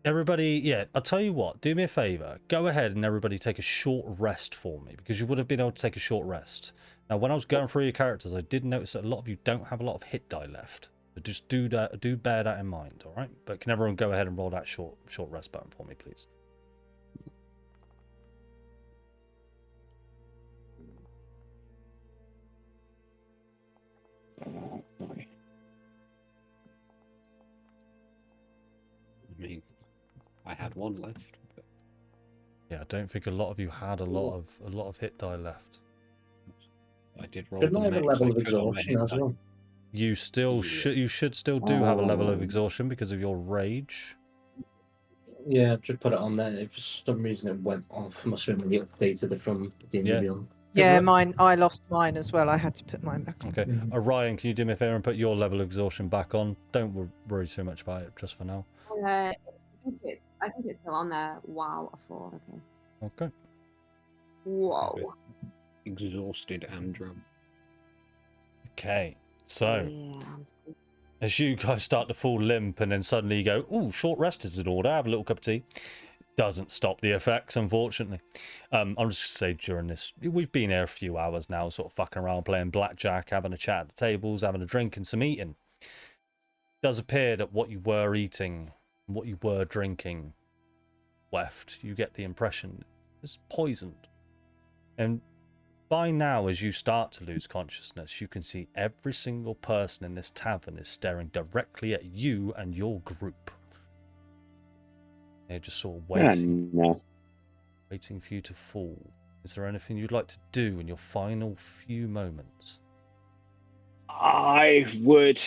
everybody, yeah, I'll tell you what, do me a favor. Go ahead and everybody take a short rest for me, because you would have been able to take a short rest. Now, when I was going through your characters, I did notice that a lot of you don't have a lot of hit die left. So just do bear that in mind, all right? But can everyone go ahead and roll that short rest button for me, please? I mean, I had one left. But... Yeah, I don't think a lot of you had a lot of hit die left. I did roll Didn't the I have a max level I of could on my exhaustion hit as die. well? You should still do have a level of exhaustion because of your rage. Yeah, I've just put it on there. If for some reason it went off, must have been when you updated it from D&D Yeah. Beyond. Yeah, luck. mine. I lost mine as well. I had to put mine back on. Okay. Orion, can you do me a favor and put your level of exhaustion back on? Don't worry too much about it just for now. I think it's still on there. Wow, a 4. Okay. Okay. Whoa. Exhausted Andrew. Okay. So, Yeah. as you guys start to fall limp and then suddenly you go, ooh, short rest is in order, have a little cup of tea. Doesn't stop the effects, unfortunately. I'm just going to say during this, we've been here a few hours now, sort of fucking around, playing blackjack, having a chat at the tables, having a drink and some eating. It does appear that what you were eating, what you were drinking, left, you get the impression is poisoned. And by now, as you start to lose consciousness, you can see every single person in this tavern is staring directly at you and your group. They're just sort of waiting, No. waiting for you to fall. Is there anything you'd like to do in your final few moments? I would.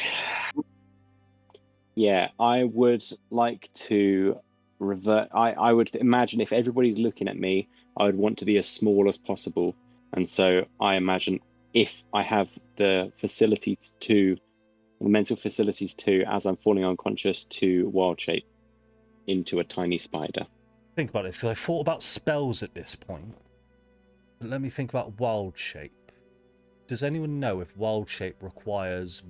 Yeah, I would like to revert. I would imagine if everybody's looking at me, I would want to be as small as possible. And so I imagine if I have the facilities to, the mental facilities to, as I'm falling unconscious, to wild shape into a tiny spider. Think about this, because I thought about spells at this point. But let me think about wild shape. Does anyone know if wild shape requires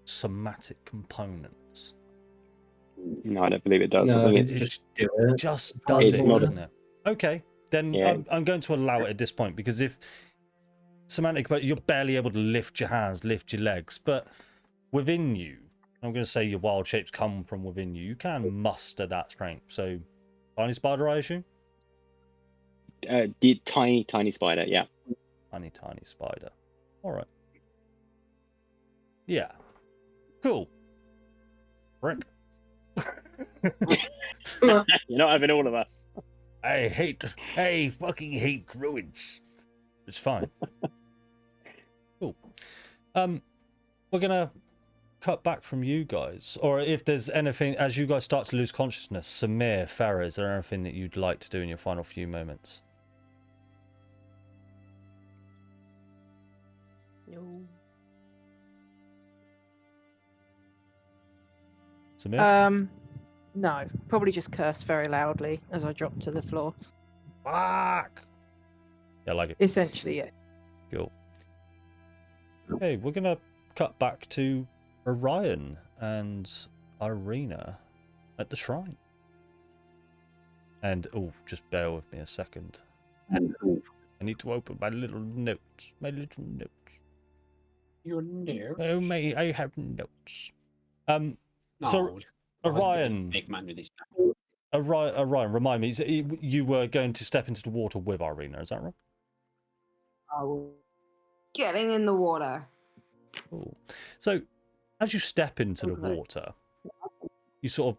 somatic components? No, I don't believe it does. No, I think it's it, just do it. Just does It's it, not a- doesn't it? Okay, then Yeah. I'm going to allow it at this point, because if semantic, but you're barely able to lift your hands, lift your legs, but within you, I'm going to say your wild shapes come from within you. You can muster that strength. So, tiny spider, I assume? the tiny spider, yeah. Tiny spider. All right. Yeah. Cool. Rick. You're not having all of us. I fucking hate druids. It's fine. Cool. We're gonna cut back from you guys, or if there's anything as you guys start to lose consciousness. Samir, Farah, is there anything that you'd like to do in your final few moments? No. Samir. No, probably just curse very loudly as I drop to the floor. Fuck. Yeah, I like it. Essentially, yes. Cool. Okay, we're gonna cut back to Orion and Irina at the shrine. And just bear with me a second. I need to open my little notes. Your nerve. Oh, may I have notes? So Oh, Orion, big man with his. Orion, remind me, you were going to step into the water with Irina, is that right? Getting in the water. Cool. So, as you step into the Okay. water, you sort of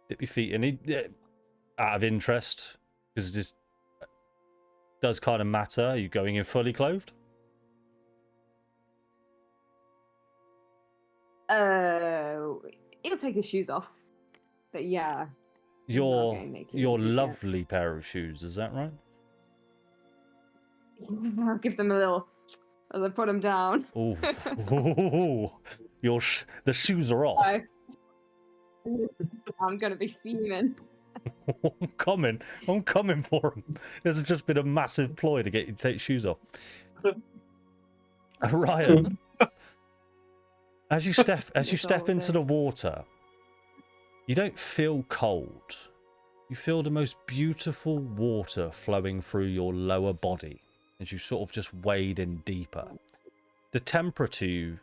dip your feet in. Out of interest, because this does kind of matter. Are you going in fully clothed? He'll take his shoes off. But yeah. Your getting naked, your yeah. lovely pair of shoes, is that right? I'll give them a little as I put them down. Oh, the shoes are off. I'm gonna be fuming. I'm coming for him. This has just been a massive ploy to get you to take shoes off. Ryan, as you step into the water, you don't feel cold. You feel the most beautiful water flowing through your lower body as you sort of just wade in deeper. The temperature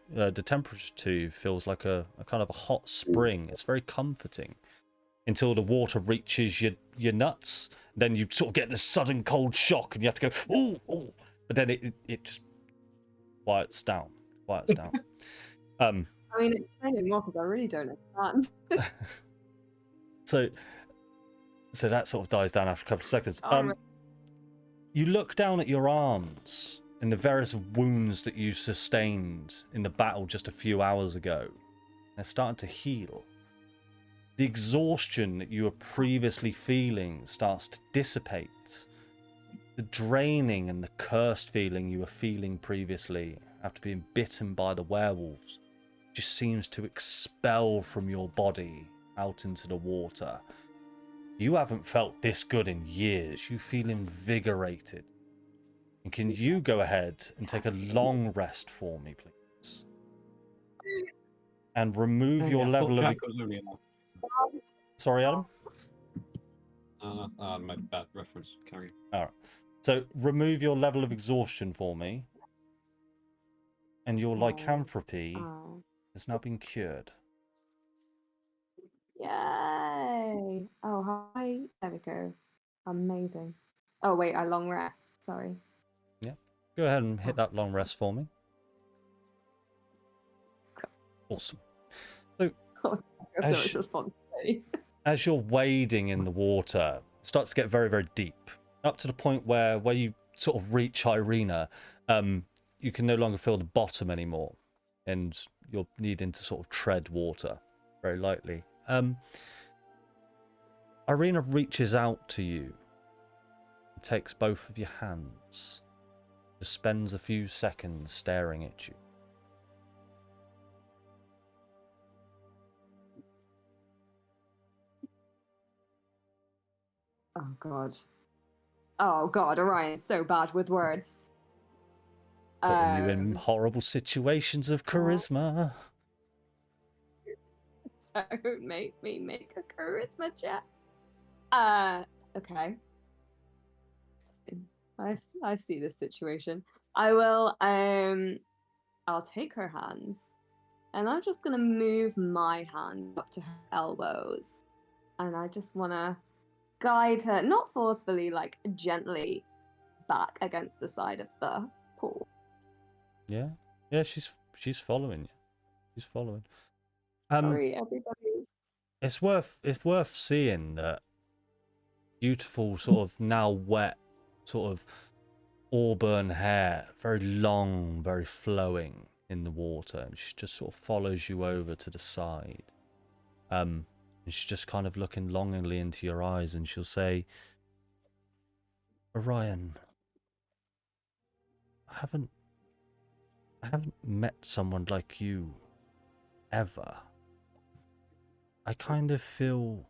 too feels like a kind of a hot spring. It's very comforting until the water reaches your nuts. Then you sort of get this sudden cold shock and you have to go, ooh. But then it just quiets down. I mean, it's training more because I really don't understand. So that sort of dies down after a couple of seconds. Oh, You look down at your arms and the various wounds that you sustained in the battle just a few hours ago, they're starting to heal. The exhaustion that you were previously feeling starts to dissipate. The draining and the cursed feeling you were feeling previously after being bitten by the werewolves just seems to expel from your body out into the water. You haven't felt this good in years. You feel invigorated. And can you go ahead and take a long rest for me, please? And remove your level of... Sorry, Adam? My bad reference. Carry on. Alright. So remove your level of exhaustion for me. And your lycanthropy has now been cured. Yay! Oh, hi. There we go. Amazing. Oh, wait, I long rest. Sorry. Yeah. Go ahead and hit that long rest for me. Awesome. So, That's responsibility. as you're wading in the water, it starts to get very, very deep. Up to the point where you sort of reach Irina, you can no longer feel the bottom anymore. And you're needing to sort of tread water very lightly. Irina reaches out to you and takes both of your hands. Just spends a few seconds staring at you. Oh, God. Oh, God, Orion's so bad with words. Putting you in horrible situations of charisma. Don't make me make a charisma check. Okay. I see this situation. I will, I'll take her hands, and I'm just gonna move my hand up to her elbows, and I just wanna guide her, not forcefully, like gently back against the side of the pool. Yeah, she's following you. She's following. Sorry, everybody. It's worth seeing that beautiful sort of now wet sort of auburn hair, very long, very flowing in the water, and she just sort of follows you over to the side. And she's just kind of looking longingly into your eyes, and she'll say, "Orion, I haven't met someone like you ever. I kind of feel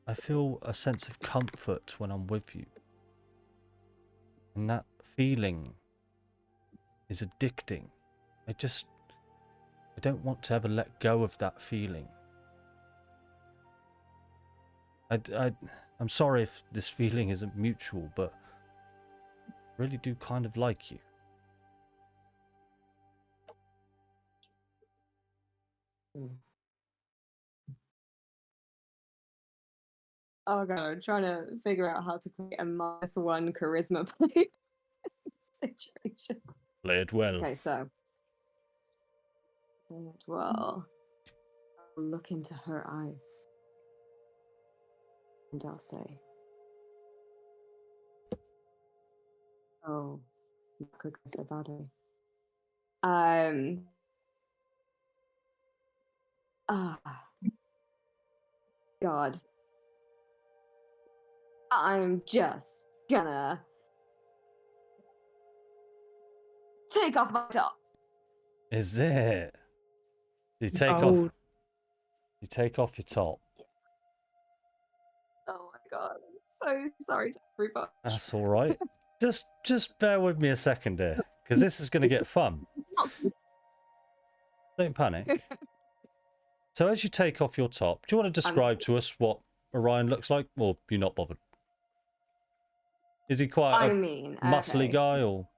a sense of comfort when I'm with you. And that feeling is addicting. I don't want to ever let go of that feeling. I'm sorry if this feeling isn't mutual, but I really do kind of like you." Oh god, I'm trying to figure out how to play a -1 charisma play situation. Play it well. Okay, so well, I'll look into her eyes, and I'll say, "Oh, that could go so badly." God. I'm just gonna take off my top. Is it? You take off. Oh. You take off your top. Oh my god, I'm so sorry to everybody. That's all right. Just bear with me a second here, because this is going to get fun. Don't panic. So as you take off your top, do you want to describe to us what Orion looks like, or you're not bothered? Is he quite a muscly okay. guy, or?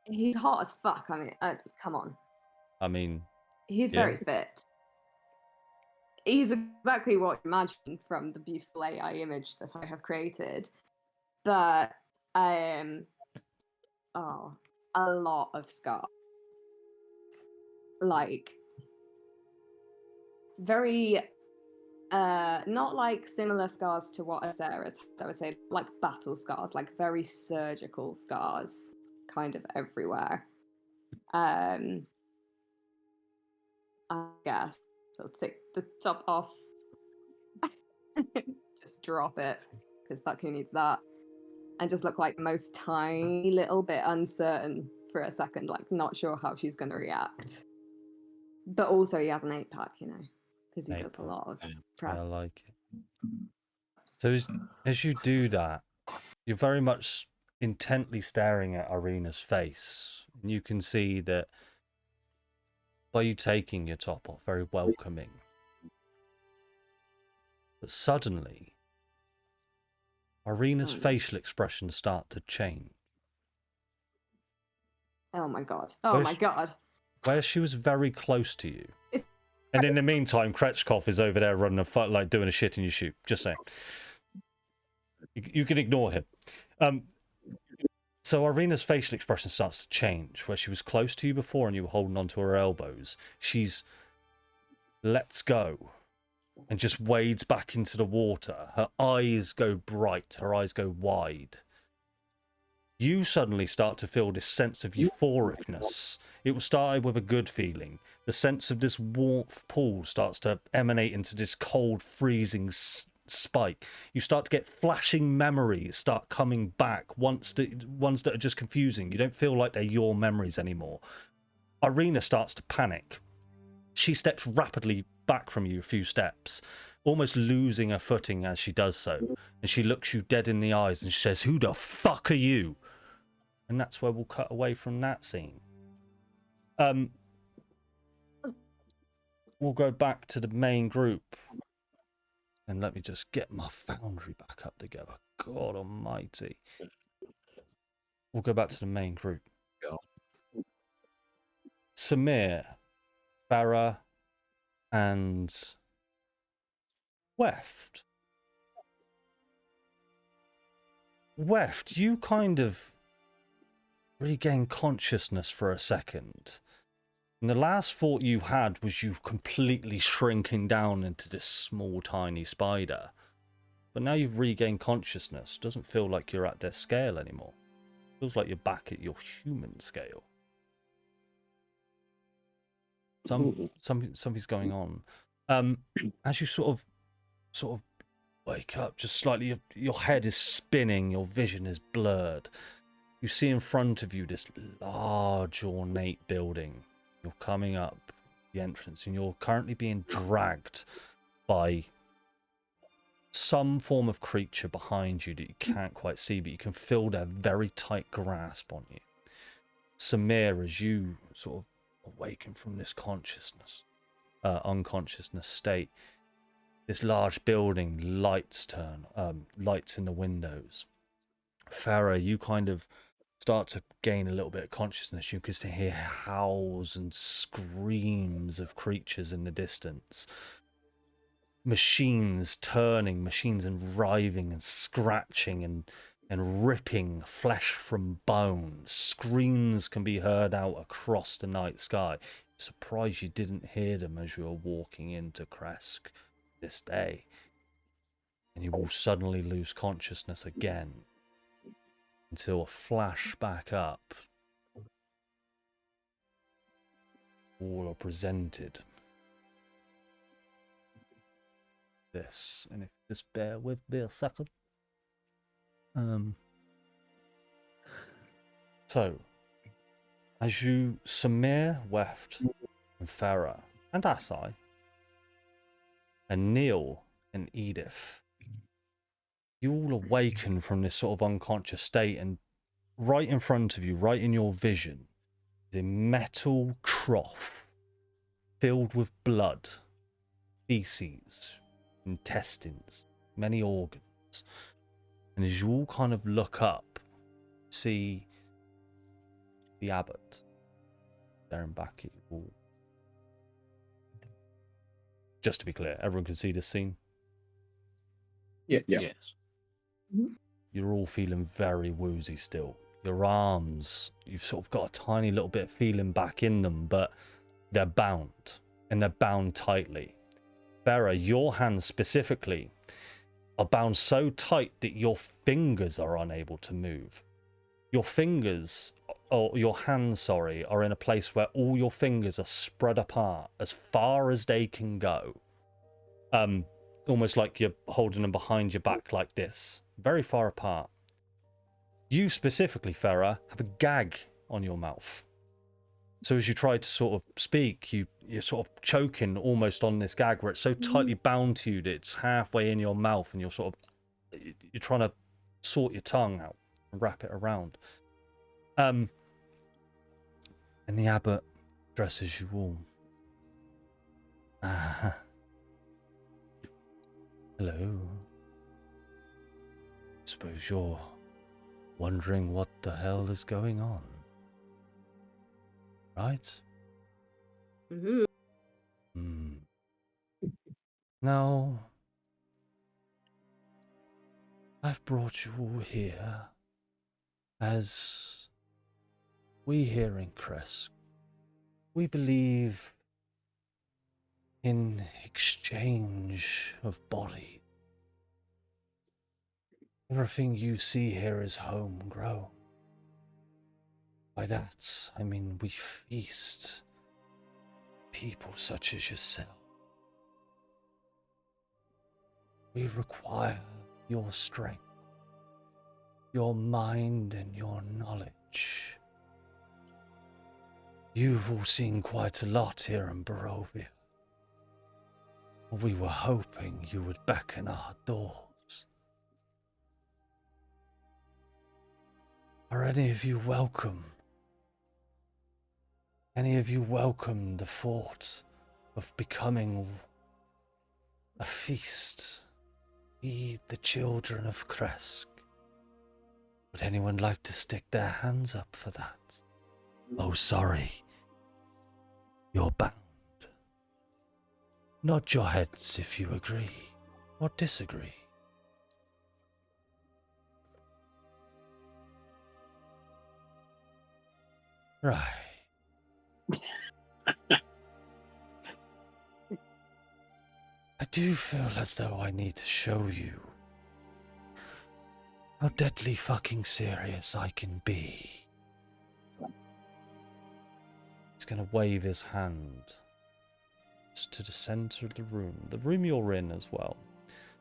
He's hot as fuck. I mean, come on. I mean, He's yeah. very fit. He's exactly what you imagine from the beautiful AI image that I have created. But, a lot of scars. Like, very Not like similar scars to what Azera's had, I would say, like battle scars, like very surgical scars, kind of everywhere. I guess I'll take the top off. Just drop it, because fuck who needs that? And just look like the most tiny little bit uncertain for a second, like not sure how she's going to react. But also he has an 8-pack, you know, because he does a 8-pack, lot of Yeah, prep. I like it. So as you do that, you're very much intently staring at Irina's face. And you can see that by you taking your top off, very welcoming. But suddenly, Irina's facial expressions start to change. Oh my god. Oh Where's- my god. Where she was very close to you. And in the meantime, Krezk is over there running a fight, like doing a shit in your shoe. Just saying. You can ignore him. So Irina's facial expression starts to change. Where she was close to you before and you were holding onto her elbows, she's lets go and just wades back into the water. Her eyes go bright. Her eyes go wide. You suddenly start to feel this sense of euphoricness. It was started with a good feeling. The sense of this warmth pool starts to emanate into this cold, freezing spike. You start to get flashing memories start coming back, ones that are just confusing. You don't feel like they're your memories anymore. Irina starts to panic. She steps rapidly back from you a few steps, almost losing her footing as she does so. And she looks you dead in the eyes and she says, "Who the fuck are you?" And that's where we'll cut away from that scene. We'll go back to the main group. And let me just get my foundry back up together. God almighty. We'll go back to the main group. Samir, Farah, and Weft. Weft, you kind of regain consciousness for a second. And the last thought you had was you completely shrinking down into this small, tiny spider. But now you've regained consciousness. Doesn't feel like you're at their scale anymore. Feels like you're back at your human scale. Something's going on. As you sort of wake up, just slightly, your head is spinning, your vision is blurred. You see in front of you this large, ornate building. You're coming up the entrance, and you're currently being dragged by some form of creature behind you that you can't quite see, but you can feel their very tight grasp on you. Samir, as you sort of awaken from this unconsciousness state, this large building, lights in the windows. Farah, you kind of start to gain a little bit of consciousness. You can hear howls and screams of creatures in the distance. Machines turning, machines and writhing and scratching and ripping flesh from bone. Screams can be heard out across the night sky. Surprised you didn't hear them as you were walking into Krezk this day. And you will suddenly lose consciousness again until a flash back up. All are presented. This, and if you just bear with me a second. So, as you, Samir, Weft, and Farah, and Asai, and Neil, and Edith, you all awaken from this sort of unconscious state, and right in front of you, right in your vision, is a metal trough filled with blood, feces, intestines, many organs. And as you all kind of look up, see the abbot staring back at you all. Just to be clear, everyone can see this scene? Yeah. Yes. You're all feeling very woozy still. Your arms, you've sort of got a tiny little bit of feeling back in them, but they're bound, and they're bound tightly. Farah, your hands specifically are bound so tight that your fingers are unable to move. Your fingers, or your hands, sorry, are in a place where all your fingers are spread apart as far as they can go. Almost like you're holding them behind your back like this, very far apart. You specifically, Farah, have a gag on your mouth. So as you try to sort of speak, you're sort of choking almost on this gag where it's so tightly bound to you that it's halfway in your mouth, and you're trying to sort your tongue out and wrap it around. And the abbot dresses you all. Hello. Suppose you're wondering what the hell is going on, right? Mm-hmm. Now, I've brought you all here as we here in Krezk, we believe in exchange of body. Everything you see here is homegrown. By that, I mean we feast people such as yourself. We require your strength, your mind, and your knowledge. You've all seen quite a lot here in Barovia. We were hoping you would beckon our doors. Are any of you welcome? Any of you welcome the thought of becoming a feast? Feed the children of Krezk. Would anyone like to stick their hands up for that? Oh, sorry. You're bound. Nod your heads if you agree or disagree. Right. I do feel as though I need to show you how deadly fucking serious I can be. He's gonna wave his hand just to the center of the room you're in as well.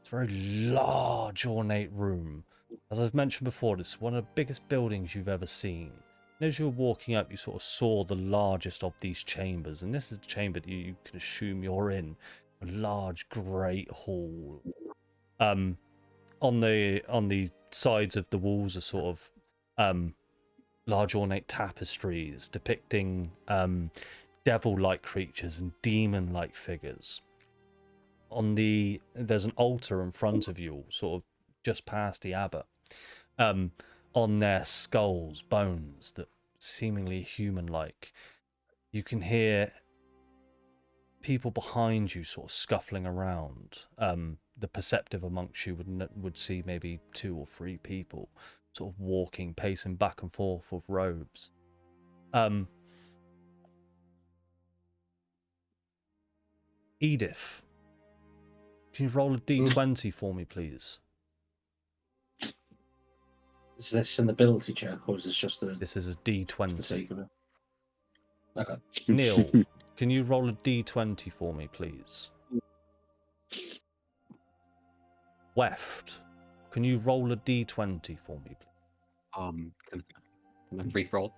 It's a very large, ornate room. As I've mentioned before, this is one of the biggest buildings you've ever seen. And as you were walking up, you sort of saw the largest of these chambers, and this is the chamber that you can assume you're in. A large, great hall. On the sides of the walls are sort of large ornate tapestries depicting devil-like creatures and demon-like figures. There's an altar in front of you, sort of just past the abbot. On their skulls, bones that seemingly human-like. You can hear people behind you sort of scuffling around. The perceptive amongst you would see maybe 2 or 3 people sort of walking, pacing back and forth with robes. Edith, can you roll a d20 for me, please? Is this an ability check, or is this just This is a for the d20. sake of it? Okay. Neil, can you roll a d20 for me, please? Weft, can you roll a d20 for me, please? Can I re-roll?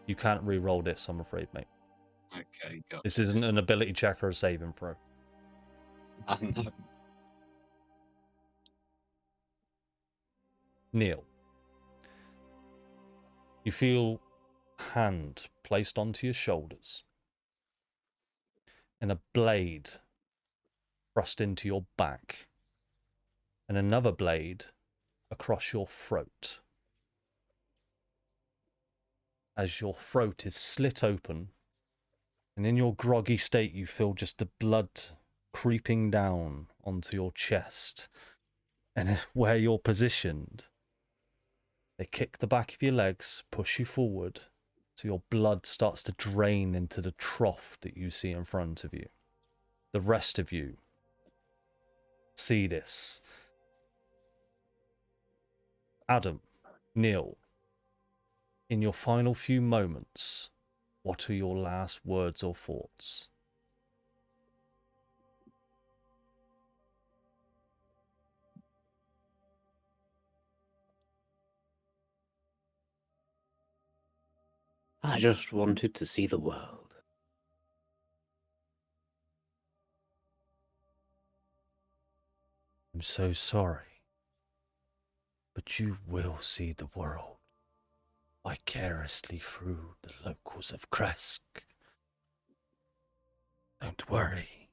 You can't re-roll this, I'm afraid, mate. Okay, got This isn't an ability check or a saving throw. no. Neil, you feel a hand placed onto your shoulders and a blade thrust into your back and another blade across your throat. As your throat is slit open, and in your groggy state you feel just the blood creeping down onto your chest, and where you're positioned, they kick the back of your legs, push you forward, so your blood starts to drain into the trough that you see in front of you. the rest of you see this. Adam, Neil, in your final few moments, what are your last words or thoughts? I just wanted to see the world. I'm so sorry, but you will see the world vicariously through the locals of Krezk. Don't worry.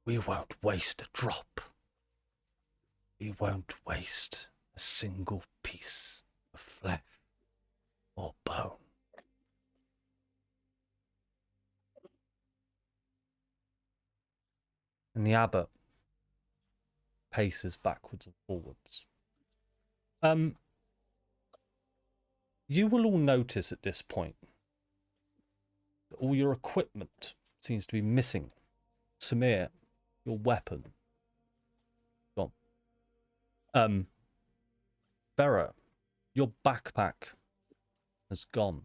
We won't waste a drop. We won't waste a single piece of flesh or bone. And the abbot paces backwards and forwards. You will all notice at this point that all your equipment seems to be missing. Samir, your weapon, gone. Bera, your backpack has gone.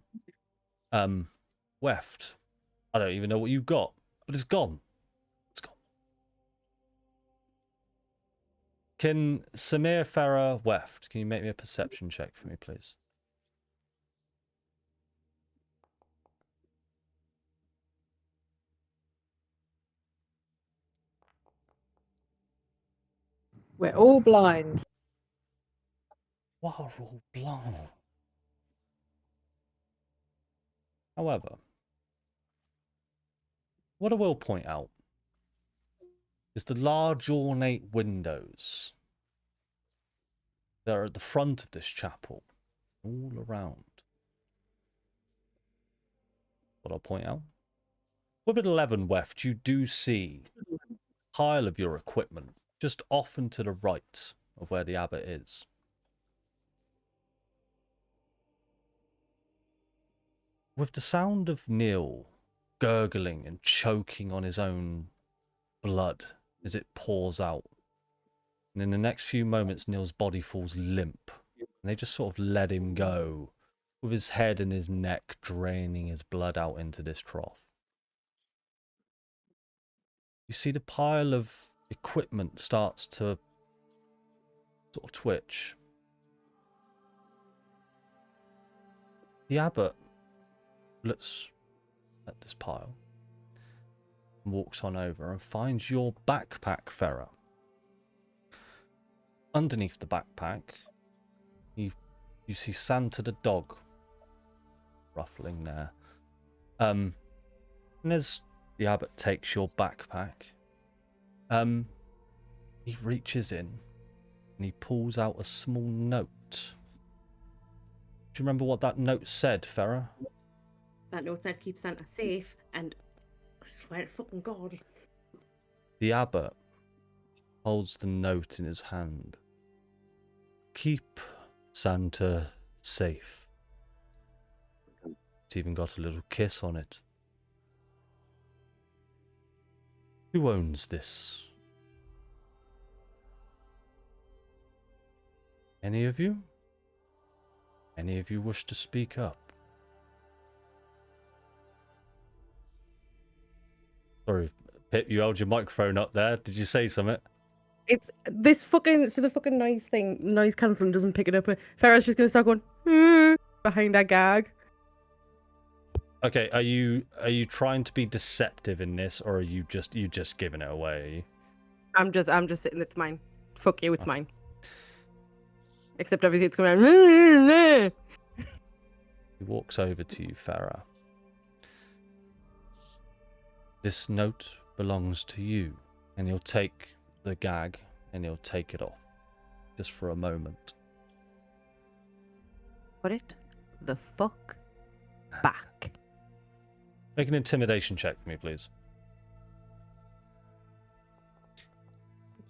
Weft, I don't even know what you've got, but it's gone. It's gone. Can Samir, Farah, Weft, can you make me a perception check for me, please? We're all blind. What are all blind? However, what I will point out is the large ornate windows that are at the front of this chapel, all around. What I'll point out. With an 11 Weft, you do see a pile of your equipment just off and to the right of where the abbot is. With the sound of Neil gurgling and choking on his own blood as it pours out. And in the next few moments, Neil's body falls limp. And they just sort of let him go, with his head and his neck draining his blood out into this trough. You see the pile of equipment starts to sort of twitch. The abbot looks at this pile and walks on over and finds your backpack, Farah. Underneath the backpack, you see Santa the dog ruffling there. And as the abbot takes your backpack, he reaches in and he pulls out a small note. Do you remember what that note said, Farah? That note said keep Santa safe, and I swear to fucking God. The abbot holds the note in his hand. Keep Santa safe. It's even got a little kiss on it. Who owns this? Any of you? Any of you wish to speak up? Sorry, Pip, you held your microphone up there. Did you say something? It's this fucking the fucking noise cancelling doesn't pick it up. Farrah's just gonna start going behind that gag. Okay, are you trying to be deceptive in this, or are you just giving it away? Are you? I'm just sitting. It's mine. Fuck you. It's mine. Except obviously it's going around. He walks over to you, Farah. This note belongs to you, and he'll take the gag and he'll take it off, just for a moment. Put it the fuck back. Make an intimidation check for me, please.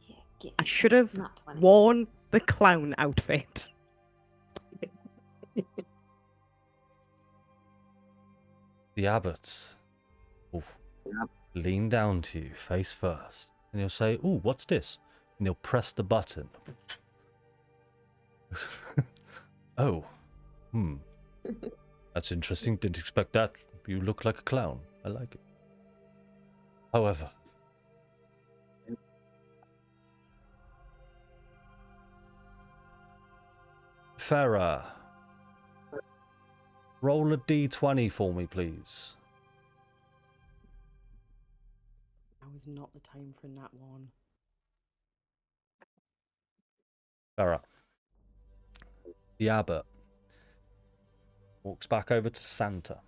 Yeah, get I should have not 20. worn the clown outfit. The abbot lean down to you, face first, and he'll say, "Ooh, what's this?" And he'll press the button. Oh, that's interesting. Didn't expect that. You look like a clown. I like it. However, Farah, roll a d20 for me, please. Now is not the time for that one. Farah. The abbot walks back over to Santa.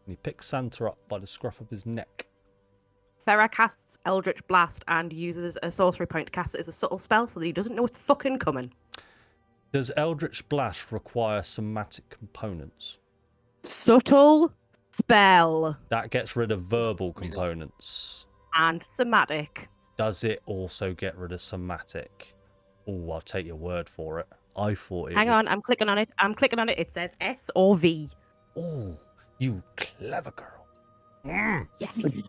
And he picks Santa up by the scruff of his neck. Farah casts Eldritch Blast and uses a sorcery point to cast it as a subtle spell so that he doesn't know it's fucking coming. Does Eldritch Blast require somatic components? Subtle spell That gets rid of verbal components. and somatic. Does it also get rid of somatic? Oh, I'll take your word for it. I thought it Hang would... on, I'm clicking on it. It says S or V. Oh, you clever girl. Yes.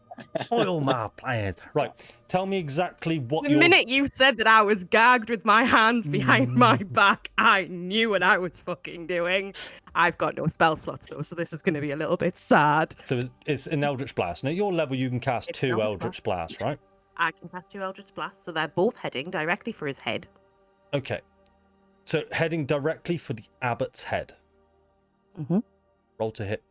Oil my plan. Right, tell me exactly what The your... minute you said that I was gagged with my hands behind my back, I knew what I was fucking doing. I've got no spell slots though, so this is going to be a little bit sad. So it's an Eldritch Blast. Now, at your level, you can cast It's 2 an Eldritch Blasts, right? I can cast 2 Eldritch Blasts, so they're both heading directly for his head. Okay. So heading directly for the abbot's head. Mm-hmm. Roll to hit.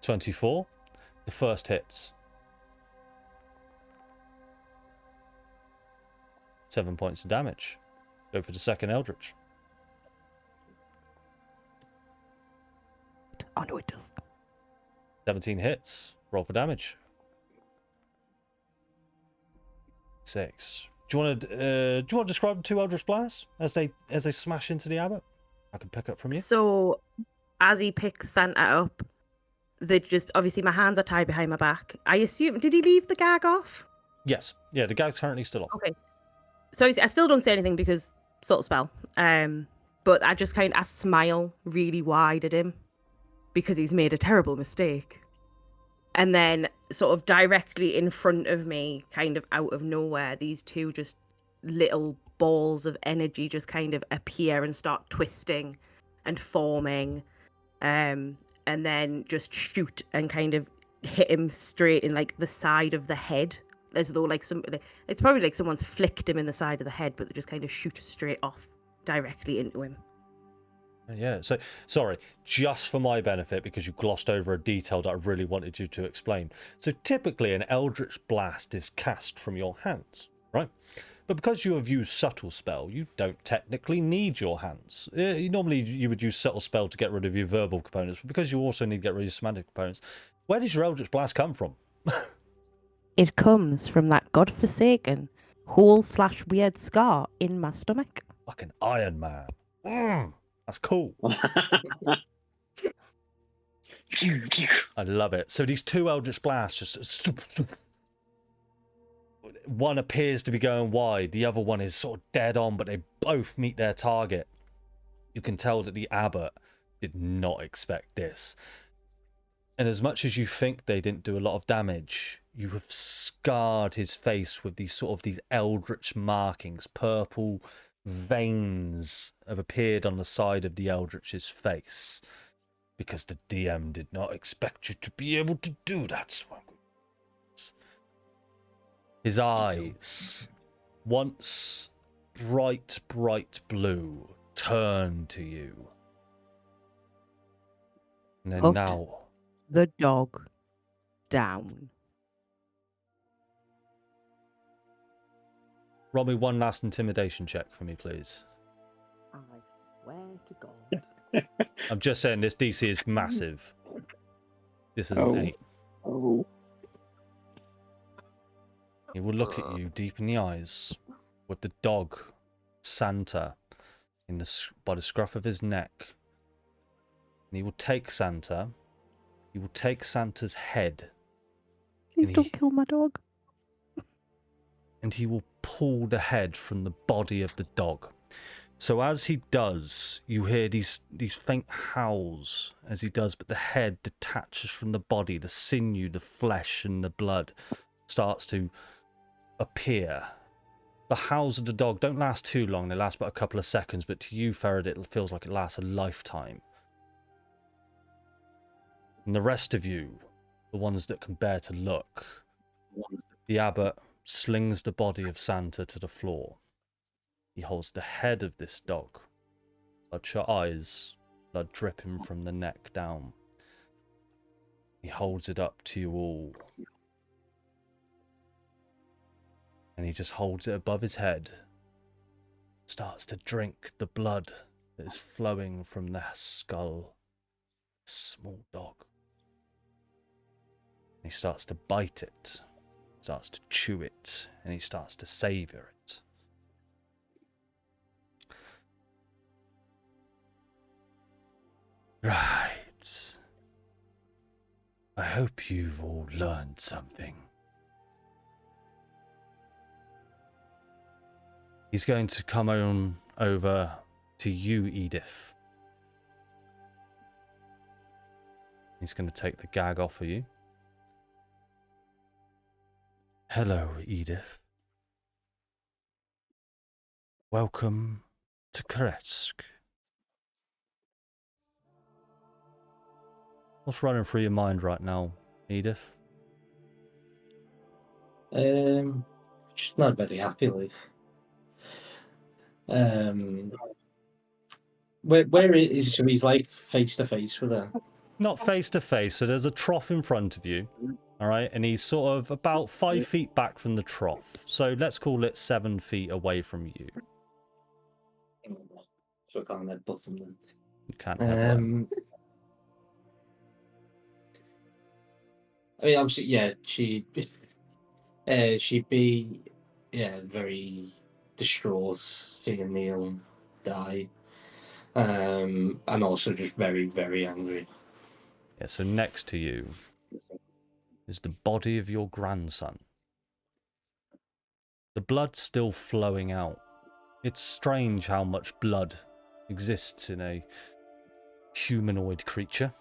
24. The first hits. 7 points of damage. Go for the second Eldritch. Oh no, it does. 17 hits. Roll for damage. 6. Do you want to describe the 2 Eldritch Blasts as they smash into the abbot? I can pick up from you. So, as he picks Santa up, they just obviously my hands are tied behind my back. I assume did he leave the gag off? Yes. Yeah, the gag's currently still off. Okay. So I still don't say anything because subtle spell. But I just I smile really wide at him because he's made a terrible mistake. And then sort of directly in front of me, kind of out of nowhere, these 2 just little balls of energy just kind of appear and start twisting and forming. And then just shoot and kind of hit him straight in like the side of the head. As though it's probably like someone's flicked him in the side of the head, but they just kind of shoot straight off directly into him. Yeah, so, sorry, just for my benefit, because you glossed over a detail that I really wanted you to explain. So typically an Eldritch Blast is cast from your hands, right? But because you have used Subtle Spell, you don't technically need your hands. Normally you would use Subtle Spell to get rid of your verbal components, but because you also need to get rid of your somatic components, where does your Eldritch Blast come from? It comes from that godforsaken hole/weird scar in my stomach. Fucking Iron Man. That's cool. I love it. So these 2 Eldritch Blasts just... One appears to be going wide, the other one is sort of dead on, but they both meet their target. You can tell that the abbot did not expect this. And as much as you think they didn't do a lot of damage, you have scarred his face with these eldritch markings. Purple veins have appeared on the side of the eldritch's face. Because the DM did not expect you to be able to do that. His eyes, once bright blue, turn to you. And then Put now... the dog down. Roll me one last intimidation check for me, please. I swear to God. I'm just saying this DC is massive. This is an 8. Oh. He will look at you deep in the eyes with the dog, Santa, by the scruff of his neck. And he will take Santa. He will take Santa's head. Please And don't kill my dog. And he will pull the head from the body of the dog. So as he does, you hear these faint howls as he does, but the head detaches from the body, the sinew, the flesh, and the blood starts to appear. The howls of the dog don't last too long, they last about a couple of seconds, but to you, Ferret, it feels like it lasts a lifetime. And the rest of you, the ones that can bear to look, the abbot slings the body of Santa to the floor. He holds the head of this dog, bloodshot eyes, blood dripping from the neck down. He holds it up to you all. And he just holds it above his head, starts to drink the blood that is flowing from the skull. Small dog. He starts to bite it, starts to chew it, and he starts to savor it. Right. I hope you've all learned something. He's going to come on over to you, Edith. He's going to take the gag off of you. Hello, Edith. Welcome to Krezk. What's running through your mind right now, Edith? Just not very happy, like. Where is so he's like face to face with her? Not face to face, so there's a trough in front of you, all right, and he's sort of about 5 feet back from the trough, so let's call it 7 feet away from you. So I can't headbutt him then. You can't have one. I mean, obviously, yeah, she'd be, very distraught seeing Neil die, and also just very, very angry. Yeah, so next to you is the body of your grandson. The blood's still flowing out. It's strange how much blood exists in a humanoid creature.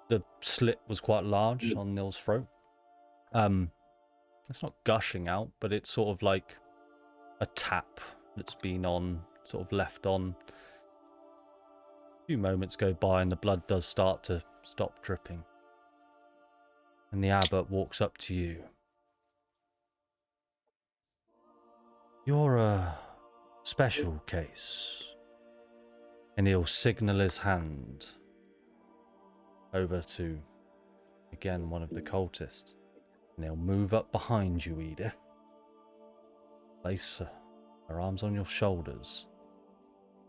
The slit was quite large on Neil's throat. It's not gushing out, but it's sort of like a tap that's been on, sort of left on. A few moments go by and the blood does start to stop dripping. And the abbot walks up to you. You're a special case. And he'll signal his hand over to, again, one of the cultists. And he'll move up behind you, Edith. Place her arms on your shoulders.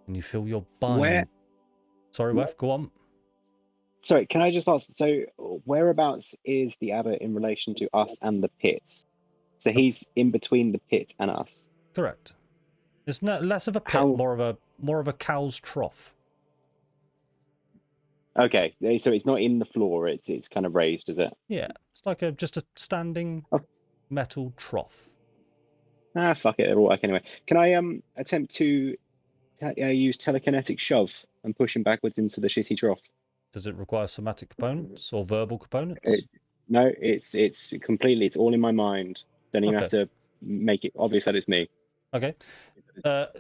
And you feel your bind. Where? Sorry, Wef, go on. Sorry, can I just ask? So, whereabouts is the abbot in relation to us and the pit? So he's in between the pit and us. Correct. It's less of a pit, more of a cow's trough. Okay, so it's not in the floor; it's kind of raised, is it? Yeah, it's like just a standing metal trough. Ah, fuck it, it'll work anyway. Can I attempt to use telekinetic shove and push him backwards into the shitty trough? Does it require somatic components or verbal components? No, it's completely. It's all in my mind. Then you have to make it obvious that it's me. Okay.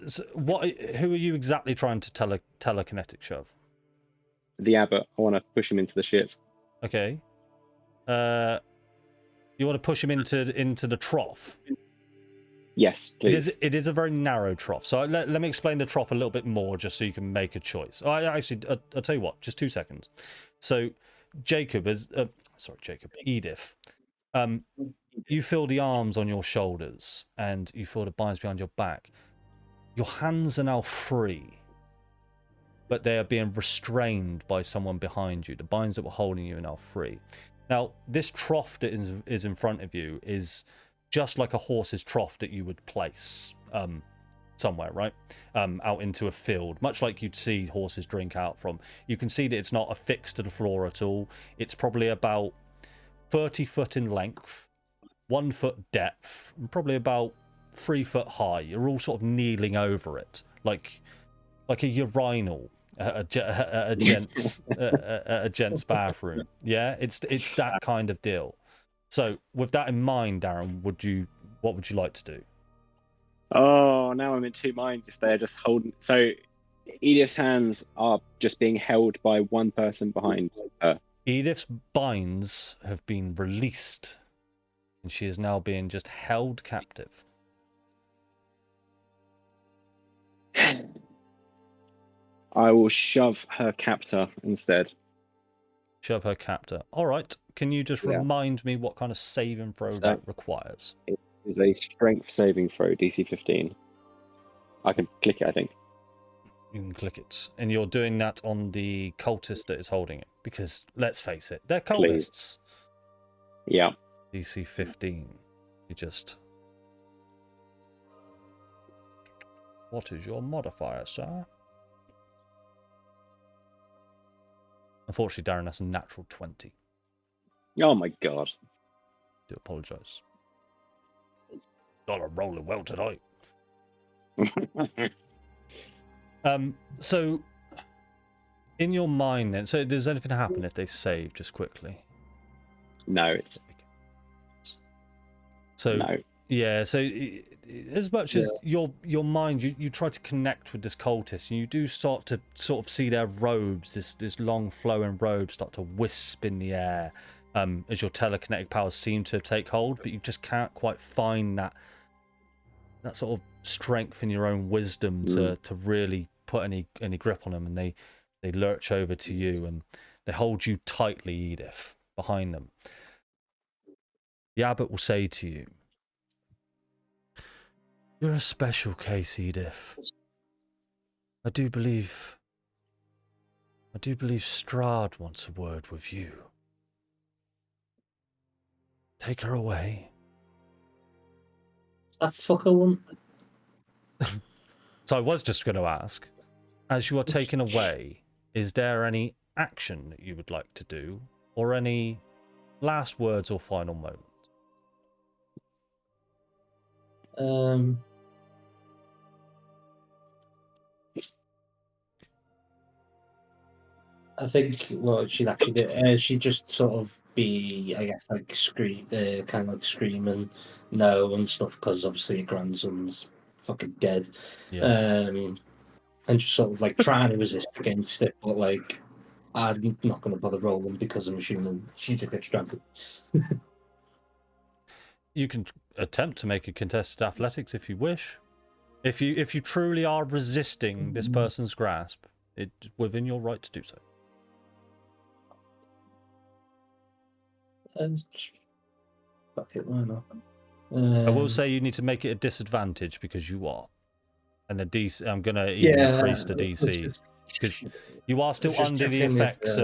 So who are you exactly trying to telekinetic shove? The abbot. I want to push him into the shit. Okay. You want to push him into the trough? Yes, please. It is a very narrow trough. So let me explain the trough a little bit more, just so you can make a choice. I'll tell you what. Just 2 seconds. So Edith. You feel the arms on your shoulders, and you feel the binds behind your back. Your hands are now free, but they are being restrained by someone behind you. The binds that were holding you are now free. Now, this trough that is in front of you is just like a horse's trough that you would place somewhere, right? Out into a field, much like you'd see horses drink out from. You can see that it's not affixed to the floor at all. It's probably about 30 foot in length, 1 foot depth, and probably about 3 foot high. You're all sort of kneeling over it, like a urinal at a gents a gents bathroom. Yeah, it's that kind of deal. So with that in mind, Darren, what would you like to do? Oh, now I'm in two minds if they're just holding. So Edith's hands are just being held by one person behind her. Edith's binds have been released, and she is now being just held captive. I will shove her captor instead. Shove her captor. All right. Can you just Yeah. remind me what kind of saving throw So- that requires? It is a strength saving throw, DC 15. I can click it, I think. You can click it, and you're doing that on the cultist that is holding it. Because let's face it, they're Please. cultists. Yeah. DC 15. You just. What is your modifier, sir? Unfortunately, Darren, that's a natural 20. Oh my god. Do apologise. I'm rolling well tonight. So in your mind then, so does anything happen if they save just quickly? No, it's So no. yeah, so as much as your mind, you try to connect with this cultist, and you do start to sort of see their robes, this long flowing robe start to wisp in the air, as your telekinetic powers seem to take hold, but you just can't quite find that sort of strength in your own wisdom to really put any grip on them, and they lurch over to you and they hold you tightly, Edith, behind them. The abbot will say to you, "You're a special case, Edith. I do believe Strahd wants a word with you. Take her away." That fucker one. So I was just going to ask, as you are taken away, is there any action that you would like to do, or any last words or final moments? I think what she'd actually do, she'd just sort of be, I guess, like kind of like screaming no and stuff, because obviously her grandson's fucking dead. Yeah. And just sort of like trying to resist against it, but like I'm not going to bother rolling because I'm assuming she just gets trampled. You can attempt to make a contested athletics if you wish. If you truly are resisting this person's grasp, it's within your right to do so. Fuck it, why not? I will say you need to make it a disadvantage because you are. And the DC, I'm going to even increase the DC. Because you are still under the effects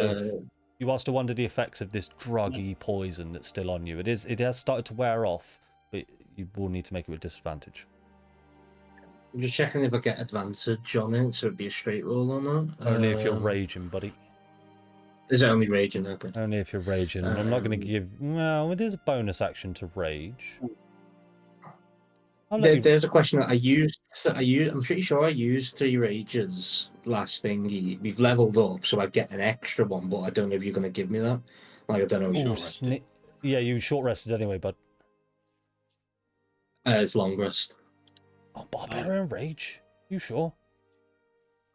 you are still under the effects of this druggy poison that's still on you. It has started to wear off, but you will need to make it a disadvantage. I'm just checking if I get advantage on it, so it'd be a straight roll or not. Only if you're raging, buddy. Is it only raging? Okay. Only if you're raging. I'm not going to give. Well, it is a bonus action to rage. There's a question that I used. I'm pretty sure I used 3 rages last thingy. We've leveled up, so I get an extra one, but I don't know if you're going to give me that. Like, I don't know. Yeah, you short rested anyway, bud. It's long rest. Oh, barbarian rage. You sure?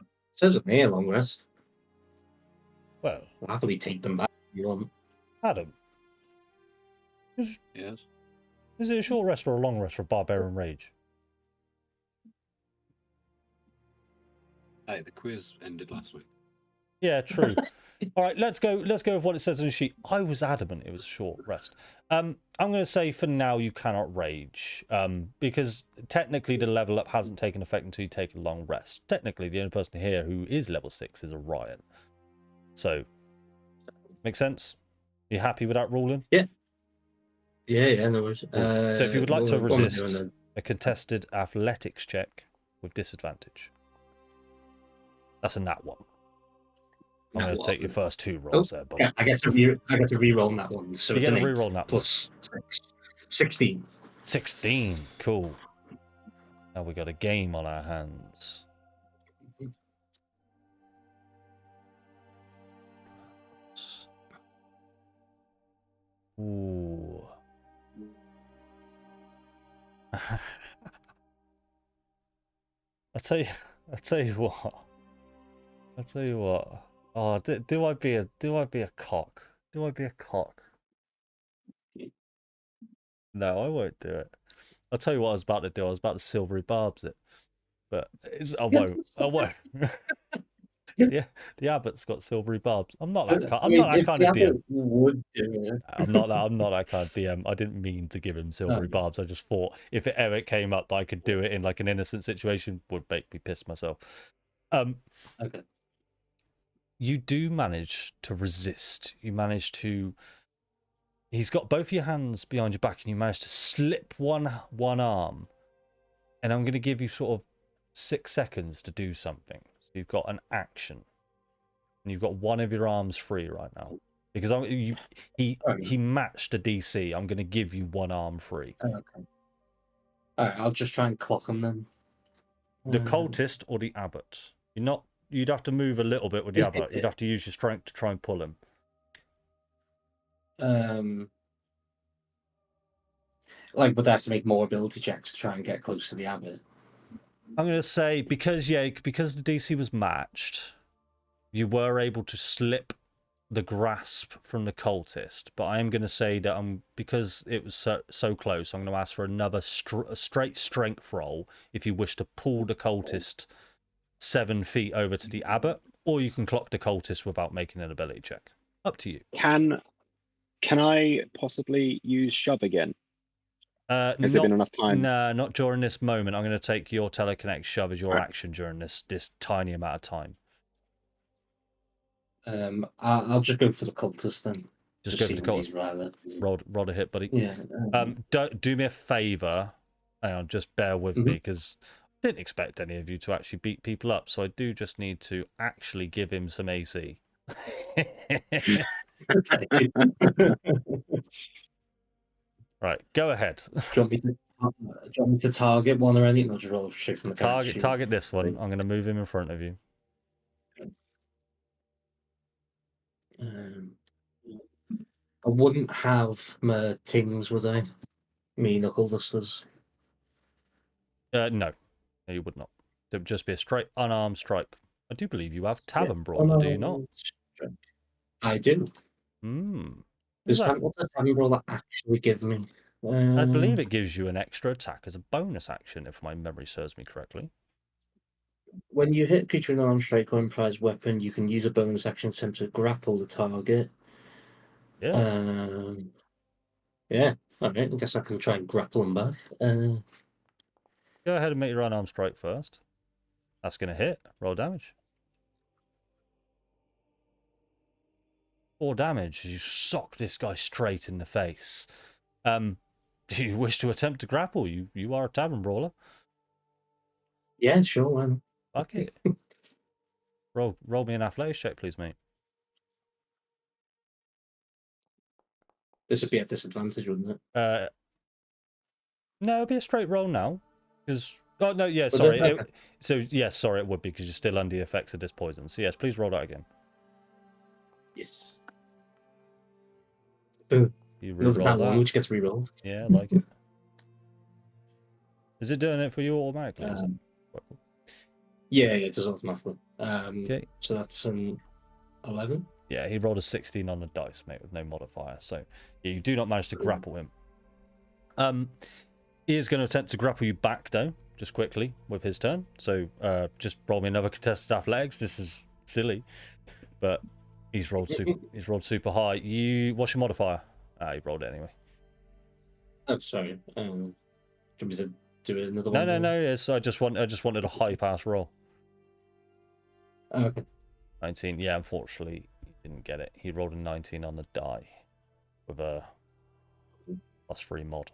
It says with me a long rest. Well, I'll happily take them back if you want. Adam. Yes. Is it a short rest or a long rest for barbarian rage? Hey, the quiz ended last week. Yeah, true. All right, let's go with what it says on the sheet. I was adamant it was a short rest. I'm going to say for now you cannot rage, because technically the level up hasn't taken effect until you take a long rest. Technically, the only person here who is level 6 is Orion. So, make sense? You happy with that ruling? Yeah. Yeah, no worries. So if you would like to what am I resist, doing then? a contested athletics check with disadvantage. That's a nat 1. I'm going to take your first 2 rolls there, buddy. Yeah, I get to re-roll that one. So You it's get an to 8 re-roll that plus 6. 16. 16. Cool. Now we got a game on our hands. tell you, I tell you what. I tell you what. Oh, do I be a cock? Do I be a cock? No, I won't do it. I'll tell you what I was about to do. I was about to silvery barbs it, but I won't. I won't. Yeah, the abbot's got silvery barbs. I'm not that. I'm not that kind of DM. Would do it. I'm not that. I'm not that kind of DM. I didn't mean to give him silvery Okay. barbs. I just thought if it ever came up that I could do it in like an innocent situation, would make me piss myself. Okay. You do manage to resist. You manage to. He's got both your hands behind your back, and you manage to slip one arm. And I'm going to give you sort of 6 seconds to do something. So you've got an action, and you've got one of your arms free right now because he matched a DC. I'm going to give you one arm free. Okay. All right, I'll just try and clock him then. The cultist or the abbot? You'd have to move a little bit with the abbot. You'd have to use your strength to try and pull him. Like, would I have to make more ability checks to try and get close to the abbot? I'm going to say because the DC was matched, you were able to slip the grasp from the cultist. But I am going to say that because it was so close, I'm going to ask for another straight strength roll if you wish to pull the cultist 7 feet over to the abbot, or you can clock the cultist without making an ability check. Up to you. Can I possibly use shove again? Has there been enough time? No, not during this moment. I'm going to take your telekinetic shove as your action during this tiny amount of time. I'll just go for the cultist then. Just go for the cultist. Roll a hit, buddy. Yeah. Do me a favour. Hang on, just bear with me because I didn't expect any of you to actually beat people up. So I do just need to actually give him some AC. Right, go ahead. Do you want me to target one or anything? I'll just roll straight from the target this one. I'm going to move him in front of you. I wouldn't have my tings, would I? Me knuckle dusters. No, you would not. It would just be a straight unarmed strike. I do believe you have Tavern Brawler, do you not? Strike. I do. What does Tavern Brawler actually give me? I believe it gives you an extra attack as a bonus action, if my memory serves me correctly. When you hit a creature with an armed strike or improvised weapon, you can use a bonus action to grapple the target. Yeah. Yeah. All right. I guess I can try and grapple them back. Go ahead and make your unarmed strike first. That's going to hit. Roll damage. 4 damage as you sock this guy straight in the face. Do you wish to attempt to grapple? You are a Tavern Brawler. Yeah, sure. Man. Fuck it. Roll me an athletics check, please, mate. This would be a disadvantage, wouldn't it? No, it'd be a straight roll now. Because no, yeah, sorry. Sorry, it would be because you're still under the effects of this poison. So yes, please roll that again. Yes. Ooh, you re-roll that one, which gets re-rolled. Yeah, I like it. Is it doing it for you automatically? Yeah, it does automatically. Okay. So that's an 11. Yeah, he rolled a 16 on the dice, mate, with no modifier. So yeah, you do not manage to grapple him. He is going to attempt to grapple you back, though, just quickly with his turn. So just roll me another contested athletics. This is silly, but he's rolled super high. What's your modifier? He rolled it anyway. Oh, sorry. Do you want me to do another one? No. Yes, I just wanted a high pass roll. Oh, okay. 19. Yeah, unfortunately, he didn't get it. He rolled a 19 on the die with a +3 mod.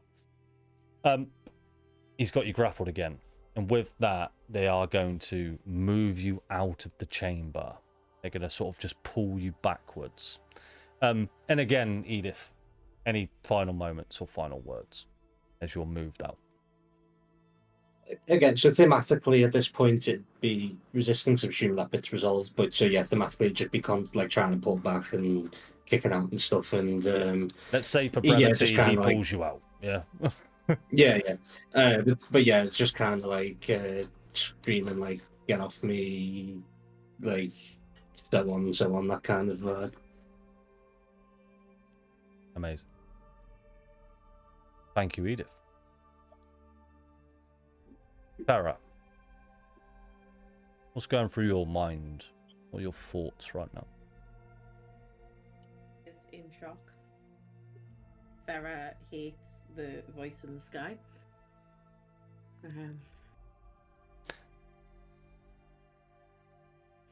He's got you grappled again, and with that, they are going to move you out of the chamber. They're going to sort of just pull you backwards. And again, Edith, any final moments or final words as you're moved out? Again, so thematically at this point it'd be resistance. I'm assuming that bit's resolved, but so yeah, thematically it'd just be like trying to pull back and kicking out and stuff. And let's say for brevity, he pulls you out. Yeah. yeah. But yeah, it's just kind of like screaming like "Get off me!" like so on, that kind of vibe. Amazing. Thank you, Edith. Farah, what's going through your mind? What are your thoughts right now? Is in shock. Farah hates the voice in the sky.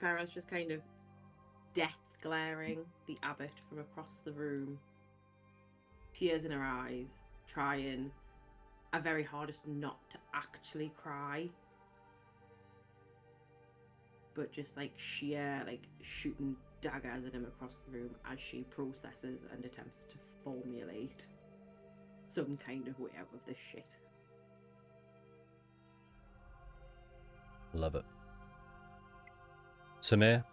Farah's just kind of death glaring the abbot from across the room, tears in her eyes, trying her very hardest not to actually cry, but just like sheer like shooting daggers at him across the room as she processes and attempts to formulate some kind of way out of this shit. Love it. Samir,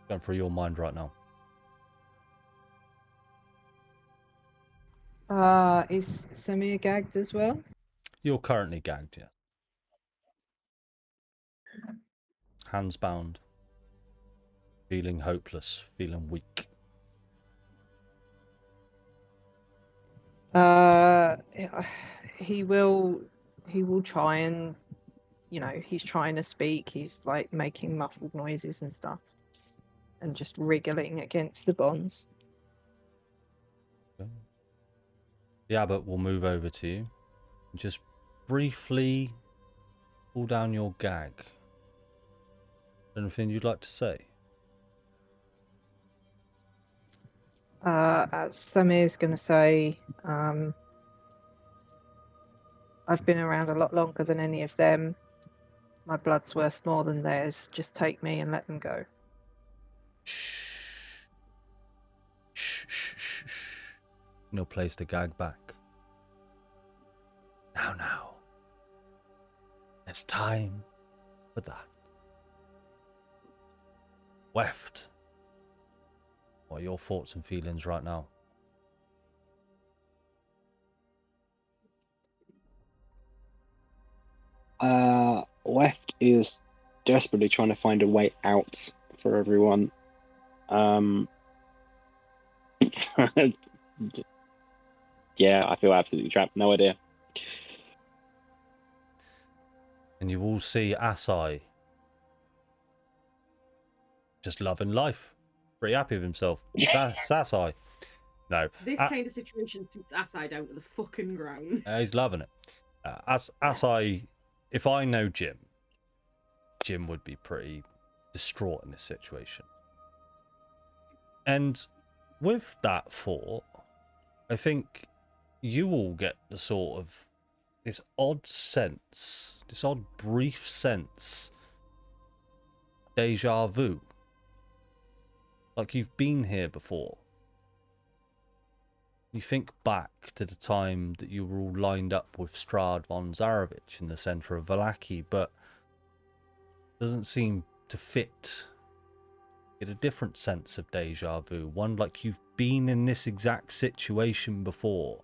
going through your mind right now. Is Samir gagged as well? You're currently gagged, yeah. Hands bound. Feeling hopeless, feeling weak. He will try and, he's trying to speak. He's like making muffled noises and stuff, and just wriggling against the bonds. The abbot will move over to you and just briefly pull down your gag. Anything you'd like to say? Samir's going to say, I've been around a lot longer than any of them. My blood's worth more than theirs. Just take me and let them go. Shh. Shh, shh, shh, shh. No place to gag back. Now. It's time for that. Weft. What are your thoughts and feelings right now? Left is desperately trying to find a way out for everyone. Yeah, I feel absolutely trapped. No idea. And you all see Asai just loving life. Pretty happy with himself. Asai. No. This kind of situation suits Asai down to the fucking ground. He's loving it. Asai, if I know Jim would be pretty distraught in this situation. And with that thought, I think you all get the sort of this odd sense, this odd brief sense, deja vu. Like you've been here before. You think back to the time that you were all lined up with Strahd von Zarovich in the centre of Vallaki, but doesn't seem to fit. Get a different sense of deja vu, one like you've been in this exact situation before,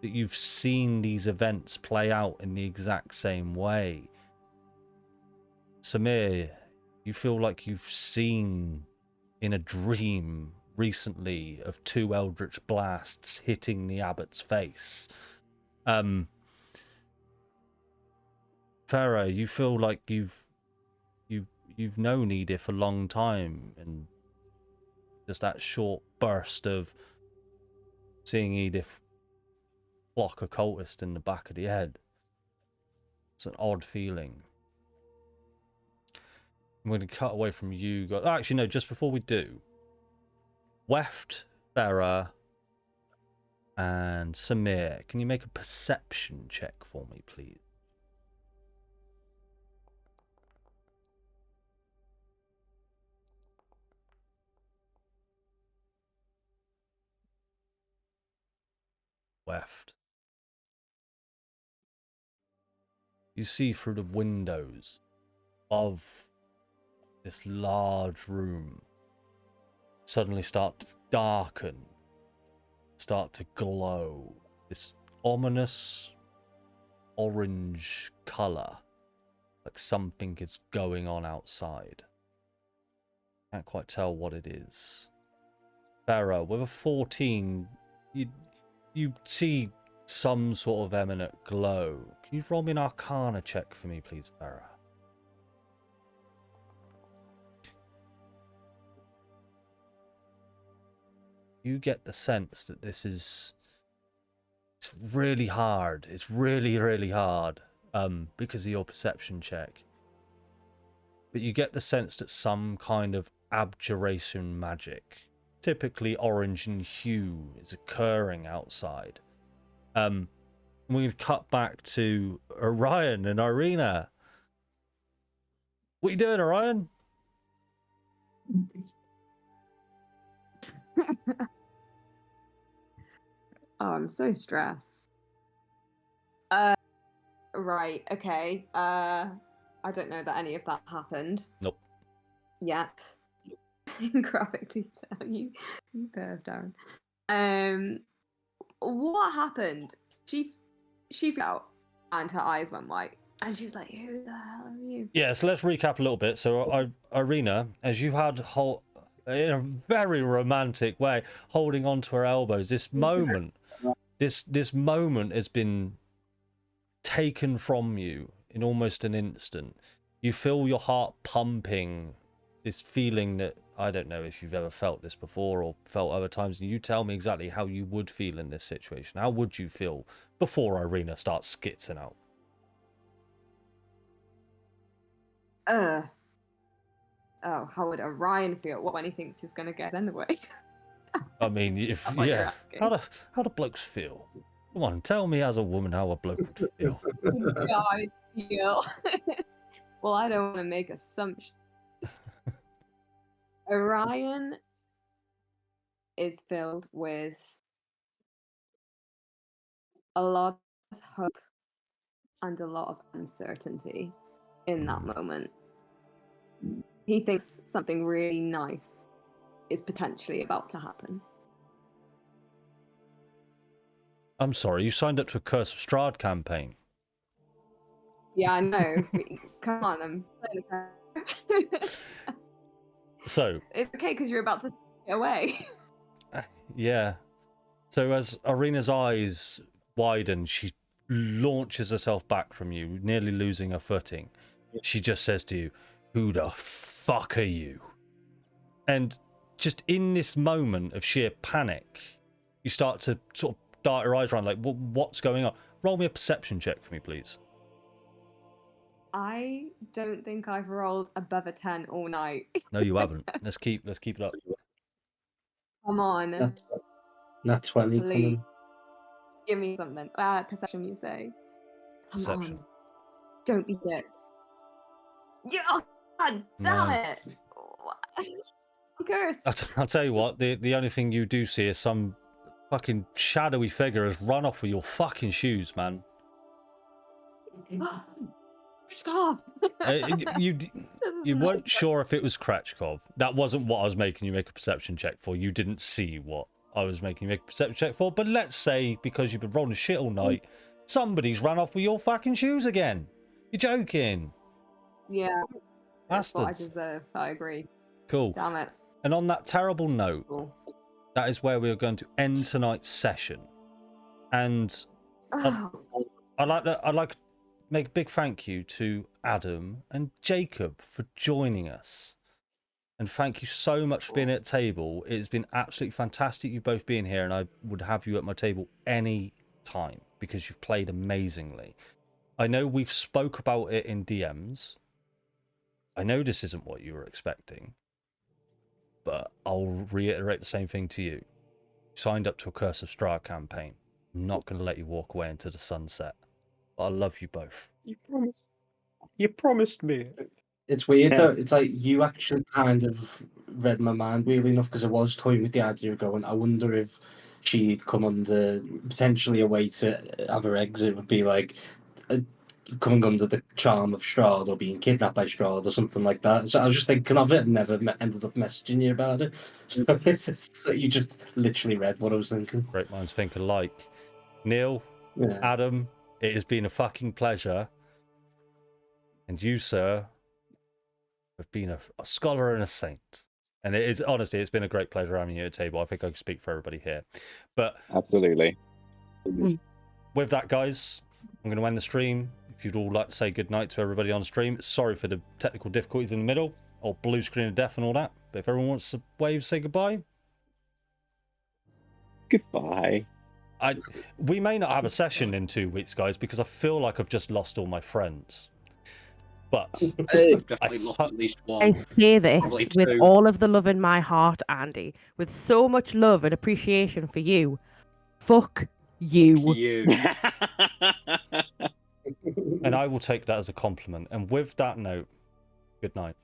that you've seen these events play out in the exact same way. Samir, you feel like you've seen in a dream recently of two eldritch blasts hitting the abbot's face. Farah, you feel like you've known Edith a long time, and just that short burst of seeing Edith block a cultist in the back of the head. It's an odd feeling. I'm going to cut away from you guys. Actually, no, just before we do, Weft, Farah, and Samir, can you make a perception check for me, please? Weft. You see through the windows of this large room suddenly start to darken, start to glow. This ominous orange colour like something is going on outside. Can't quite tell what it is. Farah, with a 14, you see some sort of eminent glow. Can you roll me an Arcana check for me, please, Farah? You get the sense that this is... It's really hard. It's really, really hard because of your perception check. But you get the sense that some kind of abjuration magic, typically orange in hue, is occurring outside. We're going to cut back to Orion and Irina. What you doing, Orion? Oh, I'm so stressed. Right, okay. I don't know that any of that happened. Nope. Yet. In graphic detail, you curved Darren. What happened? She fell out and her eyes went white. And she was like, who the hell are you? Yeah, so let's recap a little bit. So, Irina, as you had in a very romantic way, holding onto her elbows, this moment has been taken from you in almost an instant. You feel your heart pumping, this feeling that, I don't know if you've ever felt this before or felt other times. And you tell me exactly how you would feel in this situation. How would you feel before Irina starts skitzing out? Oh, how would Orion feel when he thinks he's gonna get anyway? I mean, if yeah, how do blokes feel? Come on, tell me as a woman how a bloke would feel. Guys feel. Well, I don't want to make assumptions. Orion is filled with a lot of hope and a lot of uncertainty in that moment. He thinks something really nice is potentially about to happen. I'm sorry, you signed up to a Curse of Strahd campaign. Yeah, I know. Come on, I'm playing the character. So It's okay because you're about to get away. yeah. So as Irina's eyes widen, she launches herself back from you, nearly losing her footing. She just says to you, "Who the fuck are you?" And just in this moment of sheer panic, you start to sort of dart your eyes around like, what's going on? Roll me a perception check for me, please. I don't think I've rolled above a 10 all night. No, you haven't. Let's keep it up. Come on. Nat 20 Please. coming. Give me something. Perception, you say. Come Perception. on. Don't be it. Yeah, oh, God damn No. it. Cursed. I'll tell you what, the only thing you do see is some fucking shadowy figure has run off with your fucking shoes, man. Krezk. You weren't sure if it was Krezk. That wasn't what I was making you make a perception check for. You didn't see what I was making you make a perception check for. But let's say, because you've been rolling shit all night, somebody's run off with your fucking shoes again. You're joking. Yeah. That's what I Bastards. deserve. I agree. Cool. Damn it. And on that terrible note, Cool. that is where we are going to end tonight's session. And I'd like to make a big thank you to Adam and Jacob for joining us. And thank you so much for being at the table. It's been absolutely fantastic you both being here, and I would have you at my table any time because you've played amazingly. I know we've spoke about it in DMs. I know this isn't what you were expecting, but I'll reiterate the same thing to you. You signed up to a Curse of Strahd campaign. I'm not going to let you walk away into the sunset. But I love you both. You promised me. It's weird Yeah. though. It's like you actually kind of read my mind, weirdly enough, because I was toying with the idea of going, I wonder if she'd come under potentially a way to have her exit would be like coming under the charm of Strahd or being kidnapped by Strahd or something like that. So I was just thinking of it and never ended up messaging you about it. So it's you just literally read what I was thinking. Great minds think alike. Neil, Yeah. Adam, it has been a fucking pleasure. And you, sir, have been a scholar and a saint. And it is, honestly, it's been a great pleasure having you at the table. I think I can speak for everybody here. But Absolutely. with that, guys, I'm going to end the stream. If you'd all like to say goodnight to everybody on stream, sorry for the technical difficulties in the middle, or blue screen of death and all that. But if everyone wants to wave, say goodbye. Goodbye. We may not have a session in 2 weeks, guys, because I feel like I've just lost all my friends. But I've definitely lost at least one. I say this Probably with two. all of the love in my heart, Andy, with so much love and appreciation for you. Fuck you. You. and I will take that as a compliment. And with that note, good night.